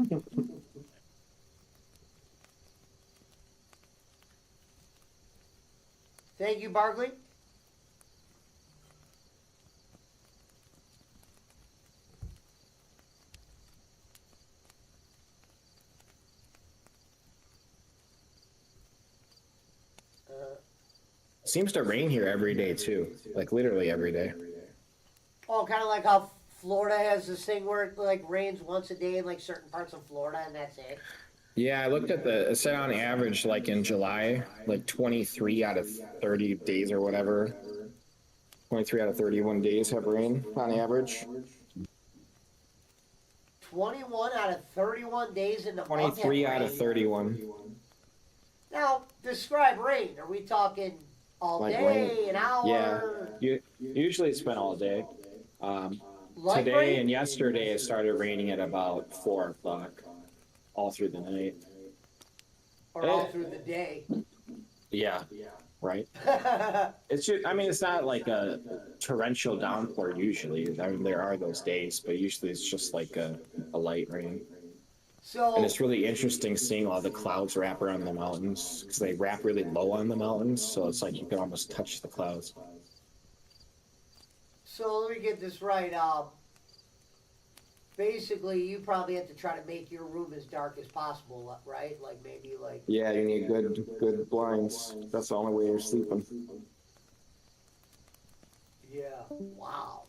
Thank you, Barkley. Seems to rain here every day too, like literally every day. Oh, kind of like how Florida has this thing where it like rains once a day in like certain parts of Florida, and that's it. Yeah, I looked at it said on average, like in July, like 23 out of 30 days or whatever. 23 out of 31 days have rain on average. 21 out of 31 days in the month. 23 have out of rain. 31. Now, describe rain. Are we talking all Like day, rain. an hour? Yeah, usually it's been all day. Light Today rain? and yesterday it started raining at about 4 o'clock, all through the night. Or all through the day? Yeah, right. It's just, I mean, it's not like a torrential downpour usually. I mean, there are those days, but usually it's just like a light rain. So, And it's really interesting seeing all the clouds wrap around the mountains because they wrap really low on the mountains, so it's like you can almost touch the clouds. so let me get this right. Basically, you probably have to try to make your room as dark as possible, right? Like maybe like. Yeah, you need good blinds. That's the only way you're sleeping. Yeah. Wow.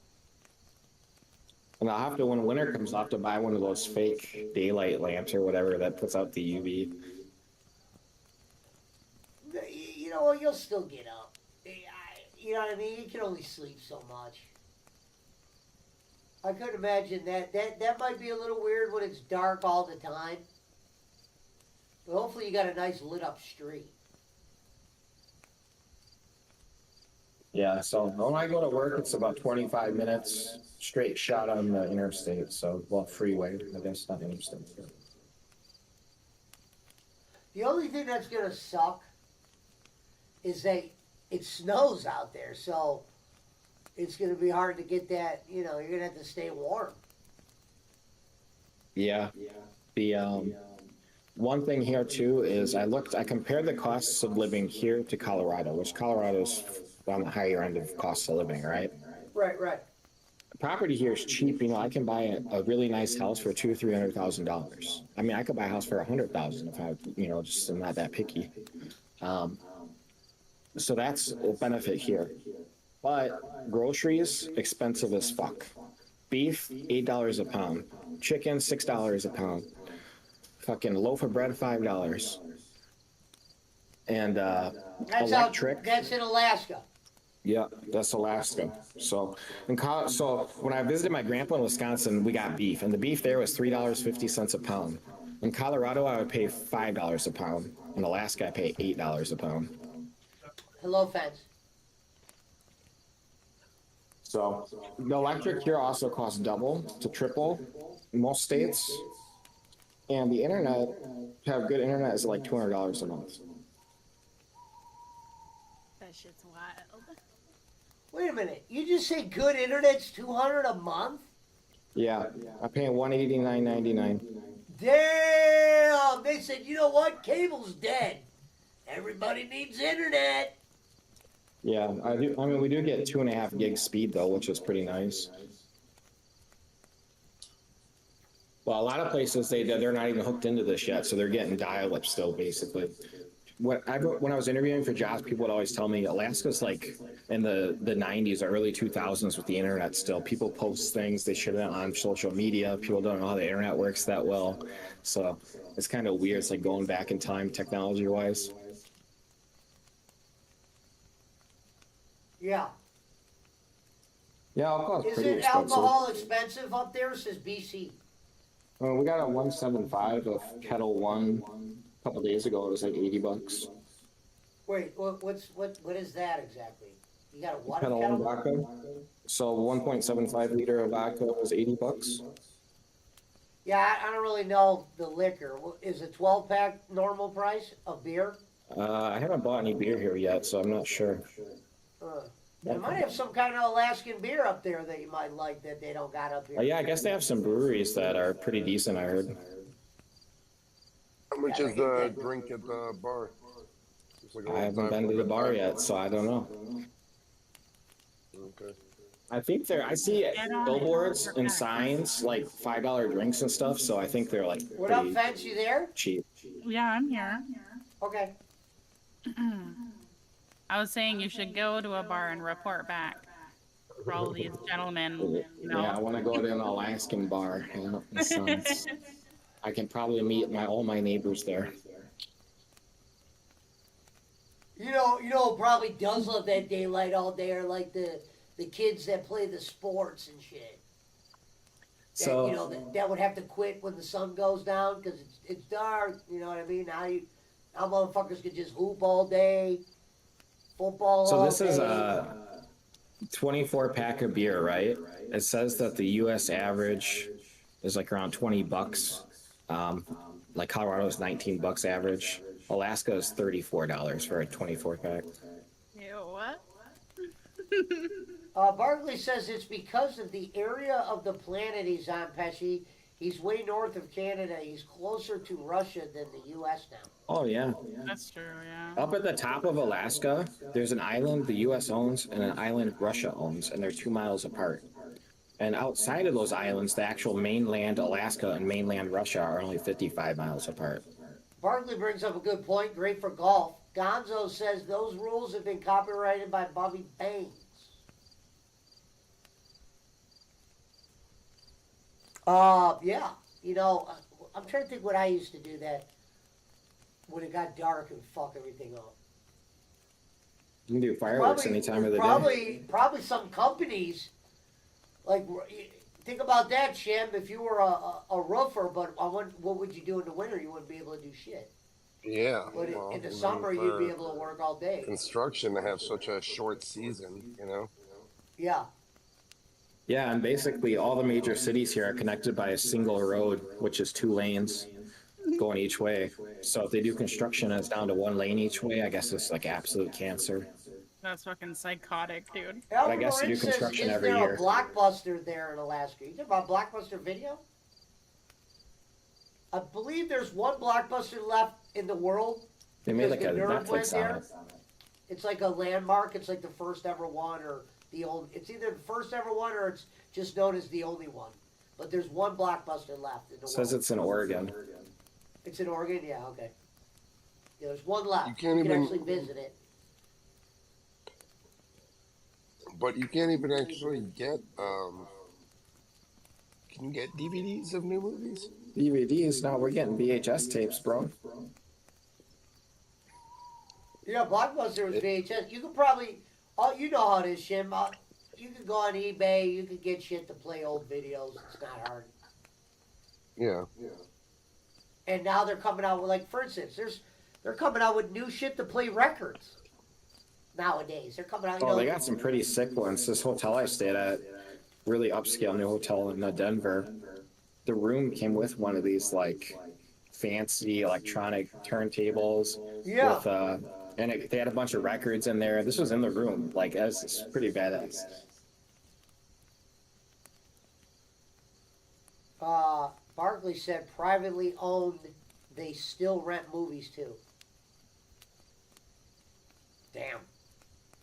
And I'll have to, when winter comes, I'll have to buy one of those fake daylight lamps or whatever that puts out the UV. You know what? You'll still get up. You know what I mean? You can only sleep so much. I could imagine that might be a little weird when it's dark all the time. Well, hopefully you got a nice lit up street. Yeah, so when I go to work, it's about 25 minutes straight shot on the interstate. So, well, freeway, I guess, not interstate. The only thing that's gonna suck is that it snows out there, so it's gonna be hard to get that. You know, you're gonna have to stay warm. Yeah. The one thing here too is I compared the costs of living here to Colorado, which Colorado's on the higher end of cost of living, right? Right. Property here is cheap. You know, I can buy a really nice house for $200,000 or $300,000. I mean, I could buy a house for $100,000 if I, you know, just am not that picky. So that's a benefit here. But groceries expensive as fuck. Beef $8 a pound. Chicken $6 a pound. Fucking loaf of bread $5. And That's electric. That's in Alaska. Yeah, that's Alaska. So, so when I visited my grandpa in Wisconsin, we got beef, and the beef there was $3.50 a pound. In Colorado, I would pay $5 a pound. In Alaska, I pay $8 a pound. Hello, fence. So the electric here also costs double to triple in most states, and the internet, to have good internet, is like $200 a month. That shit's wild. Wait a minute. You just say good internet's $200 a month? Yeah, I'm paying $189.99. Damn! They said, you know what? Cable's dead. Everybody needs internet. Yeah, I do. I mean, we do get 2.5 gig speed though, which is pretty nice. Well, a lot of places they're not even hooked into this yet, so they're getting dial-up still, basically. When I was interviewing for jobs, people would always tell me Alaska's like in the 90s or early 2000s with the internet still. People post things, they share it on social media. People don't know how the internet works that well. So it's kind of weird. It's like going back in time technology-wise. Yeah. Yeah, alcohol's Is pretty it expensive. alcohol expensive up there? Says BC. We got a 175 of Kettle One a couple days ago. It was like $80. Wait, what is that exactly? You got a what? Kettle One vodka. So 1.75 liter of vodka was $80. Yeah, I don't really know the liquor. Is a 12-pack normal price of beer? I haven't bought any beer here yet, so I'm not sure. They might have some kind of Alaskan beer up there that you might like that they don't got up here. Yeah, I guess they have some breweries that are pretty decent, I heard. How much is the drink at the bar? I haven't been to the bar yet, so I don't know. Okay. I think I see billboards and signs, like $5 drinks and stuff, so I think they're like What up, Fence? You there? cheap. Yeah, I'm here. Okay. I was saying you should go to a bar and report back for all these gentlemen. You know? Yeah, I want to go to an Alaskan bar. Yeah, that sounds- I can probably meet all my neighbors there. You know, probably does love that daylight all day are like the kids that play the sports and shit. That, So you know, that would have to quit when the sun goes down because it's dark. You know what I mean? Now motherfuckers could just hoop all day, football. So all this is day. a 24-pack of beer, right? It says that the U.S. average is like around $20. Like Colorado is $19 average. Alaska is $34 for a 24-pack. Ew, what? Barkley says it's because of the area of the planet he's on, Pesci. He's way north of Canada. He's closer to Russia than the U.S. now. Oh, yeah. That's true, yeah. Up at the top of Alaska, there's an island the U.S. owns and an island Russia owns, and they're 2 miles apart. And outside of those islands, the actual mainland Alaska and mainland Russia are only 55 miles apart. Barkley brings up a good point. Great for golf. Gonzo says those rules have been copyrighted by Bobby Baines. Yeah. You know, I'm trying to think what I used to do that when it got dark and fuck everything up. You can do fireworks any time of the day. Probably some companies, like, think about that, Shim. If you were a roofer, but what would you do in the winter? You wouldn't be able to do shit. Yeah. But Well, in the even summer, you'd be for able to work all day. construction to have such a short season, you know? Yeah. Yeah, and basically all the major cities here are connected by a single road, which is 2 lanes going each way. So if they do construction and it's down to 1 lane each way, I guess it's like absolute cancer. That's fucking psychotic, dude. But I Elmer guess they do Marin says, construction is every there a year. Blockbuster there in Alaska? You talking about Blockbuster Video? I believe there's one Blockbuster left in the world. They made like because a the nerds went Netflix on there. it. It's like a landmark. It's like the first ever one, or the old. It's either the first ever one, or it's just known as the only one. But there's one Blockbuster left in the It says world. it's in Oregon. It's in Oregon. Yeah. Okay. Yeah, there's one left. You can't You can even- actually visit it. But you can't even actually get, can you get DVDs of new movies? DVDs? No, we're getting VHS tapes, bro. Yeah, Blockbuster was VHS. You could probably, you know how it is, Shim. You could go on eBay. You could get shit to play old videos. It's not hard. Yeah. And now they're coming out with, like, for instance, they're coming out with new shit to play records. Nowadays, they're coming out. Oh, they got some pretty sick ones. This hotel I stayed at, really upscale new hotel in Denver. The room came with one of these like fancy electronic turntables. Yeah. With and they had a bunch of records in there. This was in the room. Like, it's pretty badass. Barkley said privately owned. They still rent movies too. Damn.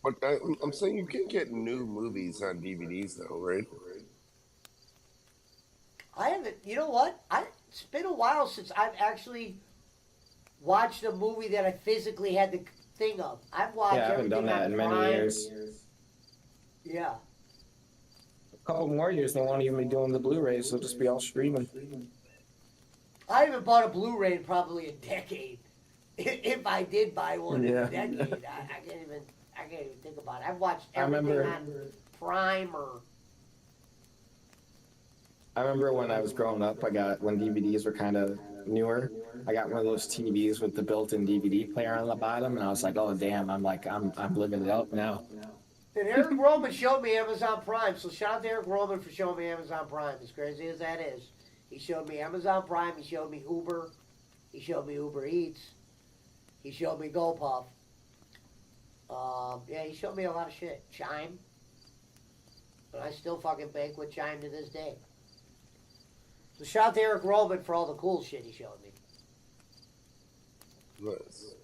But I'm saying you can get new movies on DVDs though, right? I haven't. You know what? It's been a while since I've actually watched a movie that I physically had the thing of. I've watched. Yeah, I haven't done everything that on in many Prime. years. Yeah. A couple more years, they won't even be doing the Blu-rays. They'll just be all streaming. I haven't bought a Blu-ray in probably a decade. If I did buy one in Yeah. a decade, I can't even think about it. I've watched I everything remember- on Prime or. I remember when I was growing up, when DVDs were kind of newer, I got one of those TVs with the built-in DVD player on the bottom, and I was like, oh damn, I'm living it up now. And Eric Roman showed me Amazon Prime, so shout out to Eric Roman for showing me Amazon Prime. As crazy as that is, he showed me Amazon Prime. He showed me Uber. He showed me Uber Eats. He showed me GoPuff. Yeah, he showed me a lot of shit. Chime. And I still fucking bank with Chime to this day. So shout out to Eric Roman for all the cool shit he showed me. Nice.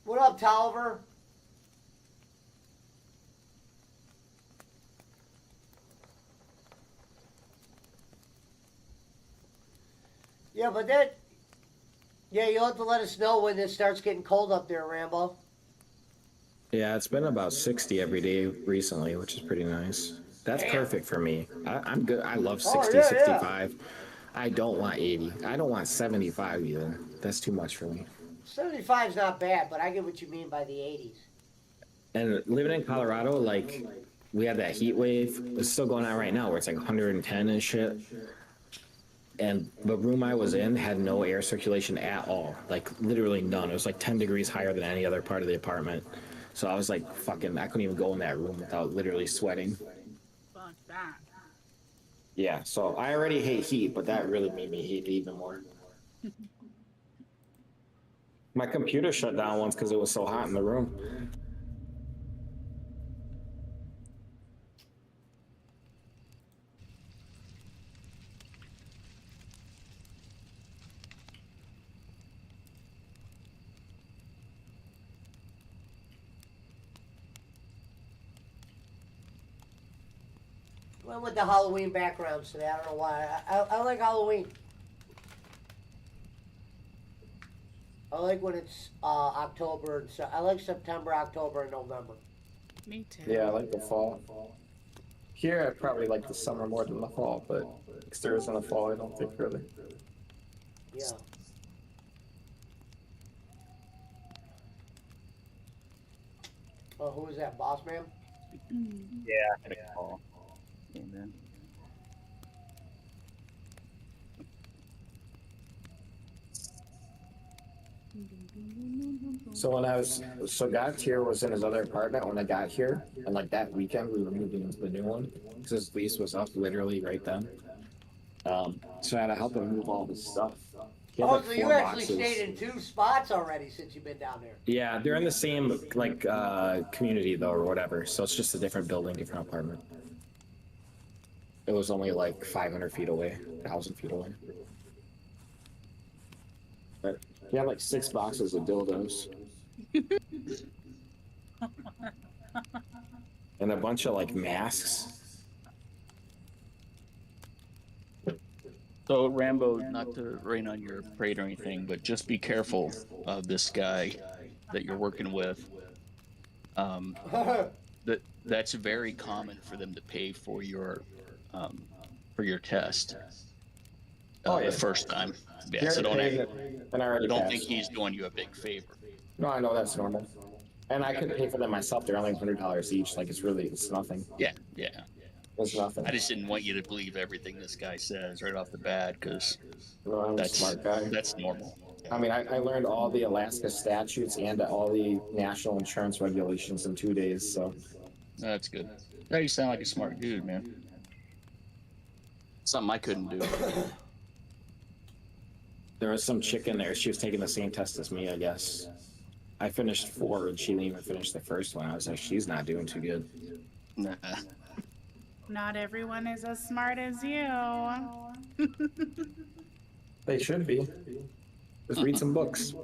What up, Tolliver? Yeah, but that... Yeah, you'll have to let us know when it starts getting cold up there, Rambo. Yeah, it's been about 60 every day recently, which is pretty nice. That's perfect for me. I'm good. I love 60, yeah, 65. I don't want 80. I don't want 75 either. That's too much for me. 75 is not bad, but I get what you mean by the 80s. And living in Colorado, like, we have that heat wave. It's still going on right now where it's like 110 and shit. And the room I was in had no air circulation at all. Like, literally none. It was like 10 degrees higher than any other part of the apartment. So I was like, fucking, I couldn't even go in that room without literally sweating. Fuck that. Yeah, so I already hate heat, but that really made me hate it even more. My computer shut down once because it was so hot in the room. Went with the Halloween backgrounds today. I don't know why. I like Halloween. I like when it's October. And so I like September, October, and November. Me too. Yeah, I like the fall. Here, I probably like the summer more than the fall, but because there isn't a fall, I don't think really. Yeah. Oh, who is that, Boss Man? Yeah, I had a fall. Amen. So when God Tier was in his other apartment when I got here, and like that weekend we were moving into the new one because his lease was up literally right then. So I had to help him move all his stuff. He had Oh, like so you 4 actually boxes. stayed in 2 spots already since you've been down there. Yeah, they're in the same like community though or whatever. So it's just a different building, different apartment. It was only like 500 feet away, 1,000 feet away. But he had like 6 boxes of dildos. And a bunch of like masks. So Rambo, not to rain on your parade or anything, but just be careful of this guy that you're working with. That's very common for them to pay for your test. The first time. Yeah, so don't think he's doing you a big favor. No, I know that's normal. And I could pay for them myself. They're only $100 each. Like it's nothing. Yeah. It's nothing. I just didn't want you to believe everything this guy says right off the bat because I'm a smart guy. That's normal. I mean, I learned all the Alaska statutes and all the national insurance regulations in 2 days. So that's good. Yeah, you sound like a smart dude, man. Something I couldn't do. There was some chick in there. She was taking the same test as me, I guess. I finished 4 and she didn't even finish the first one. I was like, she's not doing too good. Nah. Not everyone is as smart as you. They should be. Just read some books.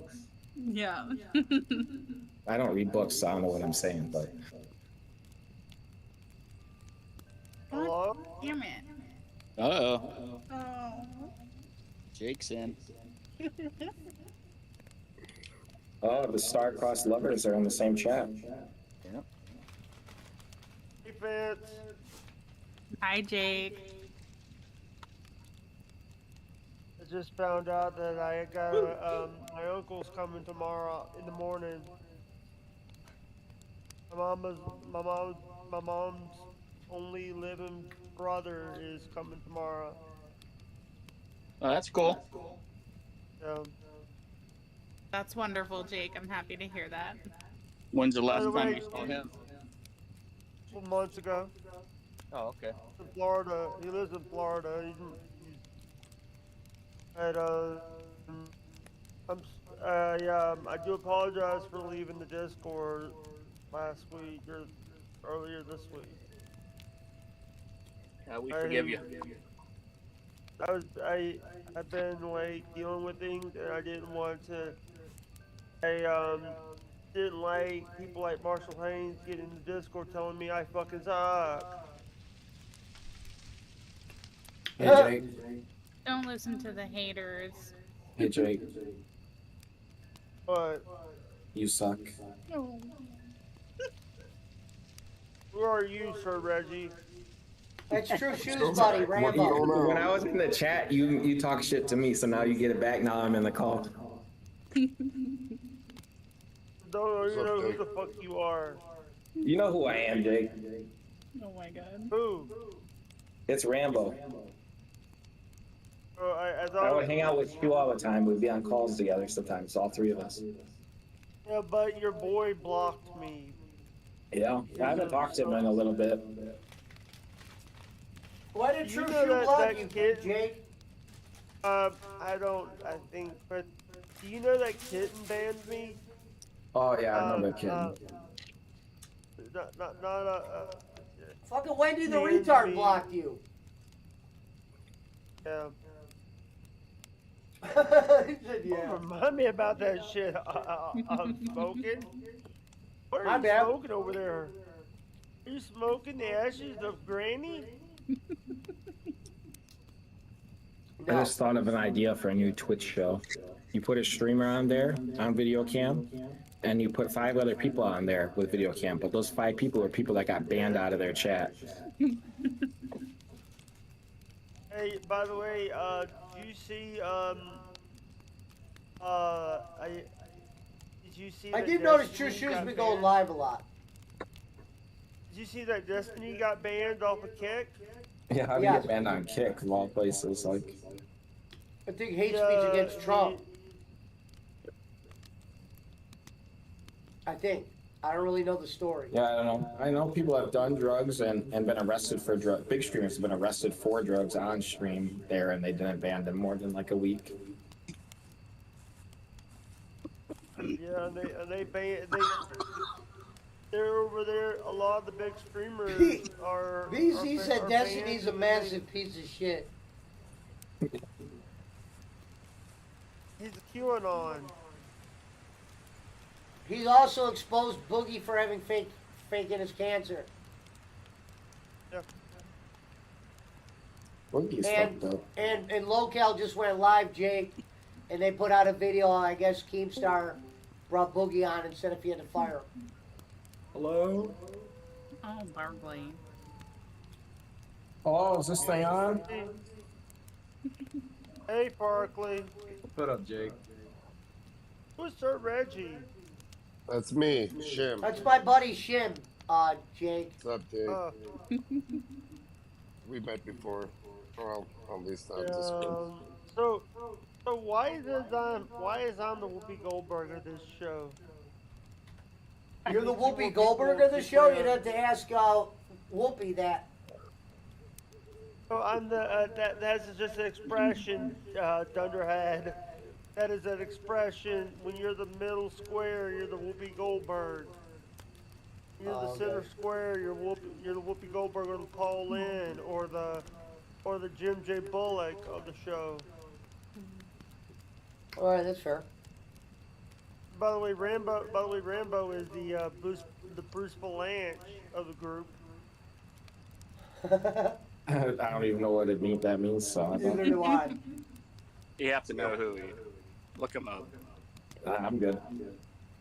Yeah. I don't read books, so I don't know what I'm saying, but. Hello? Damn it. Uh-oh. Oh. Jake's in. Oh, the star-crossed lovers are in the same chat. Yep. Hey, Fitz. Hi, Jake. I just found out that I got my uncle's coming tomorrow in the morning. My mom's only living brother is coming tomorrow. Oh, that's cool. That's wonderful, Jake. I'm happy to hear that. When's the last By the time way, you saw him? 2 months ago. Oh, okay. In Florida. He lives in Florida. I do apologize for leaving the Discord last week or earlier this week. Yeah, we forgive you. I've been like dealing with things and I didn't want to. I didn't like people like Marshall Haynes getting in the Discord telling me I fucking suck. Hey, Jake. Don't listen to the haters. Hey, Jake. But You suck. No. who are you, Sir Reggie? It's True Shoes buddy, Rambo. When I was in the chat, you talk shit to me, so now you get it back. Now I'm in the call. Don't you know who the fuck you are? You know who I am, Jake. Oh my god. Who? It's Rambo. Oh, I I thought. would hang out with you all the time. We'd be on calls together sometimes, all 3 of us. Yeah, but your boy blocked me. Yeah, I haven't talked to him in a little bit. Why did You True know Shoe that- block that you, kid- Jake? I think, but do you know that kitten banned me? Oh yeah, I remember kidding. Fucking Wendy the banned retard me. blocked you. Yeah. He said, yeah. Don't remind me about that shit. I'm smoking. What My are you bad. smoking over there? Are you smoking the ashes of Granny? I just thought of an idea for a new Twitch show. You put a streamer on there on video cam, and you put 5 other people on there with video cam. But those 5 people are people that got banned out of their chat. Hey, by the way, did you see, did you see I that did notice Destiny True Shoes got been going banned? live a lot. Did you see that Destiny got banned off of Kick? Yeah, how do you get banned on Kick of all places? Like, I think hate speech against Trump. I think. I don't really know the story. Yeah, I don't know. I know people have done drugs and been arrested for drug. Big streamers have been arrested for drugs on stream there, and they didn't ban them more than like a week. Yeah, they're over there. A lot of the big streamers are. BC said are Destiny's a banned, massive piece of shit. He's a QAnon. He's also exposed Boogie for having faking his cancer. Yeah. Boogie's And, fucked up. and Locale just went live, Jake, and they put out a video. I guess Keemstar brought Boogie on instead of he had to fire him. Hello? Oh, Barkley. Oh, is this thing on? Hey, Barkley. What up, Jake? Who's Sir Reggie? That's me, Shim. That's my buddy Shim, Jake. What's up, Jake? We met before. Well, at least on Discord. So why is on the Whoopi Goldberg of this show? You're the Whoopi Goldberg of the show? You'd have to ask Whoopi that. So I'm the that's just an expression, Dunderhead. That is an expression. When you're the middle square, you're the Whoopi Goldberg. You're the center square, you're the Whoopi Goldberg or the Paul Lynn or the Jim J. Bullock of the show. All right, that's fair. By the way, Rambo is the Bruce Valanche of the group. I don't even know what that means. So Neither do I. You have to know who he. Look him up. I'm good.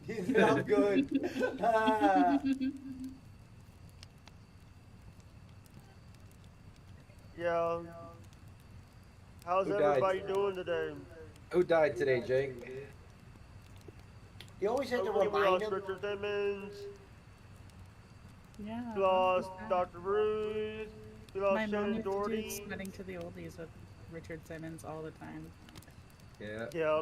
He said, I'm good. Yeah. How's Who everybody died? doing today? Who died today, Jake? You always have to We remind lost him. Richard Simmons. Yeah. We lost Dr. Ruth. We lost My mom Shannon used to do Doherty. Sweating to the Oldies with Richard Simmons all the time. Yeah. Yeah,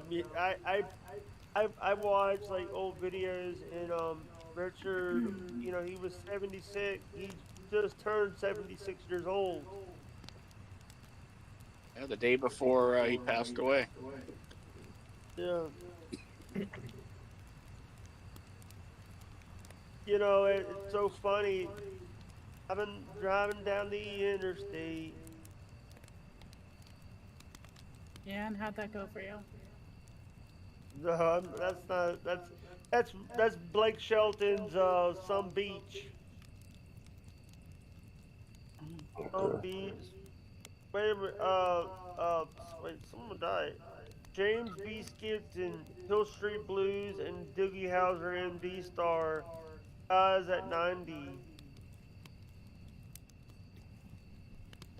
I watched like old videos and Richard, you know, he was 76. He just turned 76 years old. Yeah, the day before he passed away. Yeah. You know, it's so funny. I've been driving down the interstate. Yeah, and how'd that go for you? No, that's Blake Shelton's Some Beach. Some Beach. Wait a minute, wait, someone died. James B. Skipton, Hill Street Blues, and Doogie Howser, MD star, dies at 90.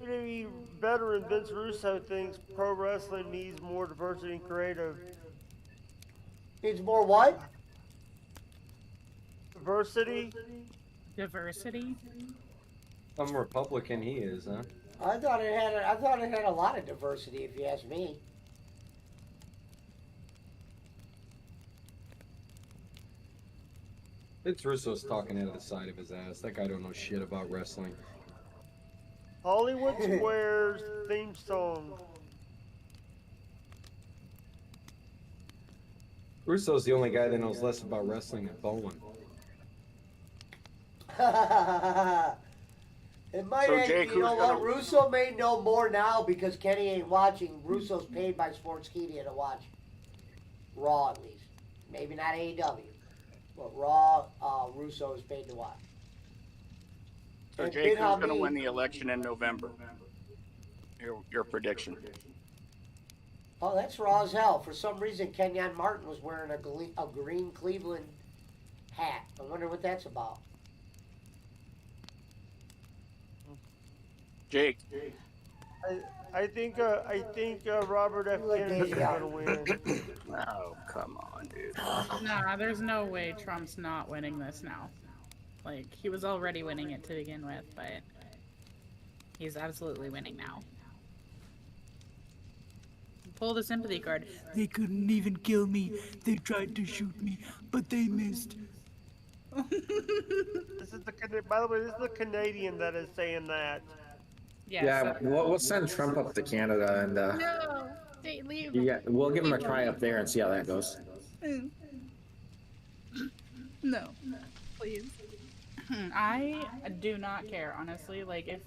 WWE veteran Vince Russo thinks pro wrestling needs more diversity and creative. Needs more what? Diversity? Diversity? Some Republican he is, huh? I thought it had a lot of diversity, if you ask me. Vince Russo's talking out of the side of his ass. That guy don't know shit about wrestling. Hollywood Squares theme song. Russo's the only guy that knows less about wrestling than Bowen. It might So, actually, Jake, you know who's what? gonna- Russo may know more now because Kenny ain't watching. Russo's paid by Sportskeeda to watch Raw at least. Maybe not AEW. But Raw, Russo is paid to watch. So And Jake, who's Bin going to Hamid- win the election in November? Your prediction. Oh, that's raw as hell. For some reason, Kenyon Martin was wearing a green Cleveland hat. I wonder what that's about. Jake. I think Robert F. Kennedy's gonna win. Oh, come on, dude. Nah, there's no way Trump's not winning this now. Like, he was already winning it to begin with, but he's absolutely winning now. Pull the sympathy card. They couldn't even kill me. They tried to shoot me, but they missed. This is by the way, this is the Canadian that is saying that. Yes, Yeah, we'll send Trump up to Canada and No, they leave. yeah, we'll give him a try up there and see how that goes. No, please. I do not care, honestly. Like, if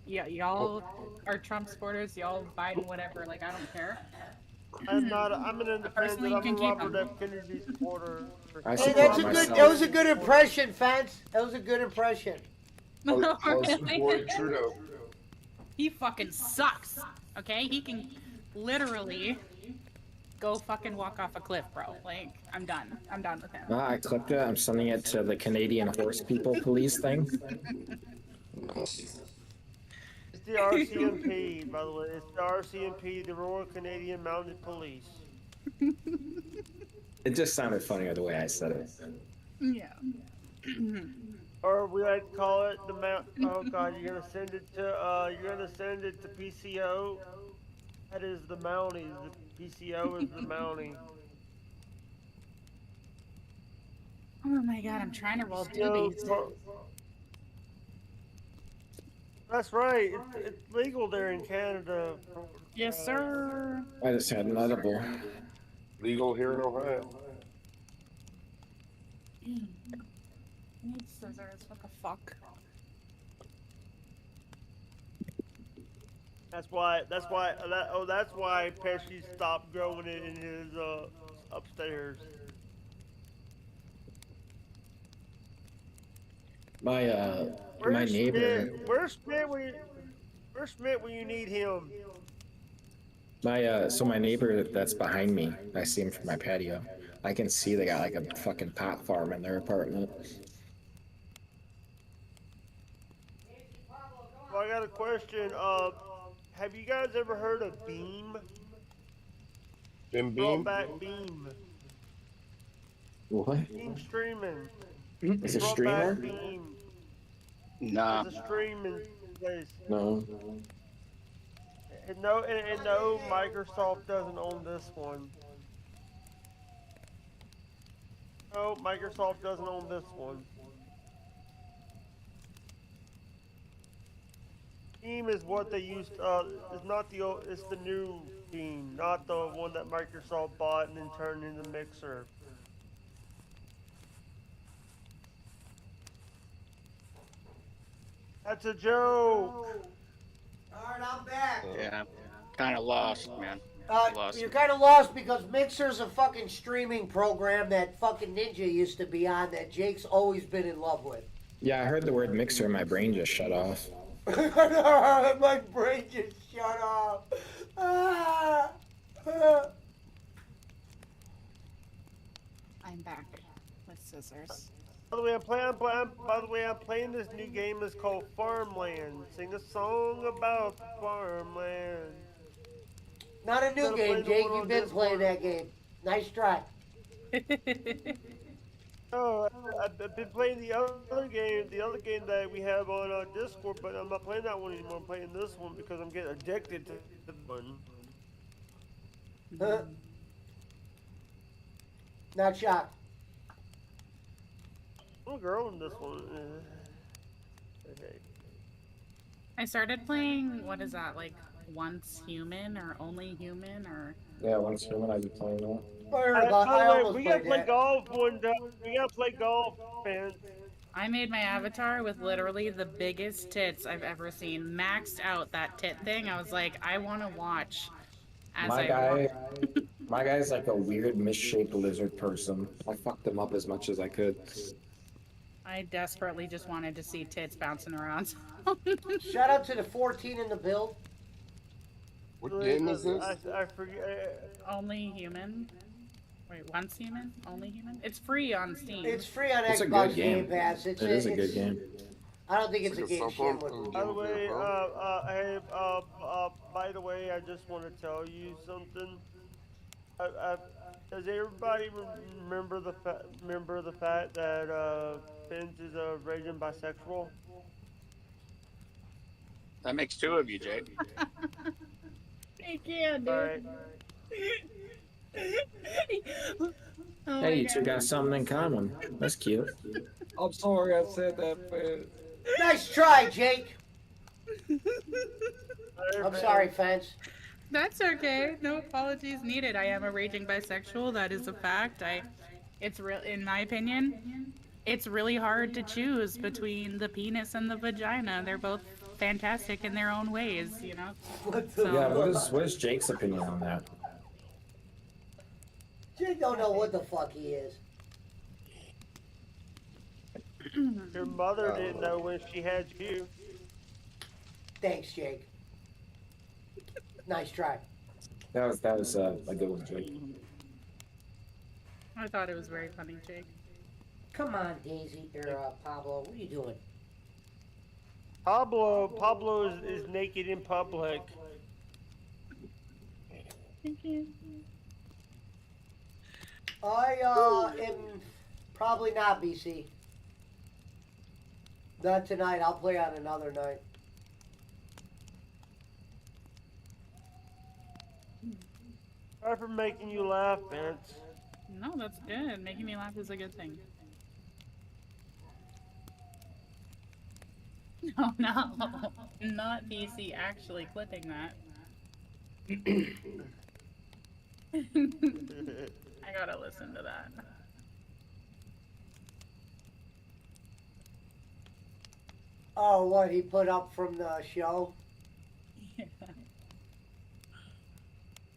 y'all are Trump supporters, y'all Biden, whatever, like, I don't care. I'm not. I'm an independent. Personally, you I'm a can keep Robert them. F. Kennedy supporter. Hey, that's a good. That was a good impression, Fence. That was a good impression. I'll support Trudeau. He fucking sucks. Okay, he can literally go fucking walk off a cliff, bro. Like, I'm done. I'm done with him. I clipped it. I'm sending it to the Canadian Horse People Police thing. It's the RCMP, by the way. It's the RCMP, the Royal Canadian Mounted Police. It just sounded funnier the way I said it. Yeah. Or we like to call it the mount. Oh God, you're gonna send it to. You're gonna send it to PCO. That is the Mounties. The PCO is the Mountie. Oh my god, I'm trying to roll PCO doobies. That's right. It's legal there in Canada. Yes, sir. I just had an edible. Legal here in Ohio. I need scissors. What the fuck? That's why. That's why Pesci stopped growing it in his upstairs. My neighbor. Where's Schmidt when you need him? So my neighbor that's behind me, I see him from my patio. I can see they got like a fucking pot farm in their apartment. Well, I got a question. Have you guys ever heard of Beam? Beam? Brought back Beam. What? Beam streaming. It's a Brought streamer? back Beam. Nah. It's a streaming place. No. And no, Microsoft doesn't own this one. No, Microsoft doesn't own this one. Beam is what they used. It's not the old. It's the new Beam, not the one that Microsoft bought and then turned into Mixer. That's a joke. Alright, I'm back. Yeah, kind of lost, man. You're kind of lost because Mixer's a fucking streaming program that fucking Ninja used to be on that Jake's always been in love with. Yeah, I heard the word mixer and my brain just shut off. My brain just shut off. I'm back with scissors. By the way, I'm playing this new game. It's called Farmland. Sing a song about the farmland. Not a new game, Jake. You've been playing that game. Nice try. Oh, I've been playing the other game that we have on Discord, but I'm not playing that one anymore. I'm playing this one because I'm getting addicted to the one. Not shocked. I'm a girl in this one. Okay. I started playing, what is that, like Once Human or Only Human or... Yeah, once human, I'd be playing that. By the way, we gotta play golf one day. We gotta play golf, man. I made my avatar with literally the biggest tits I've ever seen. Maxed out that tit thing. I was like, I want to watch as My guy's like a weird misshaped lizard person. I fucked him up as much as I could. I desperately just wanted to see tits bouncing around. Shout out to the 14 in the build. What game is this? I forget. Only Human. Wait, Once Human? Only Human? It's free on Steam. It's free on It's a Xbox good game. Game Pass. It is a good game. I don't think it's a game shit. By the way, hey, by the way, I just want to tell you something. Does everybody remember the fact that Finch is a raging bisexual? That makes two of you, Jake. I can't, dude. Alright. Oh Hey, you two got something in common. That's cute. I'm sorry I said that, man. Nice try, Jake. I'm sorry, Fence. That's okay. No apologies needed. I am a raging bisexual. That is a fact. It's real, in my opinion, it's really hard to choose between the penis and the vagina. They're both fantastic in their own ways, you know? Yeah, what is Jake's opinion on that? Jake don't know what the fuck he is. Your mother didn't know when she had you. Thanks, Jake. Nice try. That was a good one, Jake. I thought it was very funny, Jake. Come on, Daisy or Pablo. What are you doing? Pablo is naked in public. Thank you. I am probably not, BC. Not tonight. I'll play on another night. Sorry for making you laugh, Vince. No, that's good. Making me laugh is a good thing. No, not BC actually clipping that. I gotta listen to that. Oh, what he put up from the show? Yeah.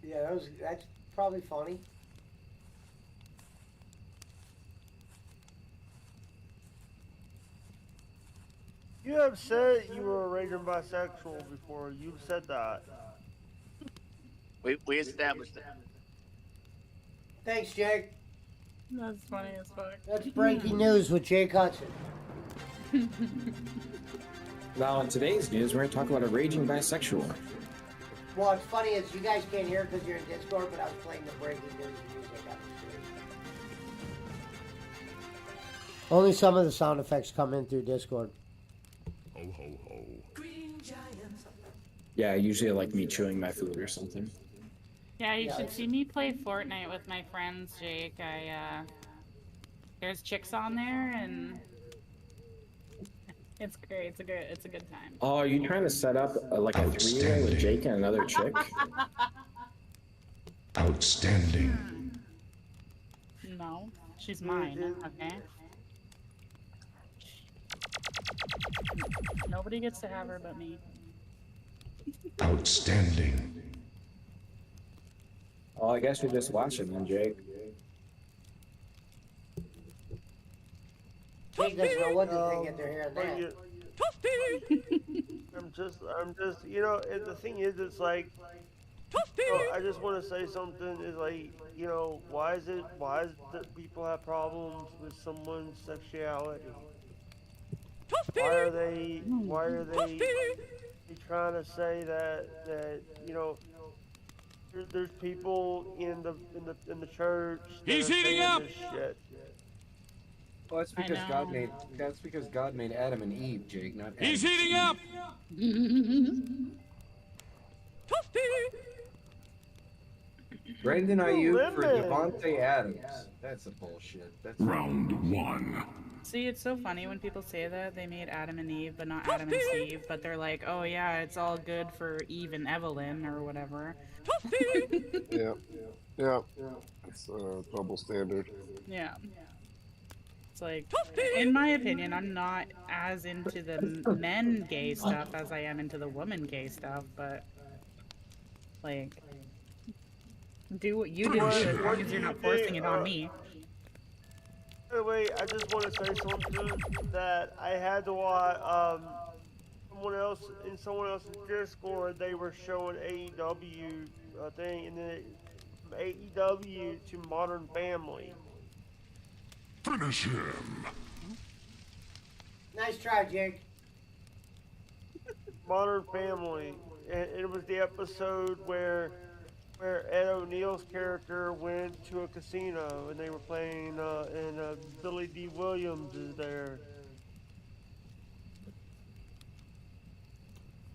Yeah, that's probably funny. You have said you were a raging bisexual before. You've said that. We established that. Thanks, Jake. That's funny as fuck. That's breaking news with Jake Hudson. Now, in today's news, we're going to talk about a raging bisexual. Well, what's funny is you guys can't hear it because you're in Discord, but I was playing the breaking news music on the screen. Only some of the sound effects come in through Discord. Ho, ho, ho. Yeah, usually I like me chewing my food or something. Yeah, you should see me play Fortnite with my friends, Jake. There's chicks on there, and it's great. It's a good time. Oh, are you trying to set up like a three-way with Jake and another chick? Outstanding. No, she's mine. Okay. Nobody gets to have her but me. Outstanding. Oh, I guess you're just watching then, Jake. Jake doesn't know what to think if they're hearing that. I'm just, you know, and the thing is, it's like, you know, I just want to say something is like, you know, why is it that people have problems with someone's sexuality? Why are they trying to say that you know, there's people in the church that He's are heating saying up! this shit. Well, that's because God made Adam and Eve, Jake, not Adam. He's heating up! Brandon Ayuk for Devontae Adams. That's a bullshit. That's Round one. See, it's so funny when people say that they made Adam and Eve, but not Adam and Steve. But they're like, oh yeah, it's all good for Eve and Evelyn or whatever. Yeah. It's a double standard. Yeah. It's like, in my opinion, I'm not as into the men gay stuff as I am into the woman gay stuff, but like, do what you do as long as you're not forcing it on me. By the way, I just want to say something that I had to watch. Someone else's Discord, they were showing AEW thing, and then from AEW to Modern Family. Finish him. Nice try, Jake. Modern Family, and it was the episode where Ed O'Neill's character went to a casino and they were playing, and Billy D. Williams is there.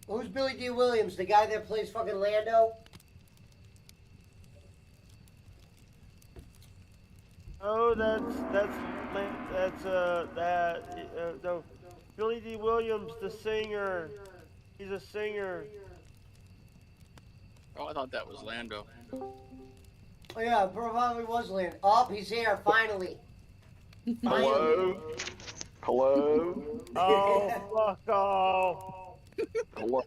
Who's Billy D. Williams? The guy that plays fucking Lando? Oh, that's no, Billy D. Williams, the singer. He's a singer. Oh, I thought that was Lando. Oh yeah, probably was Lynn. Oh, he's here finally. Hello? Hello? Oh, fuck off. Hello?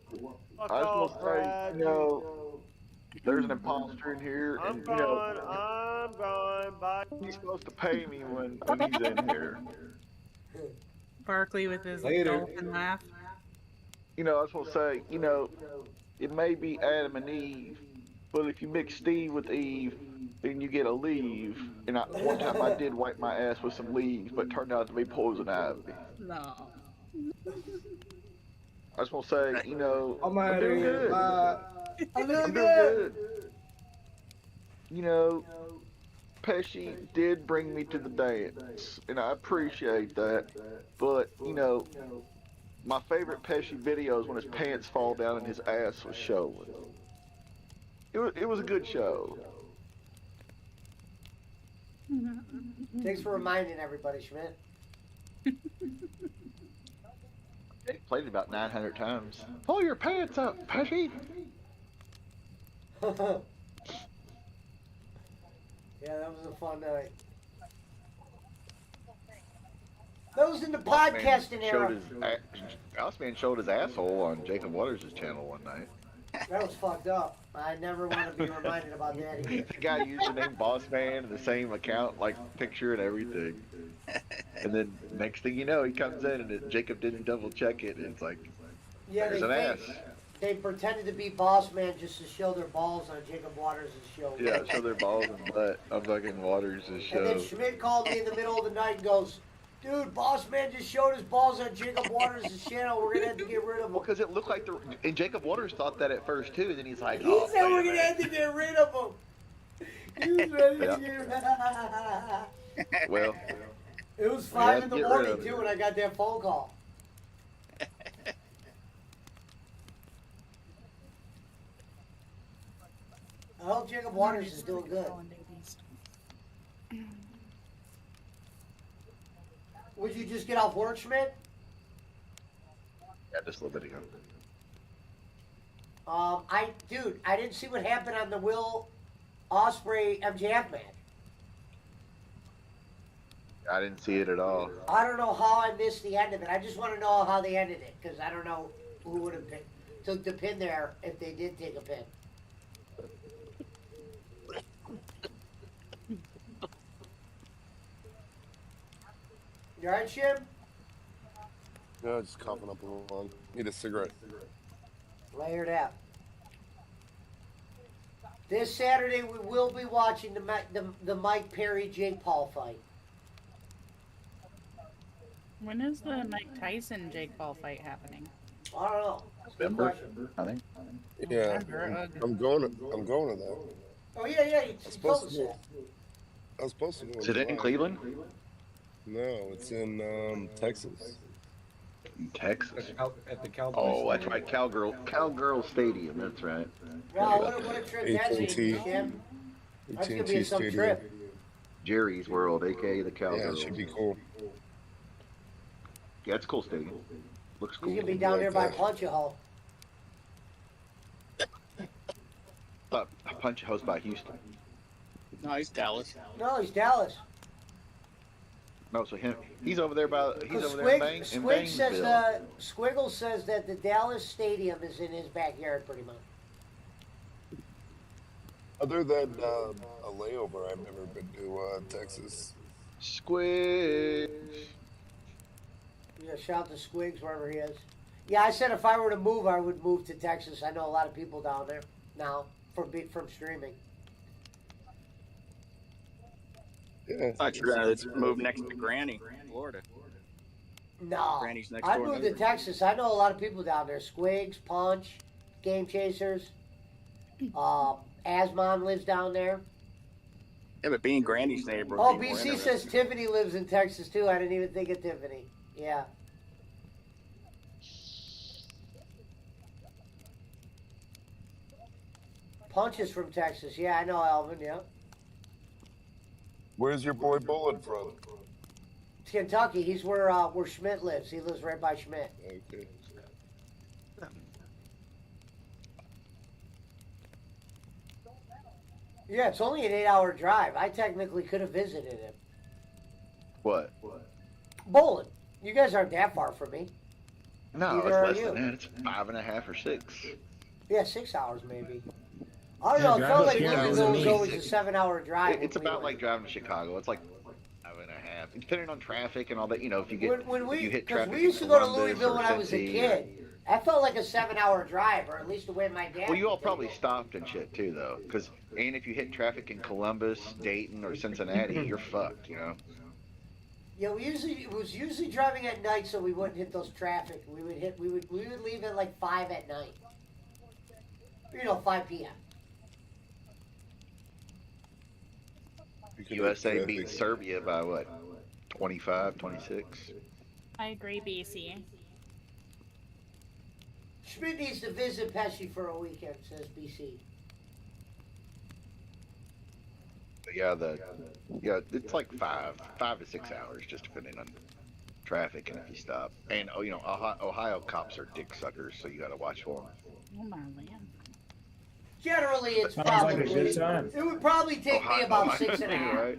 Fuck I just off, want to say, Brad. there's an imposter in here, I'm and, gone. I'm gone. Bye. he's supposed to pay me when he's in here. Barkley with his Later. dolphin laugh. I just want to say, it may be Adam and Eve, but if you mix Steve with Eve, then you get a leave. And one time I did wipe my ass with some leaves, but it turned out to be poison ivy. No. I just want to say, I'm I'm out of doing here. good. Bye. I'm doing I'm doing good. good. Pesci did bring me to the dance, and I appreciate that. But, my favorite Pesci video is when his pants fall down and his ass was showing. It was a good show. Thanks for reminding everybody, Schmidt. He played it about 900 times. Pull your pants up, Pesci. Yeah, that was a fun night. That was in the podcasting era. Bossman showed his asshole on Jacob Waters' channel one night. That was fucked up. I never want to be reminded about that again. The guy used the name Bossman and the same account, like picture and everything. And then next thing you know, he comes in and Jacob didn't double check it. And it's like, Yeah, there's an ass. They pretended to be Boss Man just to show their balls on Jacob Waters' show. Yeah, show their balls and butt on fucking Waters' show. And then Schmidt called me in the middle of the night and goes, "Dude, Boss Man just showed his balls on Jacob Waters' channel. We're gonna have to get rid of him." Well, because it looked like and Jacob Waters thought that at first too. And then he's like, He "Oh, said wait we're a gonna minute." have to get rid of him. He was ready to get rid of him. Well, It was we had 5 in to the get rid morning of it. too when I got that phone call. I hope Jacob Waters is doing good. Would you just get off work, Schmidt? Yeah, just a little bit ago. Dude, I didn't see what happened on the Will Ospreay MJF match. I didn't see it at all. I don't know how I missed the end of it. I just want to know how they ended it, because I don't know who would have took the pin there if they did take a pin. You alright, Shim? No, just coughing up a lung. Need a cigarette. Layered out. This Saturday we will be watching the Mike Perry Jake Paul fight. When is the Mike Tyson Jake Paul fight happening? I don't know. November, I think. Yeah, I'm going to that. Oh yeah, you told us that. I was supposed to go. Is it in Cleveland? No, it's in Texas. In Texas? At the Cowboys. Oh, that's right, Cowgirl Stadium. That's right. Wow, what a trip that's going to be, AT&T. Shim. That's going to be some Stadium. trip. Jerry's World, aka the Yeah, Cowgirl. it should be cool. Yeah, it's a cool stadium. Looks cool. He's going to be down there by Punch Hole. Punch host by Houston. No, he's Dallas. No, he's Dallas. No, so he's over there by in Squig says Bangsville. Squiggle says that the Dallas Stadium is in his backyard, pretty much. Other than a layover, I've never been to Texas. Squig. Yeah, shout to Squigs wherever he is. Yeah, I said if I were to move, I would move to Texas. I know a lot of people down there now from streaming. Yeah. I thought you were going to move next to Granny, Florida. No, Granny's next I door moved to neighbor. Texas. I know a lot of people down there. Squigs, Punch, Game Chasers. Asmon lives down there. Yeah, but being Granny's neighbor. Oh, would be more BC says interesting. Tiffany lives in Texas too. I didn't even think of Tiffany. Yeah. Punch is from Texas. Yeah, I know Alvin. Yeah. Where's your boy Bullet from? It's Kentucky. He's where Schmidt lives. He lives right by Schmidt. Okay. Yeah, it's only an 8-hour drive. I technically could have visited him. What? Bowling. You guys aren't that far from me. No, Neither it's are less you. than that. It's 5.5 or 6. Yeah, 6 hours maybe. I don't know. It felt like Louisville was always a 7-hour drive. It's about like driving to Chicago. It's like 5.5, depending on traffic and all that. You know, if you get when if you hit because traffic we used to in go to Columbus Louisville or when I was a Cincy kid. That felt like a 7-hour drive, or at least the way my dad. Well, you all probably stopped and shit too, though, and if you hit traffic in Columbus, Dayton, or Cincinnati, you're fucked. You know. Yeah, it was usually driving at night, so we wouldn't hit those traffic. We would leave at like 5 at night. 5 p.m. USA beat Serbia by what? 25, 26? I agree, BC. Schmidt needs to visit Pesci for a weekend, says BC. But yeah, it's like 5 to 6 hours, just depending on traffic and if you stop. And Ohio cops are dick suckers, so you got to watch for them. Oh my land. Generally, it's Sounds like probably a good time. it would probably take me about 6.5. Right?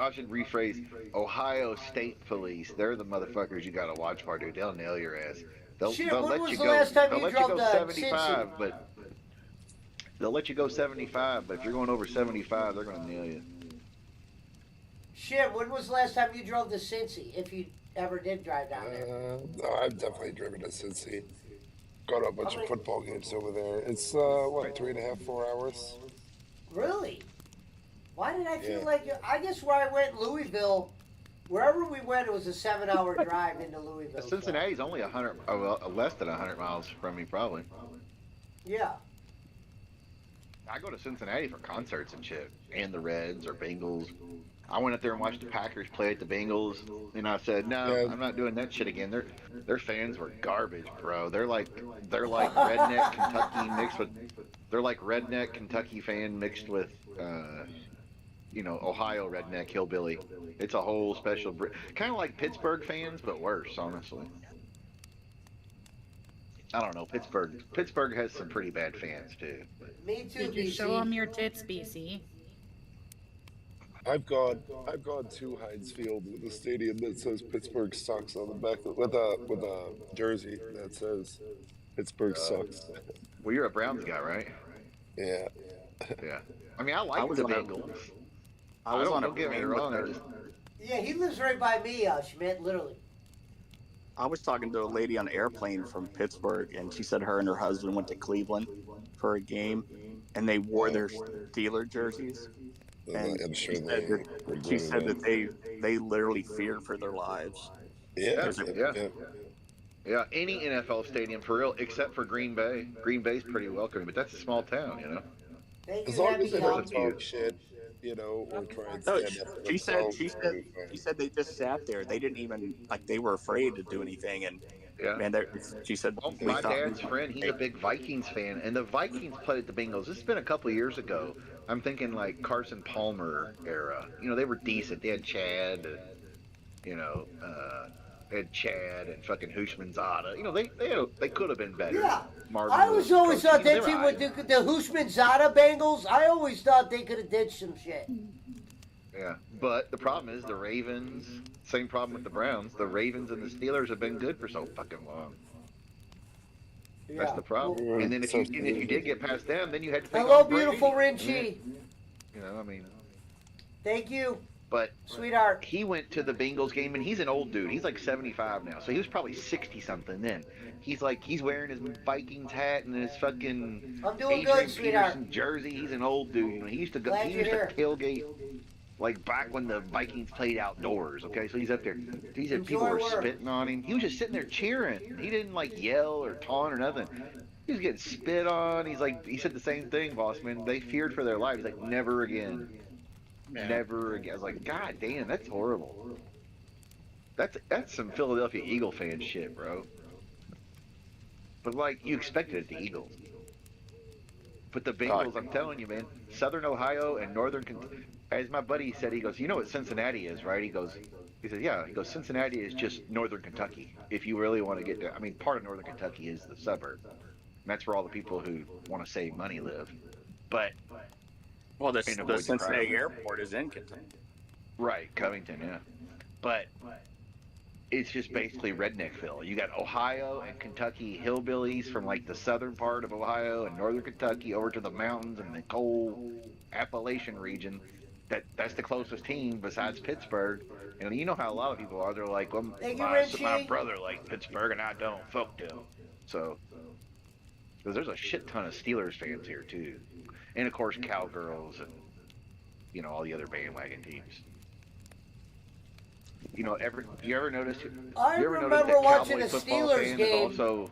I should rephrase. Ohio State Police, they're the motherfuckers you got to watch for, dude. They'll nail your ass. They'll when let was you the go. last time They'll you let you drove go to 75, Cincy? but they'll let you go 75. But if you're going over 75, they're gonna nail you. Shit, when was the last time you drove to Cincy? If you ever did drive down there. No, I've definitely driven to Cincy. Got a bunch of football games over there. It's 3.5, 4 hours. Really? Why did I feel Yeah. like I guess where I went, Louisville, wherever we went, it was a 7-hour drive into Louisville. Cincinnati's only 100, less than 100 miles from me, probably. Yeah. I go to Cincinnati for concerts and shit, and the Reds or Bengals. I went up there and watched the Packers play at the Bengals, and I said, no, I'm not doing that shit again. Their fans were garbage, bro. They're like redneck Kentucky mixed with, they're like redneck Kentucky fan mixed with, Ohio redneck hillbilly. It's a whole special, kind of like Pittsburgh fans, but worse, honestly. I don't know, Pittsburgh has some pretty bad fans too. Me too, Did you BC. show them your tits, BC? I've gone to Heinz Field with a stadium that says Pittsburgh sucks on the back with a jersey that says Pittsburgh sucks. Well, you're a Browns guy, right? Yeah. Yeah. I mean, I like the Bengals. Don't get me wrong. Yeah, he lives right by me, Schmidt, literally. I was talking to a lady on an airplane from Pittsburgh, and she said her and her husband went to Cleveland for a game, and they wore their Steeler jerseys. And I'm sure she said that they literally feared for their lives. Yeah. Any NFL stadium for real, except for Green Bay. Green Bay's pretty welcoming, but that's a small town, you know. As long as they don't talk shit, or try and No, stand up for she said themselves. they just sat there. They didn't even they were afraid to do anything. And man, she said My dad's friend, he's a big Vikings fan, and the Vikings played at the Bengals. This has been a couple of years ago. I'm thinking like Carson Palmer era. They were decent. They had Chad, and fucking Hushmanzada. They could have been better. Yeah. Marvin I was Lewis always coach. thought They that were team alright. with the Hushman-Zada Bengals, I always thought they could have did some shit. Yeah, but the problem is the Ravens. Same problem with the Browns. The Ravens and the Steelers have been good for so fucking long. That's the problem. Well, and then if you did get past them, then you had to take hello, on Brady. beautiful Rinchi. Thank you. But sweetheart, he went to the Bengals game, and he's an old dude. He's like 75 now, so he was probably 60 something then. He's wearing his Vikings hat and his fucking I'm doing Adrian good, sweetheart. Peterson jersey. He's an old dude. He used to Glad you're here. tailgate like back when the Vikings played outdoors. Okay, so he's up there. He said people Enjoy were work. spitting on him. He was just sitting there cheering. He didn't yell or taunt or nothing. He was getting spit on. He said the same thing, boss man. They feared for their lives. Never again. Never again. I was like, God damn, that's horrible. That's some Philadelphia Eagle fan shit, bro. But you expected it, the Eagles. But the Bengals, I'm telling you, man, Southern Ohio and as my buddy said, he goes, you know what Cincinnati is, right? He said, yeah. He goes, Cincinnati is just northern Kentucky. If you really want to get to, I mean, part of northern Kentucky is the suburb. And that's where all the people who want to save money live. But Well, and the avoid the crime. Cincinnati airport is in Kentucky. Right, Covington, yeah. But it's just basically redneckville. You got Ohio and Kentucky hillbillies from like the southern part of Ohio and northern Kentucky over to the mountains and the cold Appalachian region. That's the closest team besides Pittsburgh. And you know how a lot of people are. They're like, well, Thank you, my Richie. brother likes Pittsburgh and I don't. Fuck them. So, because there's a shit ton of Steelers fans here too, and of course Cowgirls and all the other bandwagon teams. You ever notice? I you ever remember notice that watching Cowboy a football Steelers fan game. is also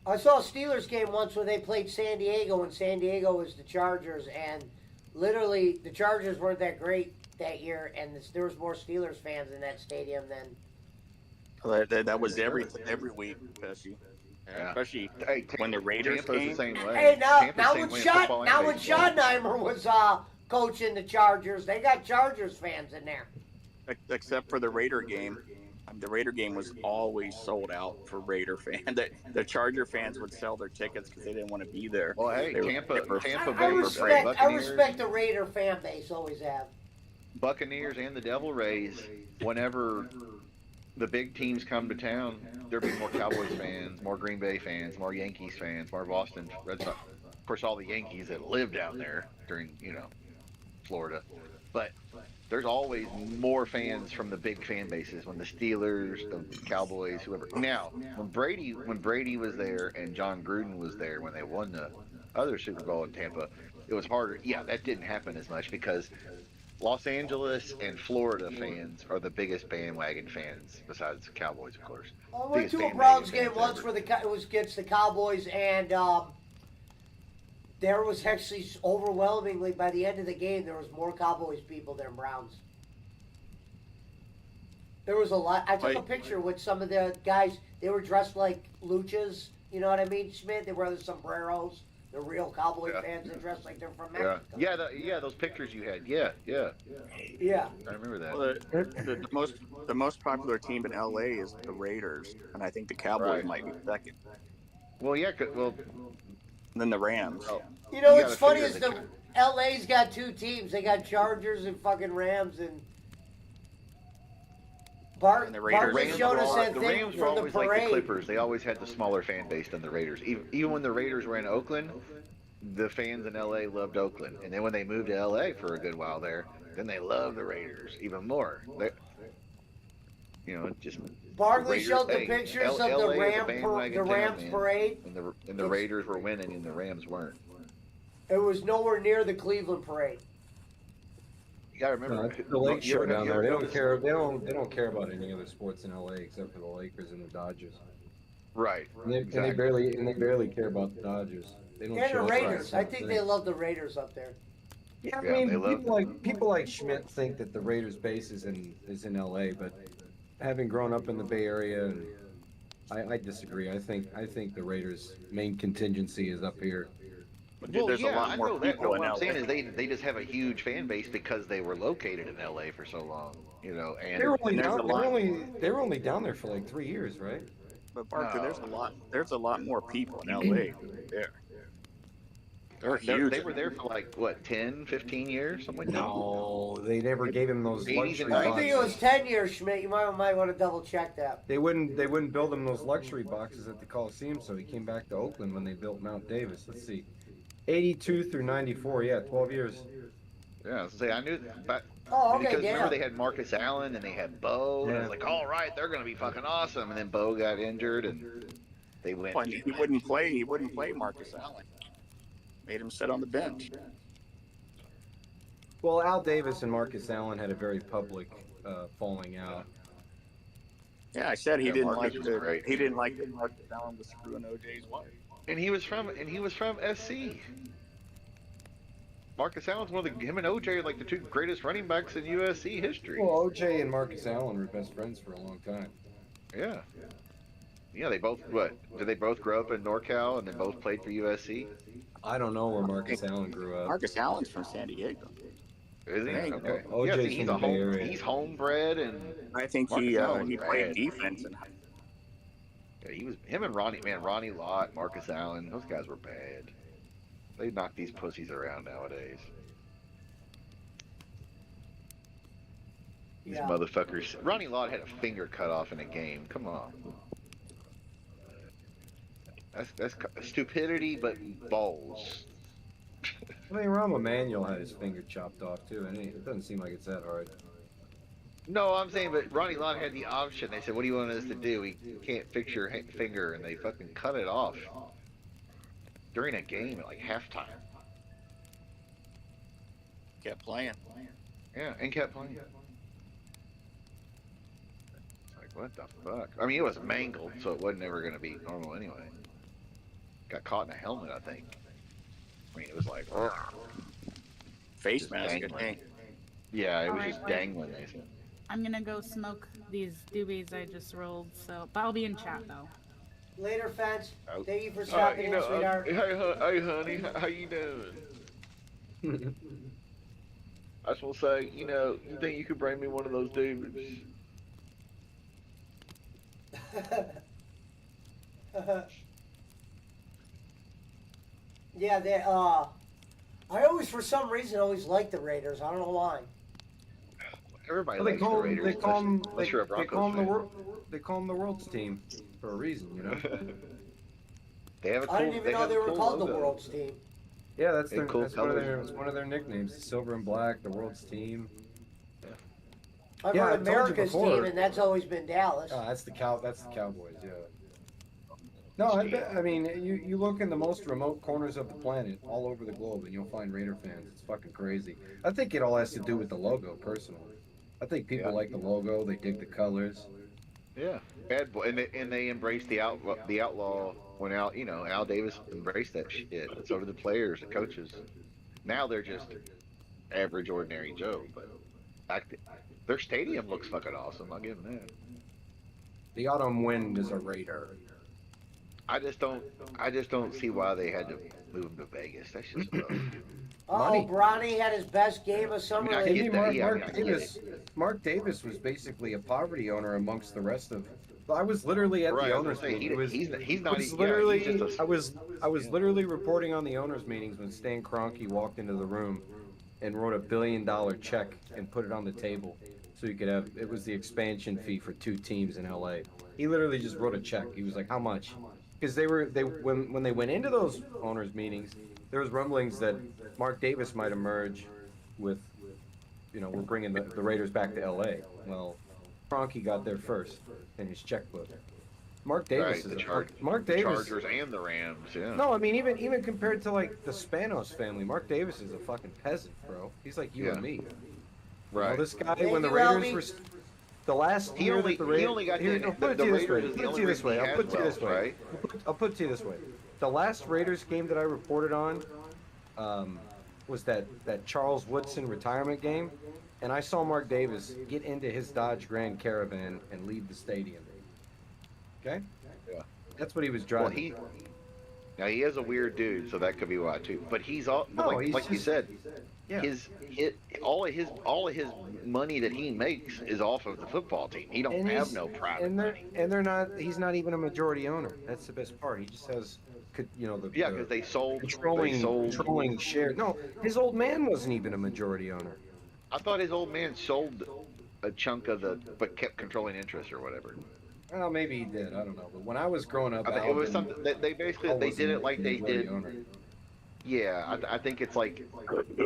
I saw a Steelers game once where they played San Diego, and San Diego was the Chargers, and literally the Chargers weren't that great that year, and there was more Steelers fans in that stadium than. That was every week, especially. Yeah. Especially Hey, when the Raiders Tampa's came. the same way. Hey, now Tampa's the when same way in football and baseball. Schottenheimer was coaching the Chargers, they got Chargers fans in there. Except for the Raider game. The Raider game was always sold out for Raider fans. The Charger fans would sell their tickets because they didn't want to be there. Well, hey, Tampa I Bay respect the Raider fan base, always have. Buccaneers and the Devil Rays. Whenever the big teams come to town, there'll be more Cowboys fans, more Green Bay fans, more Yankees fans, more Boston Red Sox. Of course, all the Yankees that live down there during Florida, but there's always more fans from the big fan bases when the Steelers, the Cowboys, whoever. Now, when Brady was there and John Gruden was there when they won the other Super Bowl in Tampa, it was harder. Yeah, that didn't happen as much because Los Angeles and Florida fans are the biggest bandwagon fans besides the Cowboys, of course. I went Biggest to a bandwagon Browns game fans once ever. where it was against the Cowboys, and there was actually overwhelmingly, by the end of the game, there was more Cowboys people than Browns. There was a lot. I took a picture with some of the guys. They were dressed like luchas. You know what I mean, Schmidt? They wear the sombreros. The real Cowboy fans that dress like they're from Mexico. Yeah, those pictures you had. Yeah. Yeah. I remember that. Well, the most popular team in LA is the Raiders, and I think the Cowboys might be second. Well, yeah. Well, and then the Rams. You know what's funny is the LA's got two teams. They got Chargers and fucking Rams, and Bart showed us that the thing Rams were from the always like the parade. Clippers. They always had the smaller fan base than the Raiders. Even when the Raiders were in Oakland, the fans in LA loved Oakland. And then when they moved to LA for a good while there, then they loved the Raiders even more. Just Barkley Raiders, showed the pictures of LA the is a Rams bandwagon town, parade. And the Raiders were winning and the Rams weren't. It was nowhere near the Cleveland parade. You gotta remember the Lakes show down there. They don't care. They don't care about any other sports in LA except for the Lakers and the Dodgers. Right. And they barely care about the Dodgers. They don't And the show Raiders. up. I think they love the Raiders up there. Yeah, I mean, people like Schmidt think that the Raiders base is in LA, but having grown up in the Bay Area, I disagree. I think the Raiders' main contingency is up here. But Well, there's yeah, a lot I more know that. people in What I'm LA. saying is they just have a huge fan base because they were located in LA for so long, And They were only down there for like 3 years, right? But Barker, there's a lot more people in LA there. They're huge. They were there for like what, 10, 15 years, something like that. No, they never gave him those 80s luxury and I think boxes. it was 10 years, Schmidt. You might want to double check that. They wouldn't build him those luxury boxes at the Coliseum, so he came back to Oakland when they built Mount Davis. Let's see, 82 through 94, 12 years. Yeah, I was gonna say I knew that, but Oh, okay, because yeah. remember they had Marcus Allen and they had Bo, and I was like, all right, they're gonna be fucking awesome, and then Bo got injured and they went. Well, he wouldn't play. He wouldn't play Marcus Allen. Made him sit on the bench. Well, Al Davis and Marcus Allen had a very public falling out. Yeah, I said he Yeah, didn't Marcus like was great. he didn't like that Marcus Allen was screwing OJ's wife. And he was from SC. Marcus Allen's him and OJ are like the two greatest running backs in USC history. Well, OJ and Marcus Allen were best friends for a long time. Yeah. Yeah, they both Did they both grow up in NorCal and they both played for USC? I don't know where Marcus Allen grew up. Marcus Allen's from San Diego. Is he? Hey, Okay. OJ's Yeah, see, from the Bay Area. he's homebred, and I think Marcus Allen was he played bad. defense and Yeah, him and Ronnie, man, Ronnie Lott, Marcus Allen, those guys were bad. They knock these pussies around nowadays. These Yeah. motherfuckers. Ronnie Lott had a finger cut off in a game. Come on. That's stupidity, but balls. I mean, Rahm Emanuel had his finger chopped off too, and it doesn't seem like it's that hard. No, I'm saying, but Ronnie Lott had the option. They said, "What do you want us to do? We can't fix your finger," and they fucking cut it off during a game at like halftime. kept playing. Yeah, and kept playing. It's like, what the fuck? I mean, it was mangled, so it wasn't ever going to be normal anyway. Got caught in a helmet, I think. I mean, it was like Face just mask. dangling. Yeah, it was Alright, just wait. dangling. They said. I'm gonna go smoke these doobies I just rolled, so but I'll be in chat though. Later, fans. Oh. Thank you for stopping in, sweetheart. Hey, honey, how you doing? I just want to say, you think you could bring me one of those dudes? Yeah, I always, for some reason, always liked the Raiders. I don't know why. Everybody Well, they likes the call Raiders. they call them unless you're a they Broncos call them the fan. world they call them the world's team for a reason, you know. They have a cool. I didn't even know have they a were cool called the logo. World's Team. Yeah, that's And their cool that's one of colors. their it's one of their nicknames, the silver and black, the world's team. I've Yeah, I heard told you America's before. team, and that's always been Dallas. That's the Cowboys, yeah. No, I mean, you look in the most remote corners of the planet, all over the globe, and you'll find Raider fans. It's fucking crazy. I think it all has to do with the logo, personally. I think people like the logo. They dig the colors. Yeah, bad boy, and they embraced the outlaw when Al Davis embraced that shit. So did the players, the coaches. Now they're just average, ordinary Joe. But their stadium looks fucking awesome. I'll give them that. The autumn wind is a Raider. I just don't see why they had to move him to Vegas. That's just Oh, Bronny had his best game of summer I league. get that, yeah, Mark Davis was basically a poverty owner amongst the rest of. I was literally at the owners' meeting. He's not. Was Yeah, literally, he's just a, I was literally reporting on the owners' meetings when Stan Kroenke walked into the room and wrote $1 billion check and put it on the table so you could have. It was the expansion fee for 2 teams in LA. He literally just wrote a check. He was like, "How much?" Because when they went into those owners' meetings, there was rumblings that Mark Davis might emerge with, we're bringing the Raiders back to LA. Well, Kroenke got there first in his checkbook. Mark Davis is Mark the Davis. Chargers and the Rams. Yeah. No, I mean even compared to like the Spanos family, Mark Davis is a fucking peasant, bro. He's like you and me. Right. This guy Thank when the you, Raiders Albie. were the last He year only that the Raiders. he only got Here, the, I'll put it the to you this way. Raiders is the only reason he I'll has put it to you this wealth, way. right? I'll put it to you this way. The last Raiders game that I reported on was that Charles Woodson retirement game, and I saw Mark Davis get into his Dodge Grand Caravan and leave the stadium. Okay? Yeah. That's what he was Well, driving. now he is a weird dude, so that could be why too. But he's all like you said. Yeah. All of his money that he makes is off of the football team. He don't have no private and money. they're not. He's not even a majority owner. That's the best part. He just has, because they sold controlling share. No, his old man wasn't even a majority owner. I thought his old man sold a chunk of but kept controlling interest or whatever. Well, maybe he did. I don't know. But when I was growing up, I think it was something that they basically they did it like they did. Yeah, I think it's like,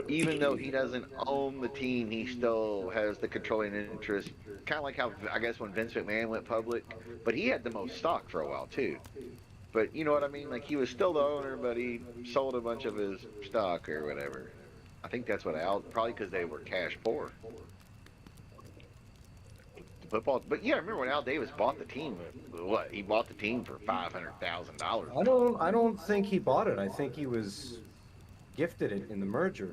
even though he doesn't own the team, he still has the controlling interest. Kind of like how, I guess, when Vince McMahon went public, but he had the most stock for a while too. But you know what I mean? Like, he was still the owner, but he sold a bunch of his stock or whatever. I think that's what probably because they were cash poor. Football, but yeah, I remember when Al Davis bought the team. What, he bought the team for $500,000. I don't think he bought it. I think he was gifted it in the merger.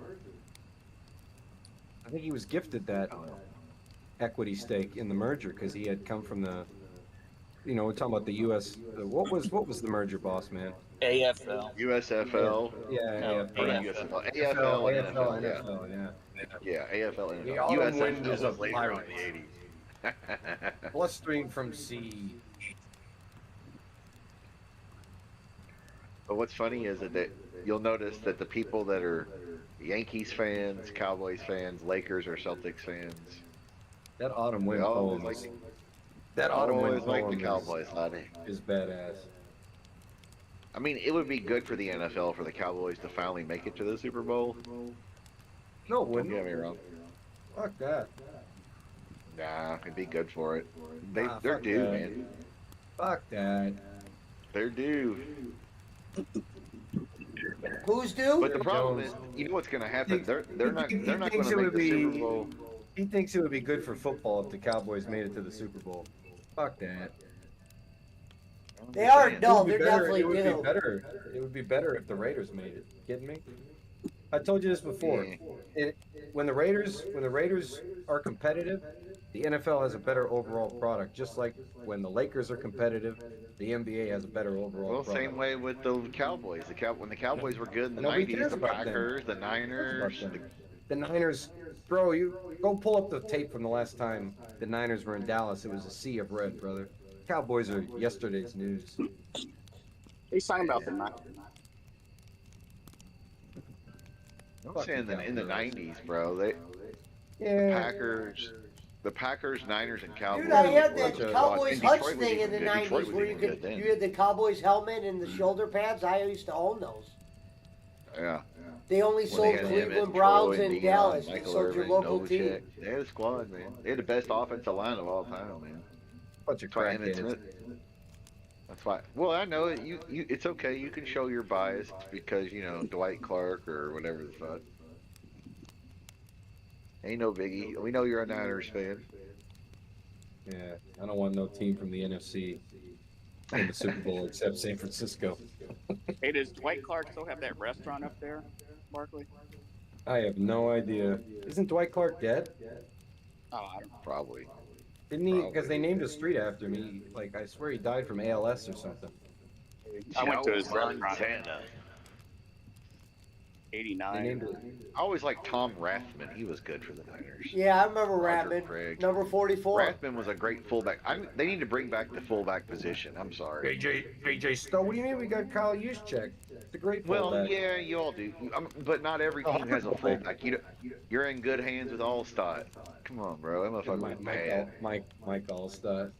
I think he was gifted that equity stake in the merger because he had come from the, we're talking about the U.S. What was the merger, boss man? AFL. USFL. Yeah, No, AFL. Or not AFL. USFL. AFL, AFL and AFL, NFL. Yeah. NFL, yeah. Yeah, AFL and The NFL. autumn wind USFL is was of later on in the pirates. 80s. Blustering from sea. But what's funny is that you'll notice that the people that are Yankees fans, Cowboys fans, Lakers, or Celtics fans, That autumn they wind always poem like is, the, that autumn wind always like the poem Cowboys, laddie. is badass. I mean, it would be good for the NFL for the Cowboys to finally make it to the Super Bowl. No, it Don't wouldn't. get me wrong. Fuck that. Nah, it'd be good for it. Nah, They're fuck due, that. man. Fuck that. They're due. Who's due? But the Jerry problem Jones. is, you know what's going to happen? They're not He going thinks to it make would the Super be. Bowl. He thinks it would be good for football if the Cowboys made it to the Super Bowl. Fuck that. They are saying. no, It would they're be better- definitely it would due. Be better. It would be better if the Raiders made it. Kidding me? I told you this before. When the Raiders are competitive, the NFL has a better overall product. Just like when the Lakers are competitive, the NBA has a better overall Well, product. same way with the Cowboys. When the Cowboys were good in the Nobody 90s, cares the about them. Packers, the Who cares Niners. about them? The Niners, bro, you go pull up the tape from the last time the Niners were in Dallas. It was a sea of red, brother. Cowboys are yesterday's news. He's talking about the night. I'm saying in the 90s, bro. Yeah. The Packers, Niners, and Cowboys. Dude, I had that were- Cowboys and Hutch Detroit was thing in even the good. Detroit '90s was where you even could good then. you had the Cowboys helmet and the shoulder pads. I used to own those. Yeah. They only When sold they had Cleveland Emmett, Browns Troy, and Deion, Dallas. They Michael sold your Irvin, local team. Novacek. They had a squad, man. They had the best offensive line of all time, man. Bunch of That's why Emmett crackheads. Smith. That's why. Well, I know it. It's okay. You can show your bias because Dwight Clark or whatever the fuck. Ain't no biggie. We know you're a Niners fan. Yeah, I don't want no team from the NFC in the Super Bowl except San Francisco. Hey, does Dwight Clark still have that restaurant up there, Barkley? I have no idea. Isn't Dwight Clark dead? Oh, I don't know. Probably. Didn't he? Because they named a street after me. Like, I swear he died from ALS or something. I went to his Joe restaurant. Montana. 89. I always liked Tom Rathman. He was good for the Niners. Yeah, I remember Roger Ratman, Craig. number 44. Rathman was a great fullback. They need to bring back the fullback position. I'm sorry. AJ Stowe. What do you mean we got Kyle Juszczyk? It's a great Well, fullback. yeah, you all do. But not every team has a fullback. You're in good hands with Allstott. Come on, bro. That motherfucker was bad. Mike Allstott.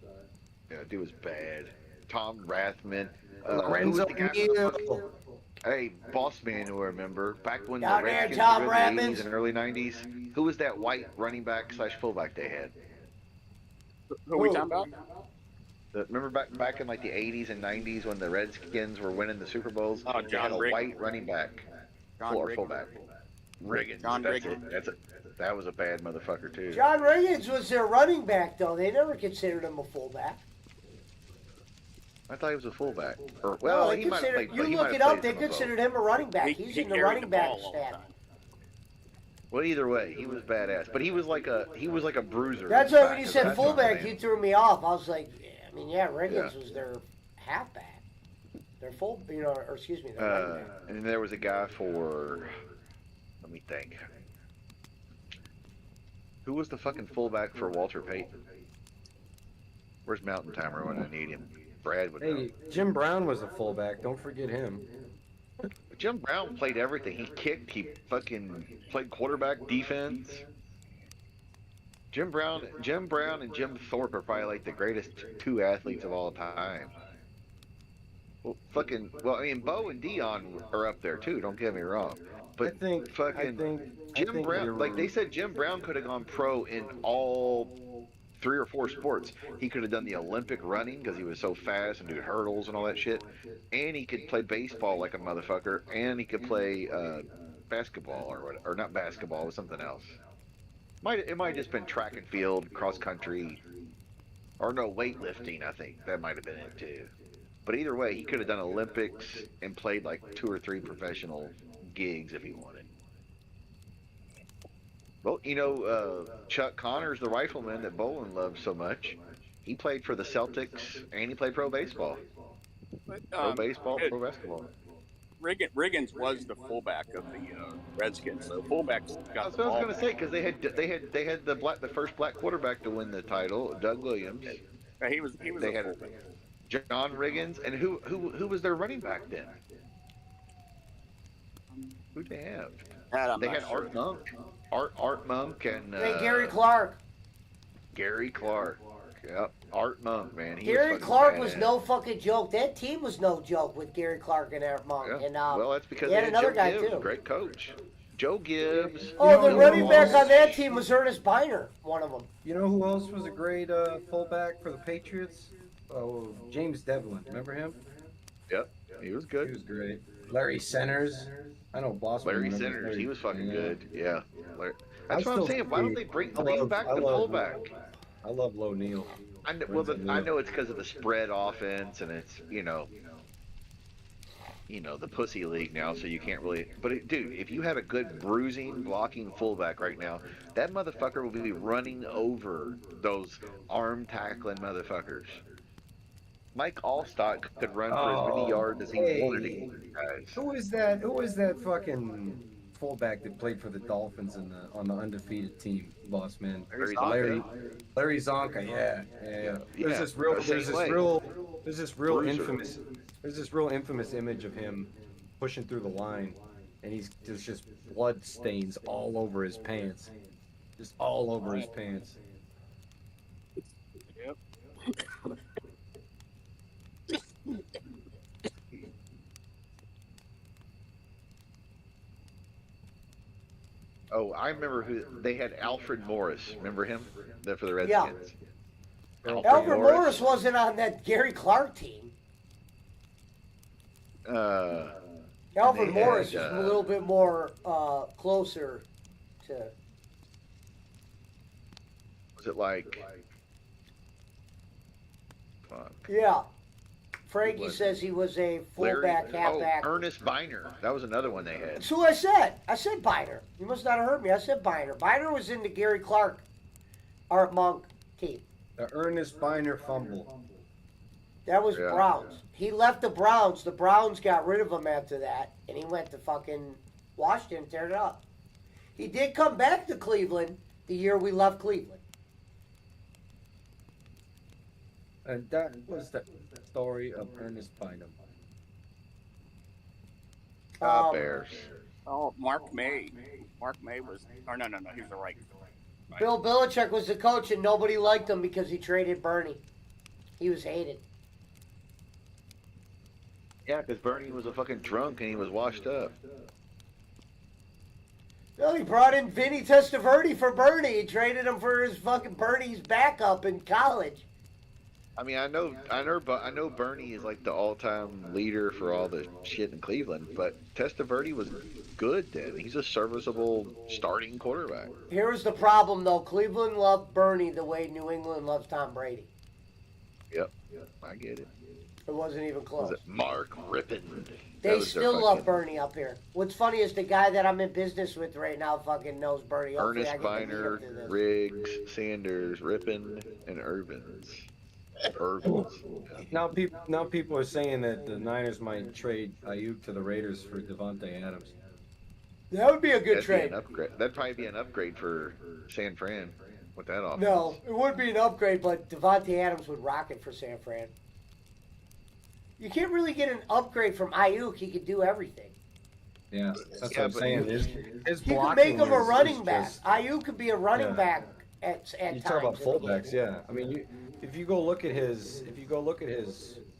Yeah, dude was bad. Tom Rathman. Lorenzo who was the guy Neal. for the Hey, boss man, who remember back when Down the there, Redskins Tom were good in the Rathmans. 80s and early 90s? Who was that white running back / fullback they had? Who are we talking about? Remember back in like the 80s and 90s when the Redskins were winning the Super Bowls? Oh, They John had a Riggins. white running back. Or Riggins. fullback. Riggins. John That's Riggins. it. That was a bad motherfucker too. John Riggins was their running back, though. They never considered him a fullback. I thought he was a fullback. Or, No, well, they he might have considered. played. You look it up. They considered him a running back. He He's in the carried running the back ball all the stat. time. Well, either way, he was badass. But he was like a bruiser. That's why when back, you is said that's what I'm fullback, saying. you threw me off. I was like, yeah, I mean, yeah, Riggins Yeah. was their halfback. Their full, or excuse me, their running back. And then there was a guy for. Let me think. Who was the fucking fullback for Walter Payton? Where's Mountain Timer when I need him? Brad would know. Hey, Jim Brown was a fullback. Don't forget him. Jim Brown played everything. He kicked. He fucking played quarterback, defense. Jim Brown and Jim Thorpe are probably like the greatest two athletes of all time. Well, I mean, Bo and Dion are up there too. Don't get me wrong. But Jim Brown, like they said, Jim Brown could have gone pro in all 3 or 4 sports. He could have done the Olympic running because he was so fast and do hurdles and all that shit. And he could play baseball like a motherfucker. And he could play basketball or not basketball, but something else. It might have just been track and field, cross country, or no, weightlifting. I think that might have been it too. But either way, he could have done Olympics and played like 2 or 3 professional gigs if he wanted. Well, Chuck Connors, the rifleman that Bolin loves so much, he played for the Celtics and he played pro baseball. Pro baseball, pro basketball. Riggins was the fullback of the Redskins, so fullbacks got That's the what I was ball gonna back. say because they had the first black quarterback to win the title, Doug Williams. He was They a had fullback. John Riggins, and who was their running back then? Who'd they have? I'm They not had sure. Art Monk, Art Monk, and Gary Clark. Gary Clark. Yep, Art Monk, man. He Gary was Clark badass. was no fucking joke. That team was no joke with Gary Clark and Art Monk. Yeah. And Well, that's because they had another Joe guy Gibbs, too. great coach. Joe Gibbs. Oh, the know running who back else? on that team was Ernest Biner, one of them. You know who else was a great fullback for the Patriots? Oh, James Devlin. Remember him? Yep, he was good. He was great. Larry Centers. I know Bossman. Larry remembers Centers, he was fucking good. Yeah. That's I what I'm still saying. Why don't they bring back the fullback? I love Low Neal. I know it's because of the spread offense, and it's the pussy league now, so you can't really. But dude, if you had a good bruising blocking fullback right now, that motherfucker will be running over those arm tackling motherfuckers. Mike Allstott could run for as many yards as he wanted to get, guys. Who is that? Who is that fucking fullback that played for the Dolphins on the undefeated team, boss man? Larry Zonka. Yeah. There's this real infamous image of him pushing through the line, and there's just blood stains all over his pants, just all over his pants. Yep. Oh, I remember who they had. Alfred Morris. Remember him? For the Redskins. Yeah. Alfred Morris wasn't on that Gary Clark team. Alfred Morris is a little bit more closer to. Was it like? Fuck. Yeah. Frankie says he was a fullback, halfback. Ernest Biner. That was another one they had. That's who I said. I said Biner. You must not have heard me. I said Biner. Biner was in the Gary Clark, Art Monk team. The Ernest Biner fumble. That was Browns. He left the Browns. The Browns got rid of him after that, and he went to fucking Washington, teared it up. He did come back to Cleveland the year we left Cleveland. And that was the story of Ernest Bynum. Bears. Oh, Mark May. Mark May was. Or no, he was the right. Bill Belichick was the coach, and nobody liked him because he traded Bernie. He was hated. Yeah, because Bernie was a fucking drunk and he was washed up. No, he brought in Vinny Testaverde for Bernie. He traded him for his fucking Bernie's backup in college. I mean, I know Bernie is like the all-time leader for all the shit in Cleveland, but Testaverde was good then. He's a serviceable starting quarterback. Here's the problem, though. Cleveland loved Bernie the way New England loves Tom Brady. Yep, I get it. It wasn't even close. Was it Mark Rippon? They still love Bernie up here. What's funny is the guy that I'm in business with right now fucking knows Bernie. Ernest Biner, Riggs, Sanders, Rippon, and Irvins. Now people are saying that the Niners might trade Ayuk to the Raiders for Devontae Adams. That would be a good That'd trade. Be an upgrade. That'd probably be an upgrade for San Fran with that offense. No, it would be an upgrade, but Devontae Adams would rock it for San Fran. You can't really get an upgrade from Ayuk. He could do everything. Yeah, that's what I'm saying. His he could blocking make him a running is back. just- Ayuk could be a running back at You times. talk about fullbacks, yeah. I mean, if you go look at his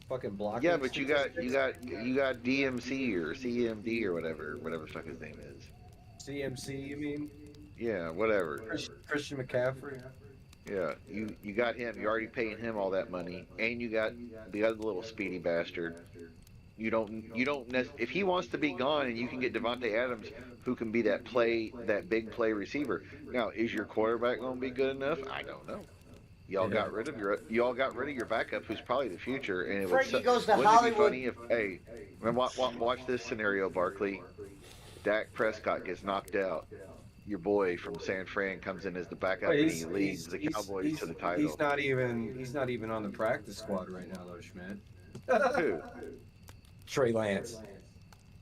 fucking blocking. Yeah, but you got DMC or CMD or whatever the fuck his name is. CMC, you mean? Yeah, whatever. Christian McCaffrey. Yeah, you got him. You're already paying him all that money, and you got the other little speedy bastard. If he wants to be gone, and you can get Devontae Adams, who can be that big play receiver. Now, is your quarterback going to be good enough? I don't know. Y'all got rid of your backup, who's probably the future, and it Frankie goes to wouldn't Hollywood. it be funny if watch this scenario, Barkley. Dak Prescott gets knocked out. Your boy from San Fran comes in as the backup, and he leads the Cowboys to the title. He's not even on the practice squad right now, though, Schmidt. Who? Trey Lance.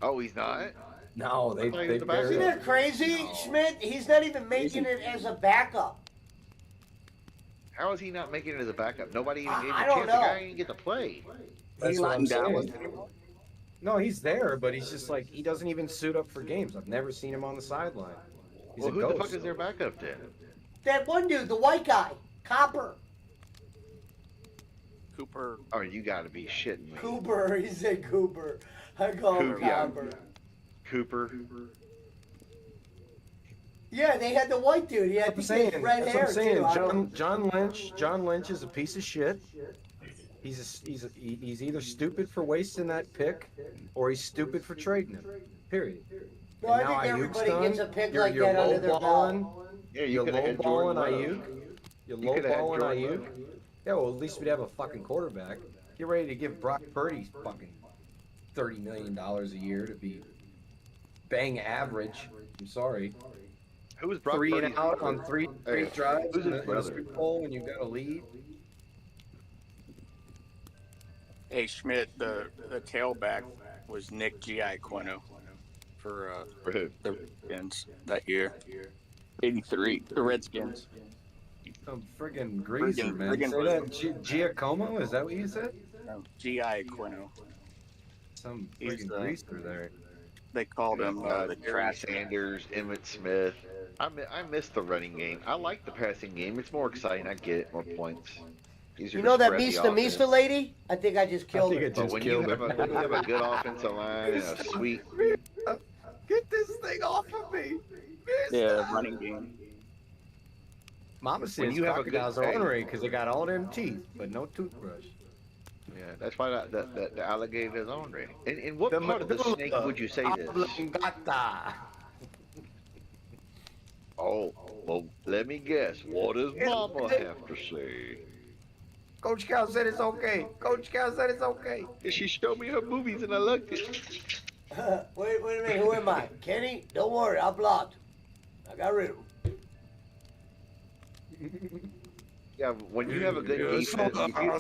Oh, he's not. No, I thought he was the Isn't backup. that crazy, Schmidt? He's not even making it as a backup. How is he not making it as a backup? Nobody even gave him I a don't chance. know. The guy didn't get to play. That's what I'm in Dallas saying. anymore? No, he's there, but he's just like he doesn't even suit up for games. I've never seen him on the sideline. He's Well, a who ghost. the fuck is their backup then? That one dude, the white guy, Copper. Cooper. Oh, you got to be shitting me. Cooper, he said Cooper. I call him Yeah. Copper. Cooper. Yeah, they had the white dude. He had That's what I'm saying. red That's hair what I'm saying. too. I don't- John Lynch is a piece of shit. He's either stupid for wasting that pick, or he's stupid for trading him. Period. No, And I now think Ayuk's everybody done. gets a pick You're- like you're that under their lowballing. belt. Yeah, you You're could have had lowballing Jordan Love. Ayuk. You're You coulda had lowballing Jordan Ayuk. Love. Yeah, well, at least we'd have a fucking quarterback. You're ready to give Brock Purdy fucking $30 million a year to be bang average. I'm sorry. Who was Brock 3 and Purdy's out brother? on three Hey, drives who's in his a brother? Super Bowl when you've got a lead. Hey Schmidt, the tailback was Nick G.I. Quino for who? The Redskins that year. 83. The Redskins. Some friggin' greaser, man. friggin' Say that Giacomo? Is that what you said? No, G.I. Quino. Some He's friggin' greaser there. They called him the Barry trash. Sanders, Emmitt Smith. I miss the running game. I like the passing game. It's more exciting. I get it. More points. Easier You to know that spread the Mista offense. lady? I think I just killed her. But when you have a good offensive line and a sweet, Get this thing off of me. Yeah, running game. Mama When says you have a good- crocodiles are hey. ornery because they got all them teeth, but no toothbrush. yeah, that's why the alligator is on rating. And what part of the medulla snake would you say this? oblongata. Oh, well, let me guess. What does Mama have to say? Coach Cal said it's okay. Coach Cal said it's okay. She showed me her movies and I liked it. Wait a minute. Who am I? Kenny? Don't worry. I blocked. I got rid of him. Yeah, when you have a good defense, I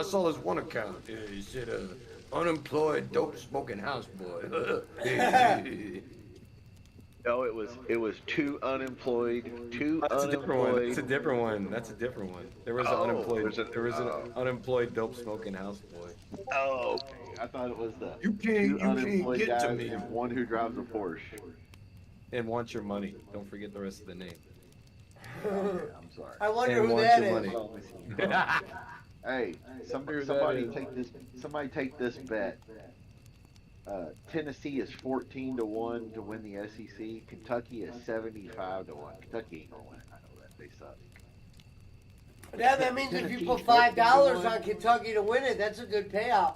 saw this one account. He said, unemployed, dope smoking houseboy. no, it was two unemployed. That's a different one. That's a different one. There was an unemployed dope smoking houseboy. Oh, okay. I thought it was the You two can't unemployed get to guys me. and one who drives a Porsche. And wants your money. Don't forget the rest of the name. I'm sorry. I wonder And who wants that your is. money. Hey, somebody take this bet. Tennessee is 14-1 to win the SEC. Kentucky is 75-1. Kentucky ain't gonna win. I know that they suck. Yeah, that means if you put $5 on Kentucky to win it, that's a good payout.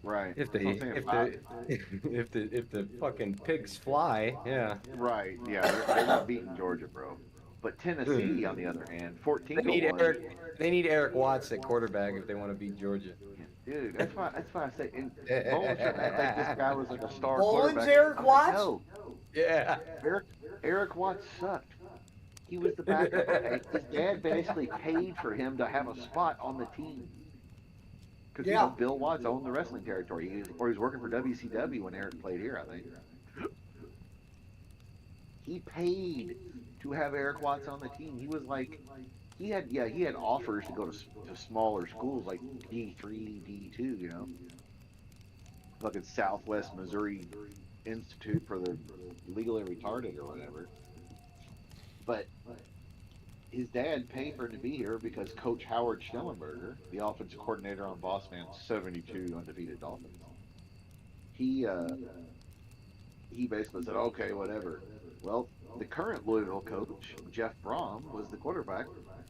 Right. If That's what I'm saying. if the fucking pigs fly, yeah. Right. Yeah, they're not beating Georgia, bro. But Tennessee, on the other hand, 14-1. They need Eric Watts at quarterback if they want to beat Georgia. Dude, that's why I say. And Bowles tried to act like this guy was like a star Bolin's quarterback. Eric Watts? No. Yeah. Eric Watts sucked. He was the backup. His dad basically paid for him to have a spot on the team. Because you know, Bill Watts owned the wrestling territory. He was working for WCW when Eric played here, I think. He paid to have Eric Watts on the team. He was like, he had offers to go to smaller schools like D3, D2, you know, like at Southwest Missouri Institute for the Legally Retarded or whatever. But his dad paid for him to be here because Coach Howard Schnellenberger, the offensive coordinator on Boss Man's 72 undefeated Dolphins, he basically said, okay, whatever. Well, the current Louisville coach, Jeff Brom, was the quarterback.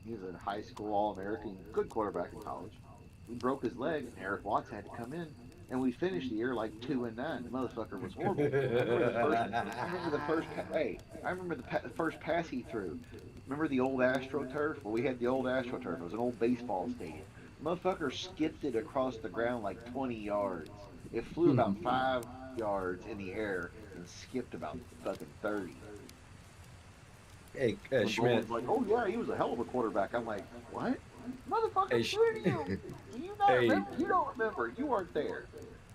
He was a high school All-American, good quarterback in college. He broke his leg, and Eric Watts had to come in, and we finished the year like 2-9. The motherfucker was horrible. I remember the first pass he threw. Remember the old AstroTurf? Well, we had the old AstroTurf. It was an old baseball stadium. The motherfucker skipped it across the ground like 20 yards. It flew about 5 yards in the air and skipped about fucking 30. Hey, When Schmidt. Bowles was like, oh yeah, he was a hell of a quarterback. I'm like, what? Motherfucker, Hey, do you not hey, remember? You don't remember. You weren't there.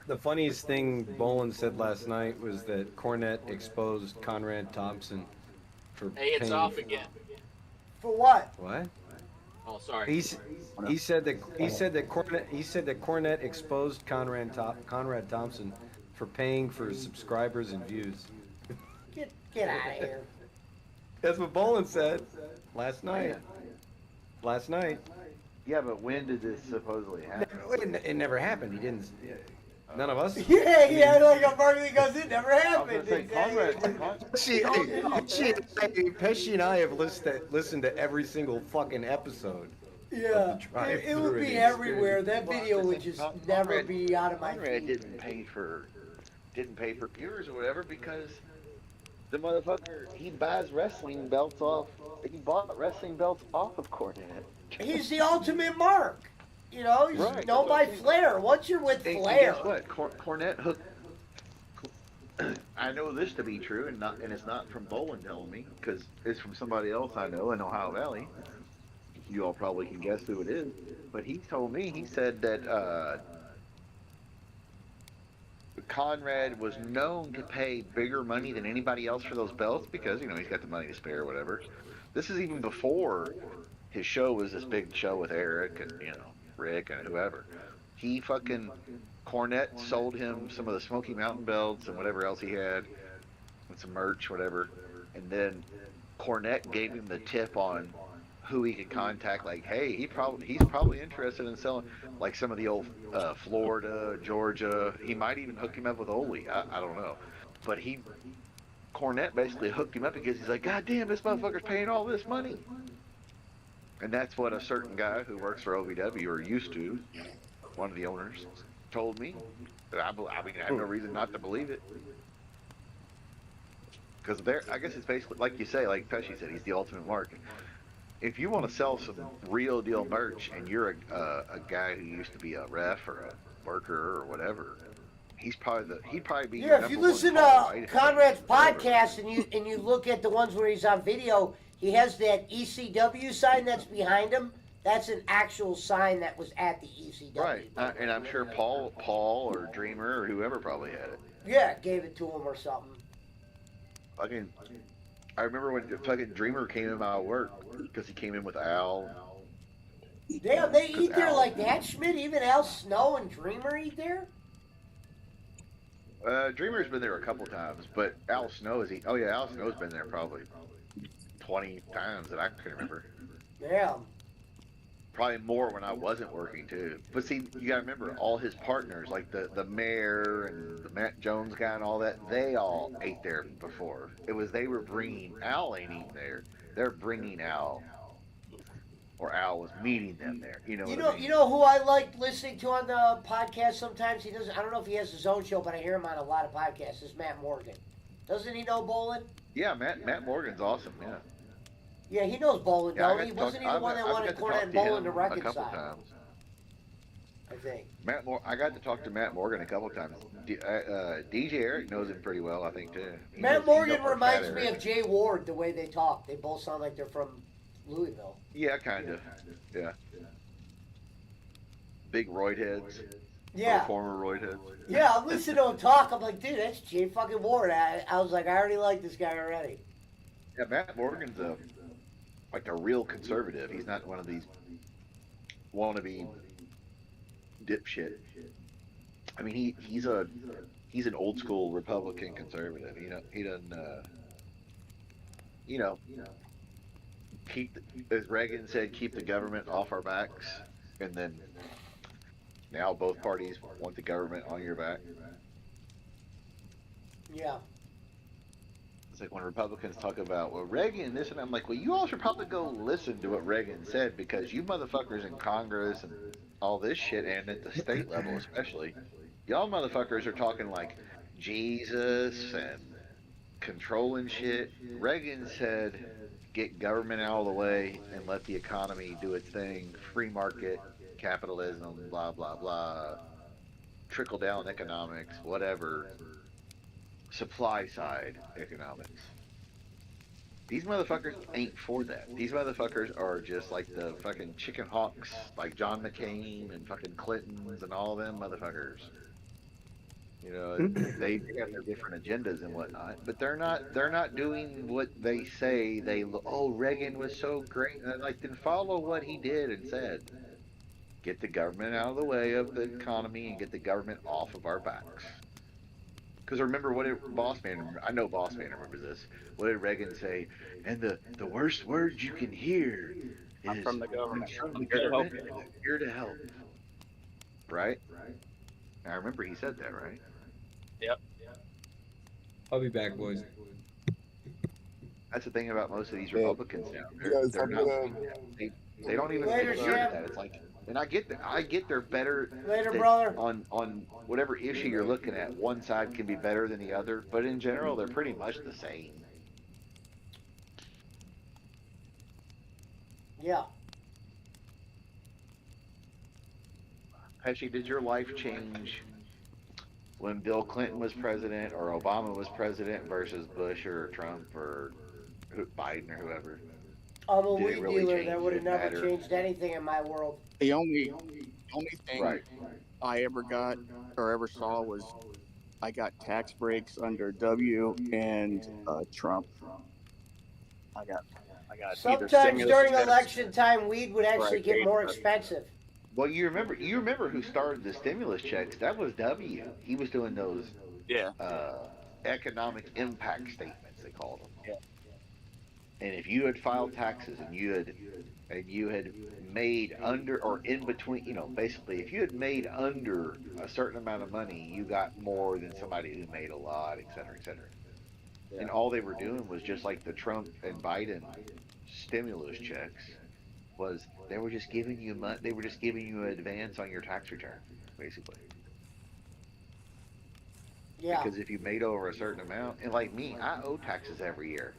the funniest thing Bolin said last night was that Cornette exposed Conrad Thompson for Hey, it's paying. off again. For what? What? Oh, sorry. He said that Cornette exposed Conrad Thompson for paying for subscribers and views. Get out of here. That's what Bolin said last night. Man. Last night. Yeah, but when did this supposedly happen? It never happened. He didn't. None of us. Yeah, yeah, like a marketing goes, it never happened. Pesci and I have listened to every single fucking episode. Yeah, it would be everywhere. That video would just never be out of my Conrad feed. didn't pay for viewers or whatever because the motherfucker he buys wrestling belts off. He bought wrestling belts off of Cornette. He's the ultimate mark. You know, he's Right, known by Flair. Once you're with And Flair, guess what? Cornette hooked. I know this to be true, and it's not from Bolin telling me, because it's from somebody else I know in Ohio Valley. You all probably can guess who it is, but he told me. He said that Conrad was known to pay bigger money than anybody else for those belts because he's got the money to spare, or whatever. This is even before his show was this big show with Eric and Rick and whoever. Cornette sold him some of the Smoky Mountain belts and whatever else he had, and some merch, whatever. And then Cornette gave him the tip on who he could contact. Like, hey, he's probably interested in selling, like some of the old Florida, Georgia. He might even hook him up with Ole. I don't know, but Cornette basically hooked him up because he's like, God damn, this motherfucker's paying all this money. And that's what a certain guy who works for OVW, or used to, one of the owners, told me. I have no reason not to believe it. Because I guess it's basically, like you say, like Pesci said, he's the ultimate mark. If you want to sell some real deal merch and you're a guy who used to be a ref or a worker or whatever, he'd probably be your if you number listen one to call, right? Conrad's podcast and you look at the ones where he's on video, he has that ECW sign that's behind him. That's an actual sign that was at the ECW. Right, and I'm sure Paul or Dreamer or whoever probably had it. Yeah, gave it to him or something. I remember when fucking Dreamer came in my work because he came in with Al. Damn, they eat there like that, Schmidt? Even Al Snow and Dreamer eat there? Dreamer's been there a couple times, but Al Snow Al Snow's been there probably 20 times that I can remember. Damn. Probably more when I wasn't working too. But see, you gotta remember, all his partners, like the mayor and the Matt Jones guy and all that, they all ate there before. They were bringing Al ain't eating there. They're bringing Al, or Al was meeting them there. You know who I like listening to on the podcast sometimes? I don't know if he has his own show, but I hear him on a lot of podcasts. Is Matt Morgan. Doesn't he know Bolin? Yeah, Matt Morgan's awesome. Yeah. Yeah, he knows Bolin, Yeah, don't he? Wasn't he the one that wanted Cornette and Bolin to reconcile? A couple times. I think. I got to talk to Matt Morgan a couple times. DJ Eric knows him pretty well, I think, too. Matt Morgan reminds me of Jay Ward, the way they talk. They both sound like they're from Louisville. Yeah, kind of. Yeah. Big roid heads. Yeah. Former roid heads. Yeah, I'm listening to him talk. I'm like, dude, that's Jay fucking Ward. I was like, I already like this guy already. Yeah, Matt Morgan's like a real conservative. He's not one of these wannabe dipshit. I mean, he's an old school Republican conservative. He doesn't as Reagan said, keep the government off our backs, and then now both parties want the government on your back. Yeah. It's like when Republicans talk about, well, Reagan and this, and I'm like, well, you all should probably go listen to what Reagan said, because you motherfuckers in Congress and all this shit, and at the state level especially, y'all motherfuckers are talking like Jesus and controlling shit. Reagan said, get government out of the way and let the economy do its thing, free market, capitalism, blah, blah, blah, trickle down economics, whatever. Supply side economics. These motherfuckers ain't for that. These motherfuckers are just like the fucking chicken hawks, like John McCain and fucking Clintons and all them motherfuckers. You know, they have their different agendas and whatnot, but they're not doing what they say. Oh, Reagan was so great. And I'm like, then follow what he did and said. Get the government out of the way of the economy and get the government off of our backs. Because remember what did Boss Man? I know Boss Man remembers this. What did Reagan say? And the worst words you can hear I'm is from the I'm government. from I'm the here to help government you. and I'm here to help. Right? I remember he said that, right? Yep. I'll be back, boys. That's the thing about most of these Yeah. Republicans now. Guys, They're I'm not gonna. like that. They don't even Later, adhere to Sham. that. It's like, and I get they're better. Later, That brother. on whatever issue you're looking at, one side can be better than the other, but in general, they're pretty much the same. Yeah. Pesci, did your life change when Bill Clinton was president or Obama was president versus Bush or Trump or Biden or whoever? I'm a Did it weed really dealer. That change? would Did have it never matter? changed anything in my world. The only thing Right. I ever got or ever saw was I got tax breaks under W and Trump. I got either Sometimes stimulus during checks election time, weed would or I actually get paid more for it. expensive. Well, you remember who started the stimulus checks? That was W. He was doing those Yeah. uh, economic impact statements, they called them. Yeah. And if you had filed taxes and you had made under or in between, basically if you had made under a certain amount of money, you got more than somebody who made a lot, et cetera, et cetera. Yeah. And all they were doing was just like the Trump and Biden stimulus checks was they were just giving you money. They were just giving you an advance on your tax return, basically. Yeah. Because if you made over a certain amount, and like me, I owe taxes every year.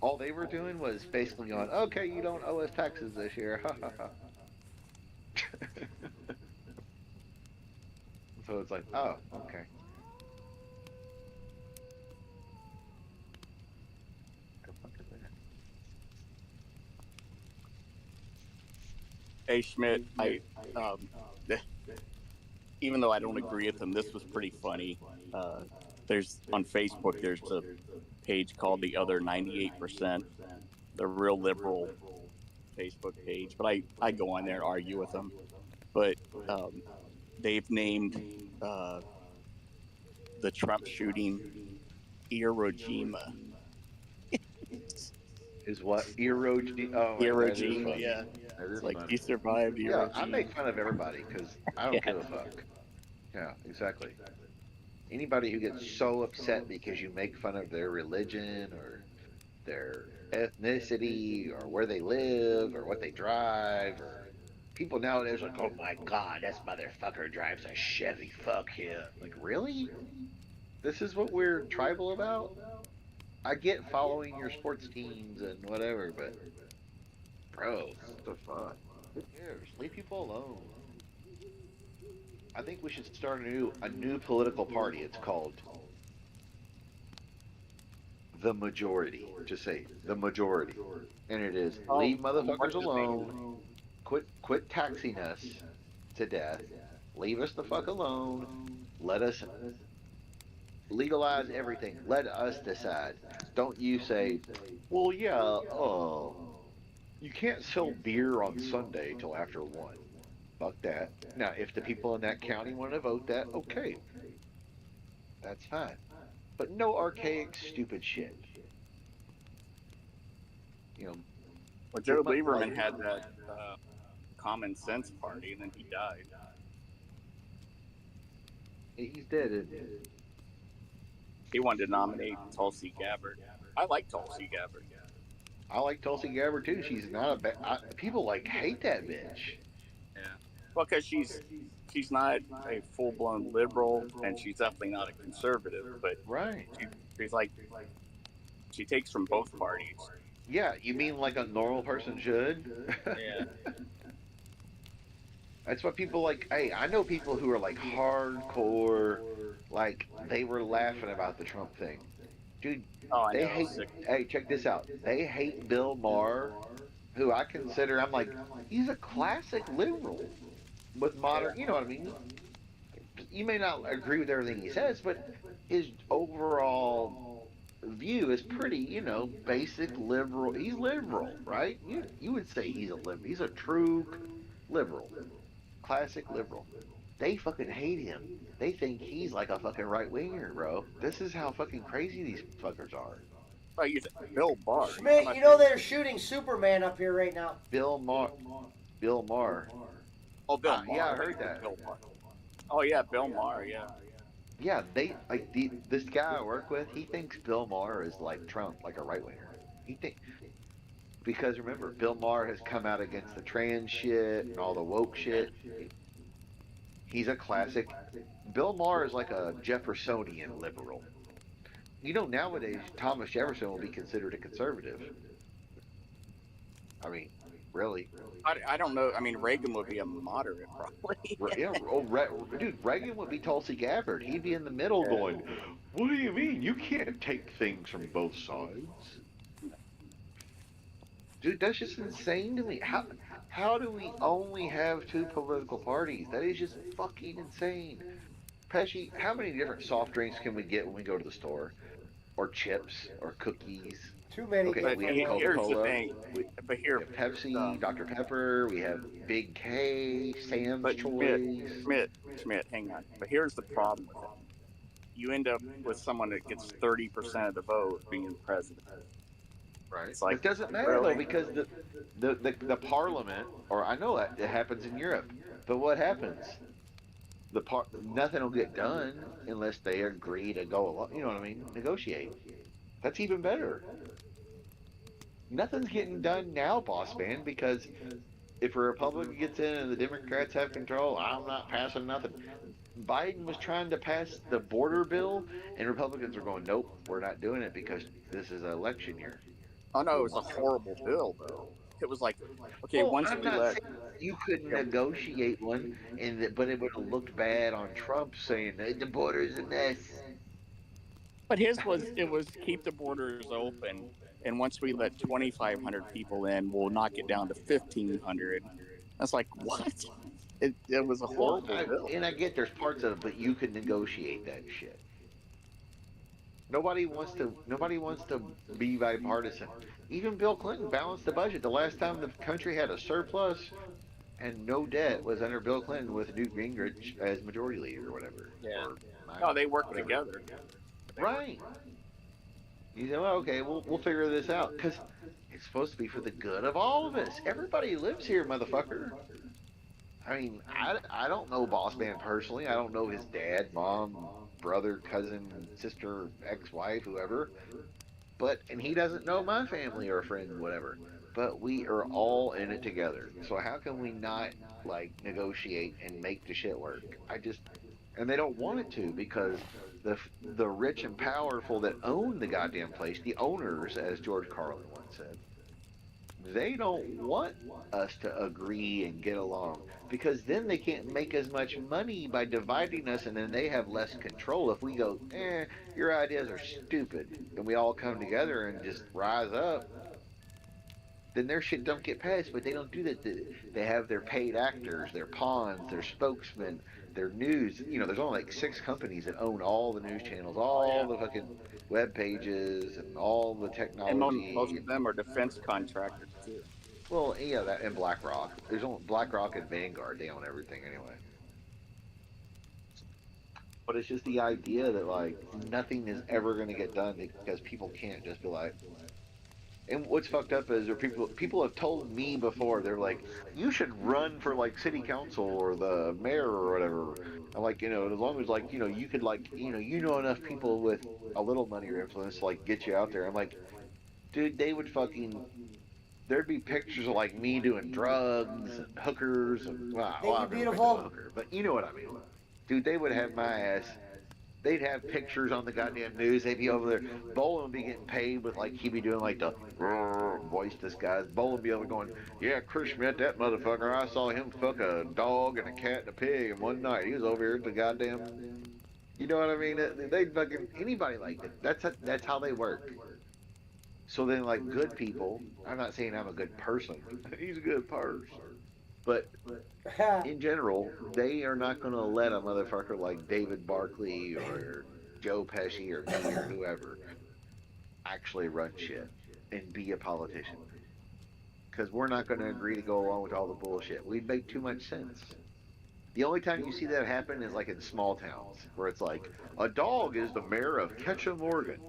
All they were doing was basically going, okay, you don't owe us taxes this year. Ha ha ha. So it's like, oh, okay. The fuck is that? Hey Schmidt, um, even though I don't agree with him, this was pretty funny. There's on Facebook. There's a page called the Other 98%, the real liberal Facebook page. But I go on there and argue with them. But um, they've named uh, the Trump shooting Iwo Jima. Is what Euro? Oh, that is Iwo funny. yeah. That It's is like funny. he survived Yeah, Iwo I Jima. make fun of everybody because I don't Yeah. give a fuck. Yeah, exactly. Anybody who gets so upset because you make fun of their religion or their ethnicity or where they live or what they drive or people nowadays are like, oh my god, this motherfucker drives a Chevy. Fuck him. Like, really? This is what we're tribal about? I get following your sports teams and whatever, but bro, what the fuck? Who cares? Leave people alone. I think we should start a new political party. It's called the majority. Just say the majority, and it is leave motherfuckers What's his name? alone. Quit taxing us to death. Leave us the fuck alone. Let us legalize everything. Let us decide. Don't you say, well, yeah, you can't sell beer on Sunday till after 1. Fuck that. Now, if the people in that county want to vote that, okay, that's fine. But no archaic, stupid shit. You know, Well, Joe like Lieberman had that Common Sense party, and then he died. he's dead, isn't he? He wanted to nominate Tulsi Gabbard. I like Tulsi Gabbard. I like Tulsi Gabbard too. She's not a bad. People like hate that bitch. Yeah. Well, because she's not a full blown liberal, and she's definitely not a conservative. But right, she's like she takes from both parties. Yeah, you mean like a normal person should? Yeah. That's what people like. Hey, I know people who are like hardcore, like they were laughing about the Trump thing. dude. Oh, I They know. hate. Sick. Hey, check this out. They hate Bill Maher, who I consider. I'm like, he's a classic liberal with modern. You know what I mean? You may not agree with everything he says, but his overall view is pretty, basic liberal. He's liberal, right? You would say he's a liberal. He's a true liberal, classic liberal. They fucking hate him. They think he's like a fucking right winger, bro. This is how fucking crazy these fuckers are. Oh, you think Bill Barr? You talking Schmidt, about you know they're shooting Superman up here right now. Bill Maher. Bill Maher. Oh, Bill Maher. Yeah, I I thought you heard said that. Bill Barr. Oh yeah, Bill Maher. Yeah. Yeah, they like this guy I work with. He thinks Bill Maher is like Trump, like a right winger. He think because remember, Bill Maher has come out against the trans shit and all the woke shit. He's a classic. Bill Maher is like a Jeffersonian liberal. Nowadays Thomas Jefferson will be considered a conservative. I mean, really. I don't know. I mean, Reagan would be a moderate, probably. Yeah, dude, Reagan would be Tulsi Gabbard. He'd be in the middle going, "What do you mean? You can't take things from both sides." Dude, that's just insane to me. How do we only have two political parties? That is just fucking insane. Pesci, how many different soft drinks can we get when we go to the store? Or chips or cookies? Too many. Okay, But we have here's the Coca-Cola. thing. But We here, have Pepsi, Dr. Pepper. We have Big K, Sam's but Choice. Schmidt, hang on. But here's the problem with it. You end up with someone that gets 30% of the vote being president. Right. It's like, It doesn't matter really? though because the parliament, or I know that it happens in Europe, but what happens? Nothing will get done unless they agree to go along. You know what I mean? Negotiate. That's even better. Nothing's getting done now, boss man, because if a Republican gets in and the Democrats have control, I'm not passing nothing. Biden was trying to pass the border bill, and Republicans are going, nope, we're not doing it because this is an election year. Oh no, it was a horrible bill though. It was like, okay, Well, once I'm we not let, saying you couldn't negotiate one, but it would have looked bad on Trump saying the border's a mess. but his was it was keep the borders open, and once we let 2,500 people in, we'll knock it down to 1,500. That's like what? It was a horrible bill. And I get there's parts of it, but you could negotiate that shit. Nobody wants to be bipartisan. Even Bill Clinton balanced the budget. The last time the country had a surplus and no debt was under Bill Clinton with Newt Gingrich as majority leader or whatever. Yeah. Or No, they worked together. Right. You say, well, okay, we'll figure this out because it's supposed to be for the good of all of us. Everybody lives here, motherfucker. I mean, I don't know Boss Man personally. I don't know his dad, mom, brother, cousin, sister, ex-wife, whoever. And he doesn't know my family or friend, whatever. But we are all in it together. So how can we not negotiate and make the shit work? And they don't want it to because the rich and powerful that own the goddamn place, the owners, as George Carlin once said, they don't want us to agree and get along because then they can't make as much money by dividing us, and then they have less control. If we go, your ideas are stupid, and we all come together and just rise up, then their shit don't get passed. But they don't do that. They have their paid actors, their pawns, their spokesmen, their news. There's only like 6 companies that own all the news channels, all the fucking web pages, and all the technology. And most of them are defense contractors too. Well, yeah, that and BlackRock. There's only BlackRock and Vanguard. They own everything anyway. But it's just the idea that nothing is ever going to get done because people can't just be like. And what's fucked up is people have told me before, they're like, you should run for city council or the mayor or whatever. I'm like, as long as you could enough people with a little money or influence to get you out there. I'm like, dude, they would there'd be pictures of me doing drugs and hookers and I've never been to a hooker, but you know what I mean. Dude, they would have my ass. They'd have pictures on the goddamn news. They'd be over there. Bolin would be getting paid with he'd be doing the voice this guy's. Bolin would be over going, yeah, Chris Schmidt, that motherfucker. I saw him fuck a dog and a cat and a pig in one night. He was over here at the goddamn. You know what I mean? They fucking anybody like that. That's how they work. So then, like good people, I'm not saying I'm a good person. He's a good person, but in general, they are not going to let a motherfucker like David Barkley or Joe Pesci or me or whoever actually run shit and be a politician. Because we're not going to agree to go along with all the bullshit. We'd make too much sense. The only time you see that happen is like in small towns where it's like a dog is the mayor of Ketchum, Oregon,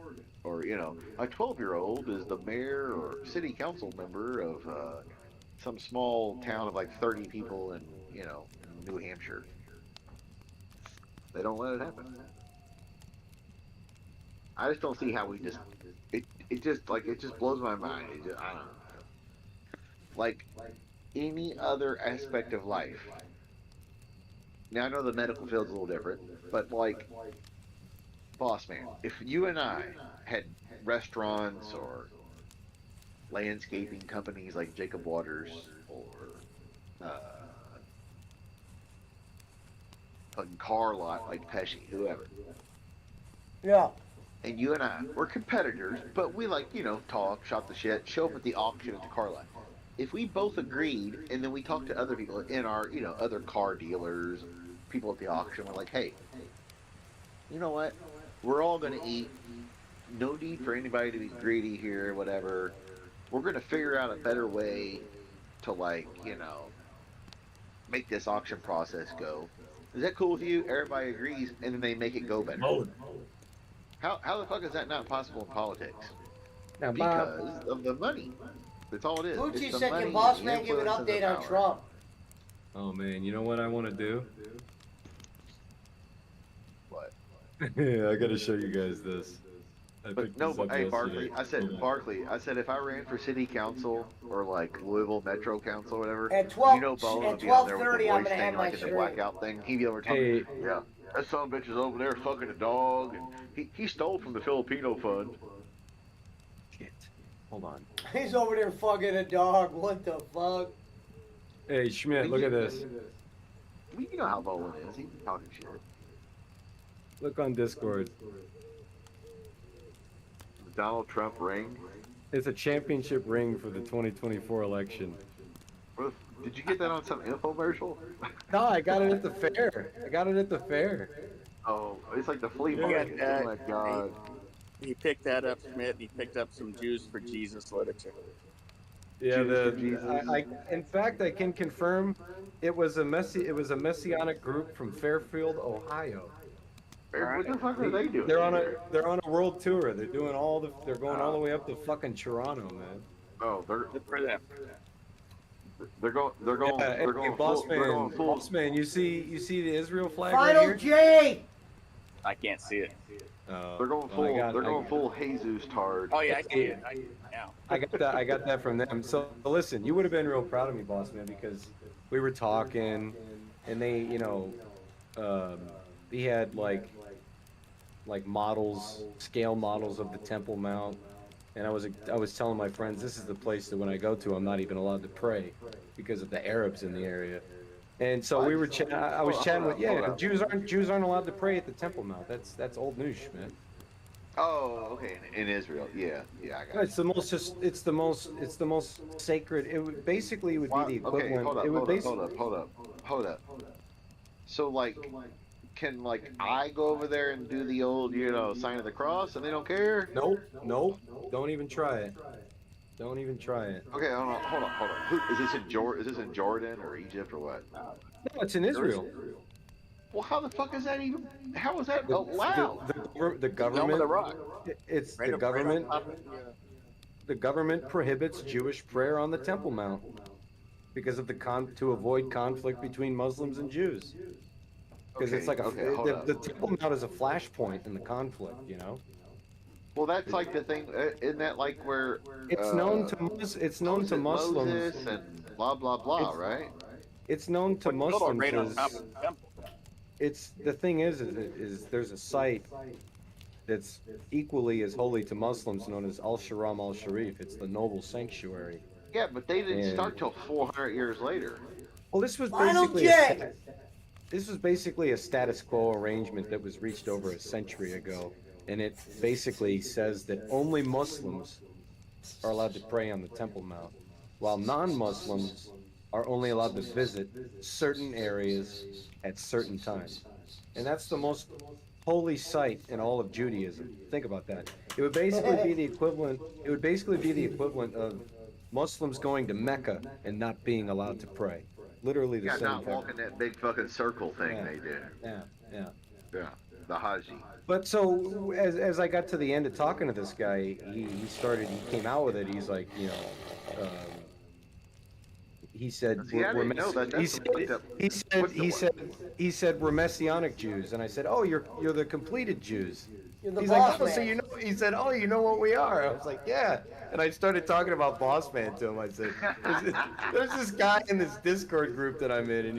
or a 12-year-old is the mayor or city council member of some small town of like 30 people in New Hampshire. They don't let it happen. I just don't see how we just it just blows my mind. I don't know. Like any other aspect of life. Now I know the medical field's a little different, but like boss man, if you and I had restaurants or landscaping companies like Jacob Waters or a car lot like Pesci, whoever. Yeah. And you and I, we're competitors, but we like, talk, shop the shit, show up at the auction at the car lot. If we both agreed and then we talked to other people in our, other car dealers, people at the auction, we're like, hey, you know what? We're all going to eat. No need for anybody to be greedy here, whatever. We're going to figure out a better way to, like, make this auction process go. Is that cool with you? Everybody agrees, and then they make it go better. How the fuck is that not possible in politics? Now, because of the money. That's all it is. Gucci It's the said, money can Boss and the Man give an influence and the update on power. Trump? Oh man, you know what I want to do? What? Yeah, I gotta show you guys this. But no, hey Barkley, I said if I ran for city council or like Louisville Metro Council or whatever, At 12 Bone at would be out there with the 12:30, I'm voice gonna thing end my like in the stream. blackout thing. He'd be over talking. Yeah, that son of a bitch is over there fucking a dog, and he stole from the Filipino fund. Shit. Hold on. He's over there fucking a dog. What the fuck? Hey Schmidt, look at this. You know how Bowen is. He's talking shit. Look on Discord. Donald Trump ring. It's a championship ring for the 2024 election. Did you get that on some infomercial? No, I got it at the fair. Oh, it's like the flea Yeah, market. Oh my god. He picked that up, Schmidt. He picked up some Jews for Jesus literature. Yeah, Jesus. In fact, I can confirm it was a messianic group from Fairfield, Ohio. What the fuck are they doing? They're on a world tour. They're going all the way up to fucking Toronto, man. Oh, they're Good for them. They're going Boss man, you see the Israel flag Final right here? J! I can't see it. They're going full Jesus tard. Oh yeah, I see it. Now. I got that from them. So listen, you would have been real proud of me, boss man, because we were talking, and they, he had like models, scale models of the Temple Mount, and I was telling my friends this is the place that when I go to, I'm not even allowed to pray because of the Arabs in the area. And so we were I was chatting with Jews aren't allowed to pray at the Temple Mount. That's old news, man. Oh, okay. In Israel, yeah, I got it. It's the most sacred. It would be the equivalent. Okay, hold up. So like, can I go over there and do the old sign of the cross and they don't care? Nope. Don't even try it. Okay, hold on. Is this in Jordan or Egypt or what? No, it's in Israel. Well, how the fuck is that even? How is that allowed? The government. The rock. It's the government. The government prohibits Jewish prayer on the Temple Mount because of to avoid conflict between Muslims and Jews. Because it's like the Temple Mount is a flashpoint in the conflict, Well, that's like the thing. Isn't that like where it's known to Muslims? Moses and blah blah blah, right? It's known to Muslims. The thing is there's a site that's equally as holy to Muslims known as Al-Sharam al-Sharif. It's the Noble Sanctuary. Yeah, but they didn't start till 400 years later. Well, this was Final basically J! This was basically a status quo arrangement that was reached over a century ago, and it basically says that only Muslims are allowed to pray on the Temple Mount, while non-Muslims are only allowed to visit certain areas at certain times. And that's the most holy site in all of Judaism. Think about that. It would basically be the equivalent. It would basically be the equivalent of Muslims going to Mecca and not being allowed to pray. Literally the Yeah, same not thing. walking that big fucking circle thing Yeah. they do. Yeah. Yeah, the Haji. But so as I got to the end of talking to this guy, he came out with it. He's like, he said See, I didn't know that. That's some fucked up. he said we're Messianic Jews, and I said, oh, you're the completed Jews. You're the He's boss like, oh, man. so you know? He said, oh, you know what we are? I was like, yeah. And I started talking about Boss Man to him. I said, there's this guy in this Discord group that I'm in, and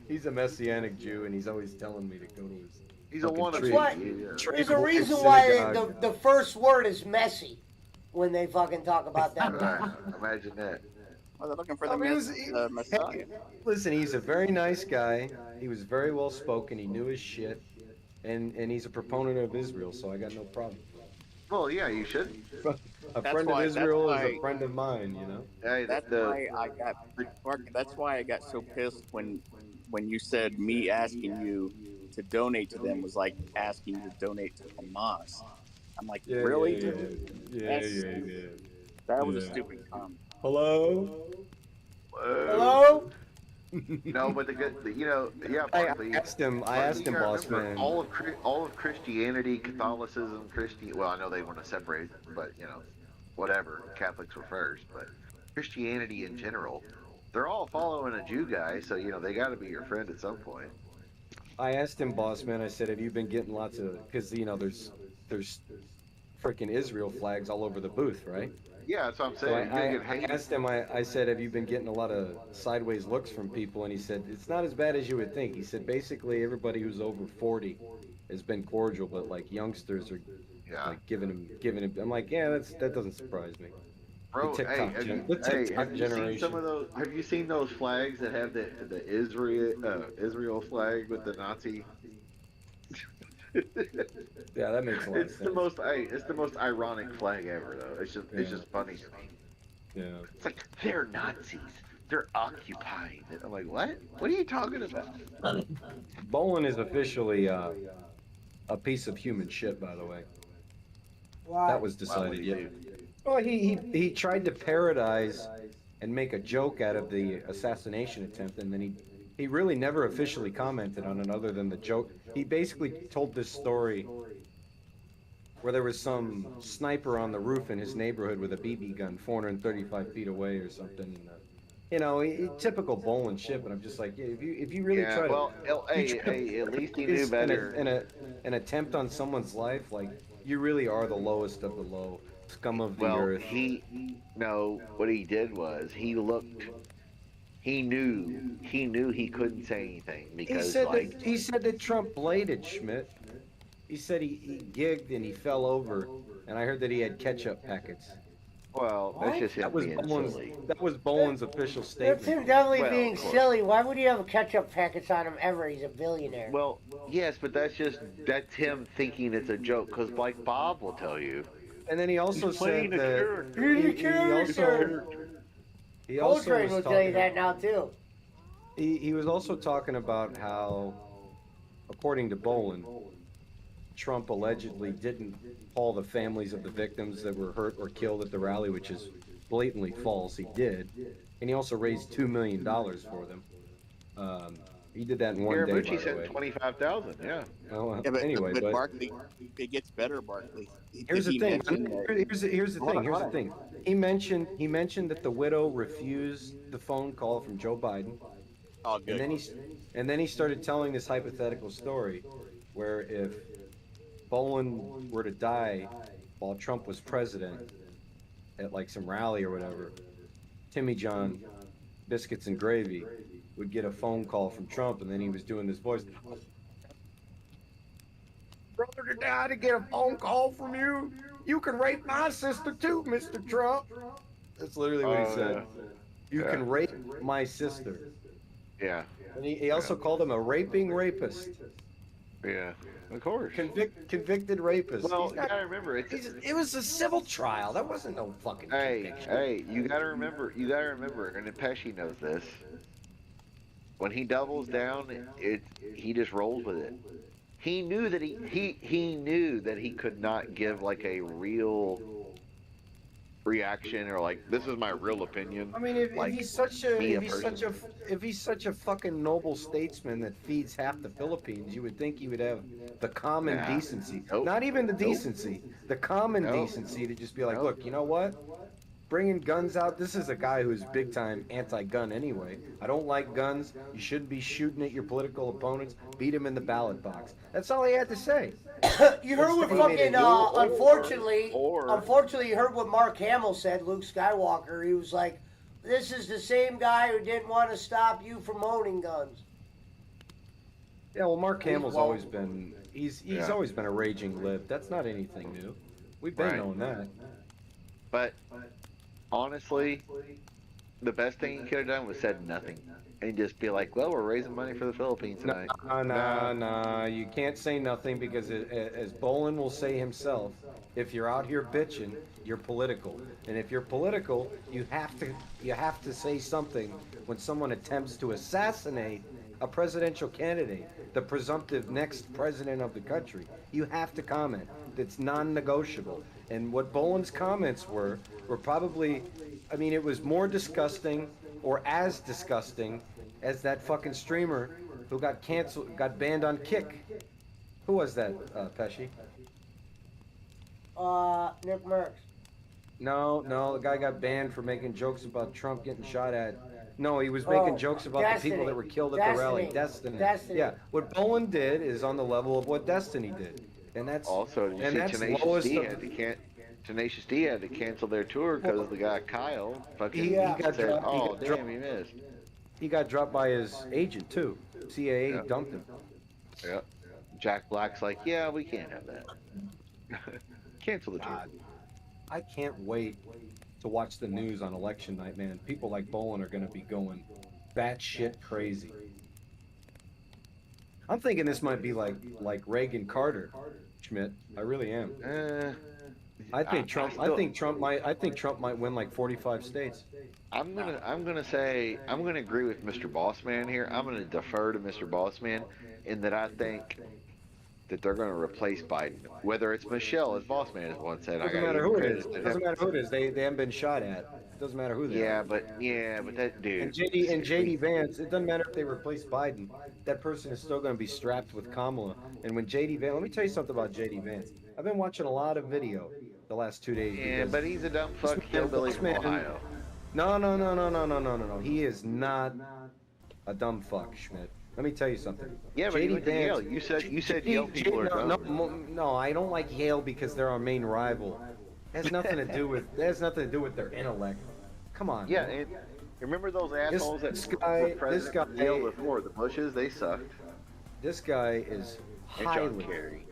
he's a Messianic Jew, and he's always telling me to go to his. He's a wannabe. There's a reason why the first word is messy when they fucking talk about that guy. Imagine that. Well, they're looking for the Messiah. Hey, listen, he's a very nice guy. He was very well spoken. He knew his shit, and he's a proponent of Israel, so I got no problem. Well, yeah, you should. A friend of Israel is a friend of mine, you know. Hey, that's why I got Mark. That's why I got so pissed when you said me asking you to donate to them was like asking you to donate to Hamas. I'm like, really? Yeah. That was a stupid comment. Hello. Hello. No, but yeah. Barkley, I asked him, boss man. All of Christianity, Catholicism, Well, I know they want to separate, but whatever. Catholics were first, but Christianity in general, they're all following a Jew guy, so they got to be your friend at some point. I asked him, boss man. I said, have you been getting lots of? Because there's freaking Israel flags all over the booth, right? Yeah, that's what I'm saying. So I asked him, I said, have you been getting a lot of sideways looks from people? And he said, it's not as bad as you would think. He said, basically, everybody who's over 40 has been cordial, but like youngsters are like giving him. I'm like, yeah, that doesn't surprise me. Bro, the TikTok, have you seen some of those? Have you seen those flags that have the Israel flag with the Nazi? Yeah, that makes a lot of sense. It's the most ironic flag ever, though. It's just funny to me. Yeah. It's like they're Nazis. They're occupying it. I'm like, what? What are you talking about? Bolin is officially a piece of human shit, by the way. Why? That was decided. Yeah. Well, he tried to parodize and make a joke out of the assassination attempt, and then he really never officially commented on it other than the joke. He basically told this story where there was some sniper on the roof in his neighborhood with a BB gun 435 feet away or something. Typical Bolin shit, but I'm just like, yeah, if you really try to... at least he knew better. An attempt on someone's life, like, you really are the lowest of the low. Scum of the earth. What he did was he knew he couldn't say anything because he said that Trump bladed Schmidt. He said he gigged and he fell over, and I heard that he had ketchup packets. Well, that's just him being silly. That was Bolin's official statement. That's him definitely being silly. Why would he have ketchup packets on him ever? He's a billionaire. Well, yes, but that's him thinking it's a joke. Because like Bob will tell you. And then he also said that he also Coltrane will tell you that now too. He was also talking about how, according to Bolin, Trump allegedly didn't call the families of the victims that were hurt or killed at the rally, which is blatantly false. He did, and he also raised $2 million for them. He did that in one day. Garabucci said 25,000. Yeah. Well, but anyway, but Barkley, it gets better, Barkley. Here's the thing. Here's the thing. He mentioned that the widow refused the phone call from Joe Biden. Oh, good. And then he started telling this hypothetical story, where if Bolin were to die while Trump was president at like some rally or whatever, Timmy John, Biscuits and Gravy, would get a phone call from Trump, and then he was doing this voice. Brother to die to get a phone call from you. You can rape my sister too, Mr. Trump. That's literally what he said. You can rape my sister. Yeah. And he also called him a raping rapist. Yeah, of course. Convicted rapist. Well, He's you not, gotta remember, it was a civil trial. That wasn't no fucking conviction. Hey, you gotta remember, and Pesci knows this. When he doubles down, he just rolls with it. He knew that he knew that he could not give like a real reaction or like this is my real opinion. I mean, if like he's such a me, if a he's person. such a fucking noble statesman that feeds half the Philippines, you would think he would have the common Nah. decency. Nope. Not even the Nope. decency, the common Nope. decency to just be like, Nope. look, you know what? Bringing guns out. This is a guy who's big time anti-gun anyway. I don't like guns. You shouldn't be shooting at your political opponents. Beat them in the ballot box. That's all he had to say. You heard what Instead, he made fucking, it unfortunately, you heard what Mark Hamill said, Luke Skywalker. He was like, this is the same guy who didn't want to stop you from owning guns. Yeah, well, Mark Hamill's well- always been, he's Yeah. always been a raging lib. That's not anything new. We've been Right. knowing that. But honestly, the best thing he could have done was said nothing and just be like, well, we're raising money for the Philippines tonight. Nah, you can't say nothing because as Bolin will say himself, if you're out here bitching, you're political. And if you're political, you have to say something when someone attempts to assassinate a presidential candidate, the presumptive next president of the country. You have to comment. It's non-negotiable. And what Bolin's comments were probably, I mean, it was more disgusting or as disgusting as that fucking streamer who got banned on Kick. Who was that, Pesci? Nick Merckx. No, the guy got banned for making jokes about Trump getting shot at. No, he was making jokes about the people that were killed at the rally. Destiny. Yeah, what Bolin did is on the level of what Destiny did, and that's Also, did you see Tenacious D had to cancel their tour because the guy Kyle fucking He got said, dropped- he "Oh got damn, dropped. he missed." He got dropped by his agent too. CAA Yeah. dumped him. Yeah. Jack Black's like, "Yeah, we can't have that. Cancel the tour." God, I can't wait to watch the news on election night, man. People like Bolin are going to be going batshit crazy. I'm thinking this might be like Reagan Carter, Schmidt. I really am. I think Trump might win like 45 states. I'm gonna agree with Mr. Bossman here. I'm gonna defer to Mr. Bossman in that I think that they're gonna replace Biden. Whether it's Michelle, as Bossman has once said, Doesn't matter who it is. Doesn't matter who it is. They haven't been shot at. It doesn't matter who they are. Yeah, but that dude. And JD Vance, it doesn't matter if they replace Biden. That person is still going to be strapped with Kamala. And when JD Vance, let me tell you something about JD Vance. I've been watching a lot of video the last 2 days. Yeah, but he's a dumb fuck hillbilly from Ohio. No. He is not a dumb fuck, Schmidt. Let me tell you something. Yeah, but he went to Yale. You said Yale people are dumb. No, I don't like Yale because they're our main rival. It has nothing to do with their intellect. Come on. Yeah, man. and remember those assholes This that guy- were president of this Yale guy- before? The Bushes, they sucked. This guy is And John highly. Kerry.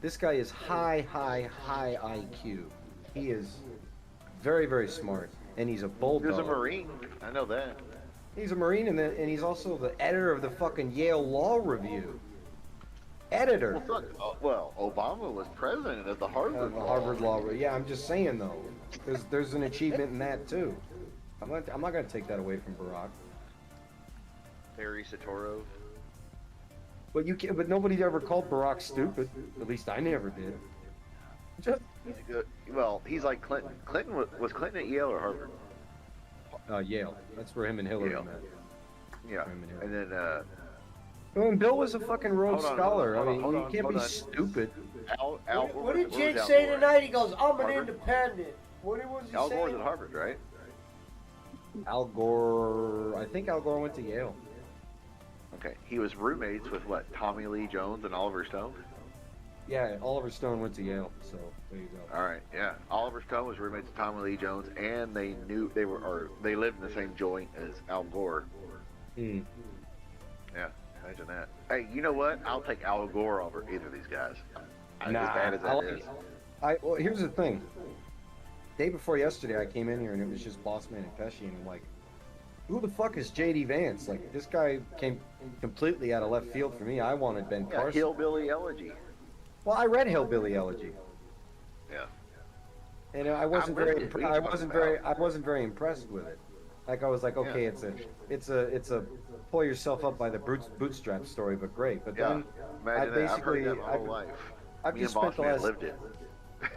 This guy is high IQ. He is very, very smart, and he's a He bulldog. was a Marine. I know that. He's a Marine, and he's also the editor of the fucking Yale Law Review. Editor. Well, Obama was president of the Harvard The Harvard Law Review. Yeah, I'm just saying though. There's an achievement in that too. I'm not going to take that away from Barack. Harry Satorov. But you can't. But nobody ever called Barack stupid. At least I never did. He's good. Well, he's like Clinton. Was Clinton at Yale or Harvard? Yale. That's where him and Hillary Yale. met. Yeah. And then Well, and Bill was a fucking Rhodes Hold on, Scholar. hold on, I mean, hold you on, can't hold be on. stupid. Al What did was Jake Al say Gore? tonight? He goes, I'm an Harvard? independent. What was he Al saying? Gore's at Harvard, right? Al Gore. I think Al Gore went to Yale. Okay. He was roommates with what? Tommy Lee Jones and Oliver Stone? Yeah, Oliver Stone went to Yale. So there you go. All right, yeah. Oliver Stone was roommates with Tommy Lee Jones, and they lived in the same joint as Al Gore. Hmm. Yeah, imagine that. Hey, you know what? I'll take Al Gore over either of these guys. As Nah, bad as that is. Well, here's the thing. Day before yesterday, I came in here and it was just Bossman and Pesci, and I'm like, who the fuck is J.D. Vance? Like, this guy came completely out of left field for me. I wanted Ben Yeah, Carson. Hillbilly Elegy. Well, I read Hillbilly Elegy. Yeah. And I wasn't very impressed with it. Like, I was like, okay, it's a pull yourself up by the bootstrap story, but great. But Yeah. then Imagine that. I've heard that my whole life. I've Me just and spent the Boss Man last lived it.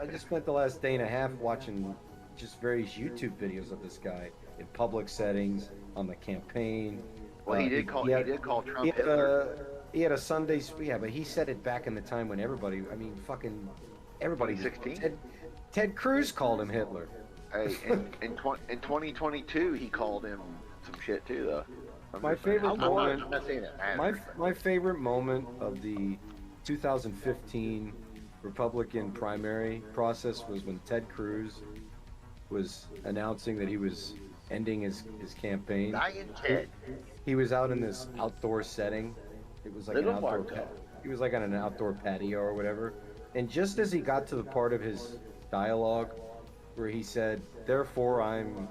I just spent the last day and a half watching just various YouTube videos of this guy in public settings on the campaign. Well, he did call Trump he had, Hitler. he had a Sunday, yeah, but he said it back in the time when everybody, I mean, fucking everybody. 2016? Ted Cruz called him Hitler. Hey, in 2022, he called him some shit too, though. My favorite moment. I'm not saying that matters. My favorite moment of the 2015 Republican primary process was when Ted Cruz was announcing that he was ending his campaign. Dying Ted. He was out in this outdoor setting. It was like Little an outdoor Marco. he was like on an outdoor patio or whatever. And just as he got to the part of his dialogue where he said, "Therefore, I'm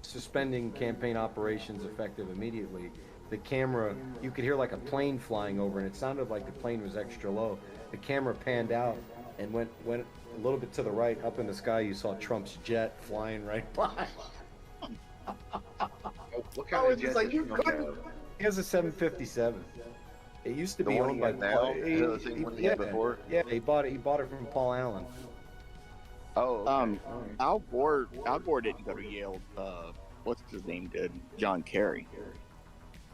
suspending campaign operations effective immediately," the camera, you could hear like a plane flying over, and it sounded like the plane was extra low. The camera panned out and went a little bit to the right. Up in the sky, you saw Trump's jet flying right by. What I kind was of just jet like, does you Trump couldn't. have? He has a 757. It used to The be one owned he by has now? Is that the same one he had before? Yeah, he bought it from Paul Allen. Oh, okay. Al Gore didn't go to Yale. What's his name did? John Kerry.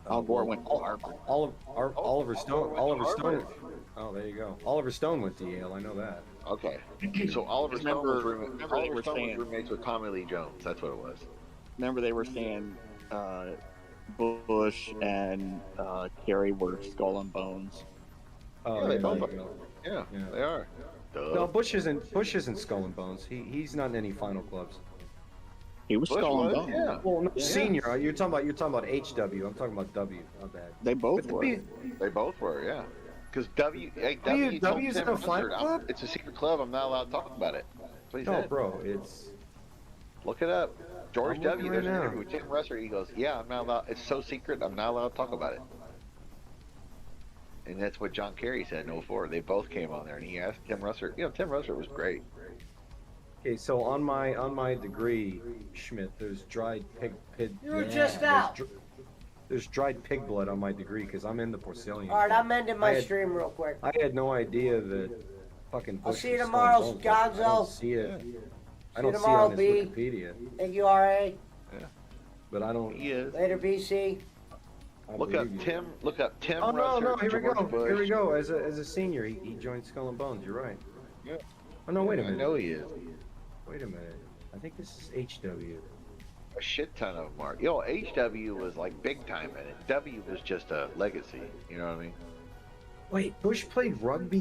Al Gore went to Harvard. Oliver Stone. Oh, there you go. Oliver Stone went to Yale. I know that. Okay. So Oliver Stone was roommates with Tommy Lee Jones. That's what it was. Remember they were saying Bush and Kerry were skull and bones. Oh, Yeah, they yeah, both there you go. Yeah, they are. No, Bush isn't Skull and Bones. He's not in any final clubs. He was Bush skull and was, bones. yeah. Well, no, Yeah. senior. You're talking about HW. I'm talking about W. Not bad. They both were. They both were, yeah. Because W told W's Tim in a final Russert, club? it's a secret club. I'm not allowed to talk about it. That's what he No, said. bro, it's. Look it up. George I'm W. looking There's right an now. interview with Tim Russert. He goes, "Yeah, I'm not allowed. It's so secret. I'm not allowed to talk about it." And that's what John Kerry said in 04. They both came on there, and he asked Tim Russert. You know, Tim Russert was great. Okay, so on my degree, Schmidt, there's dried pig. You were just out. There's dried pig blood on my degree because I'm in the porcelain. All right, I'm ending my stream real quick. I had no idea that fucking. I'll Bush see you was tomorrow, Skull and Bones. I Gonzo. don't see it. I don't see it tomorrow, on his B. Wikipedia, Thank you, RA. but I don't. He is. Later, BC. I Look up believe you. Tim. Look up Tim Oh no, Russert. no! Here we George go. Bush. Here we go. As a senior, he joined Skull and Bones. You're right. Yeah. Oh no! Wait a I minute. know he is. Wait a minute. I think this is HW. A shit ton of them are. Yo, HW was like big time in it. W was just a legacy. You know what I mean? Wait, Bush played rugby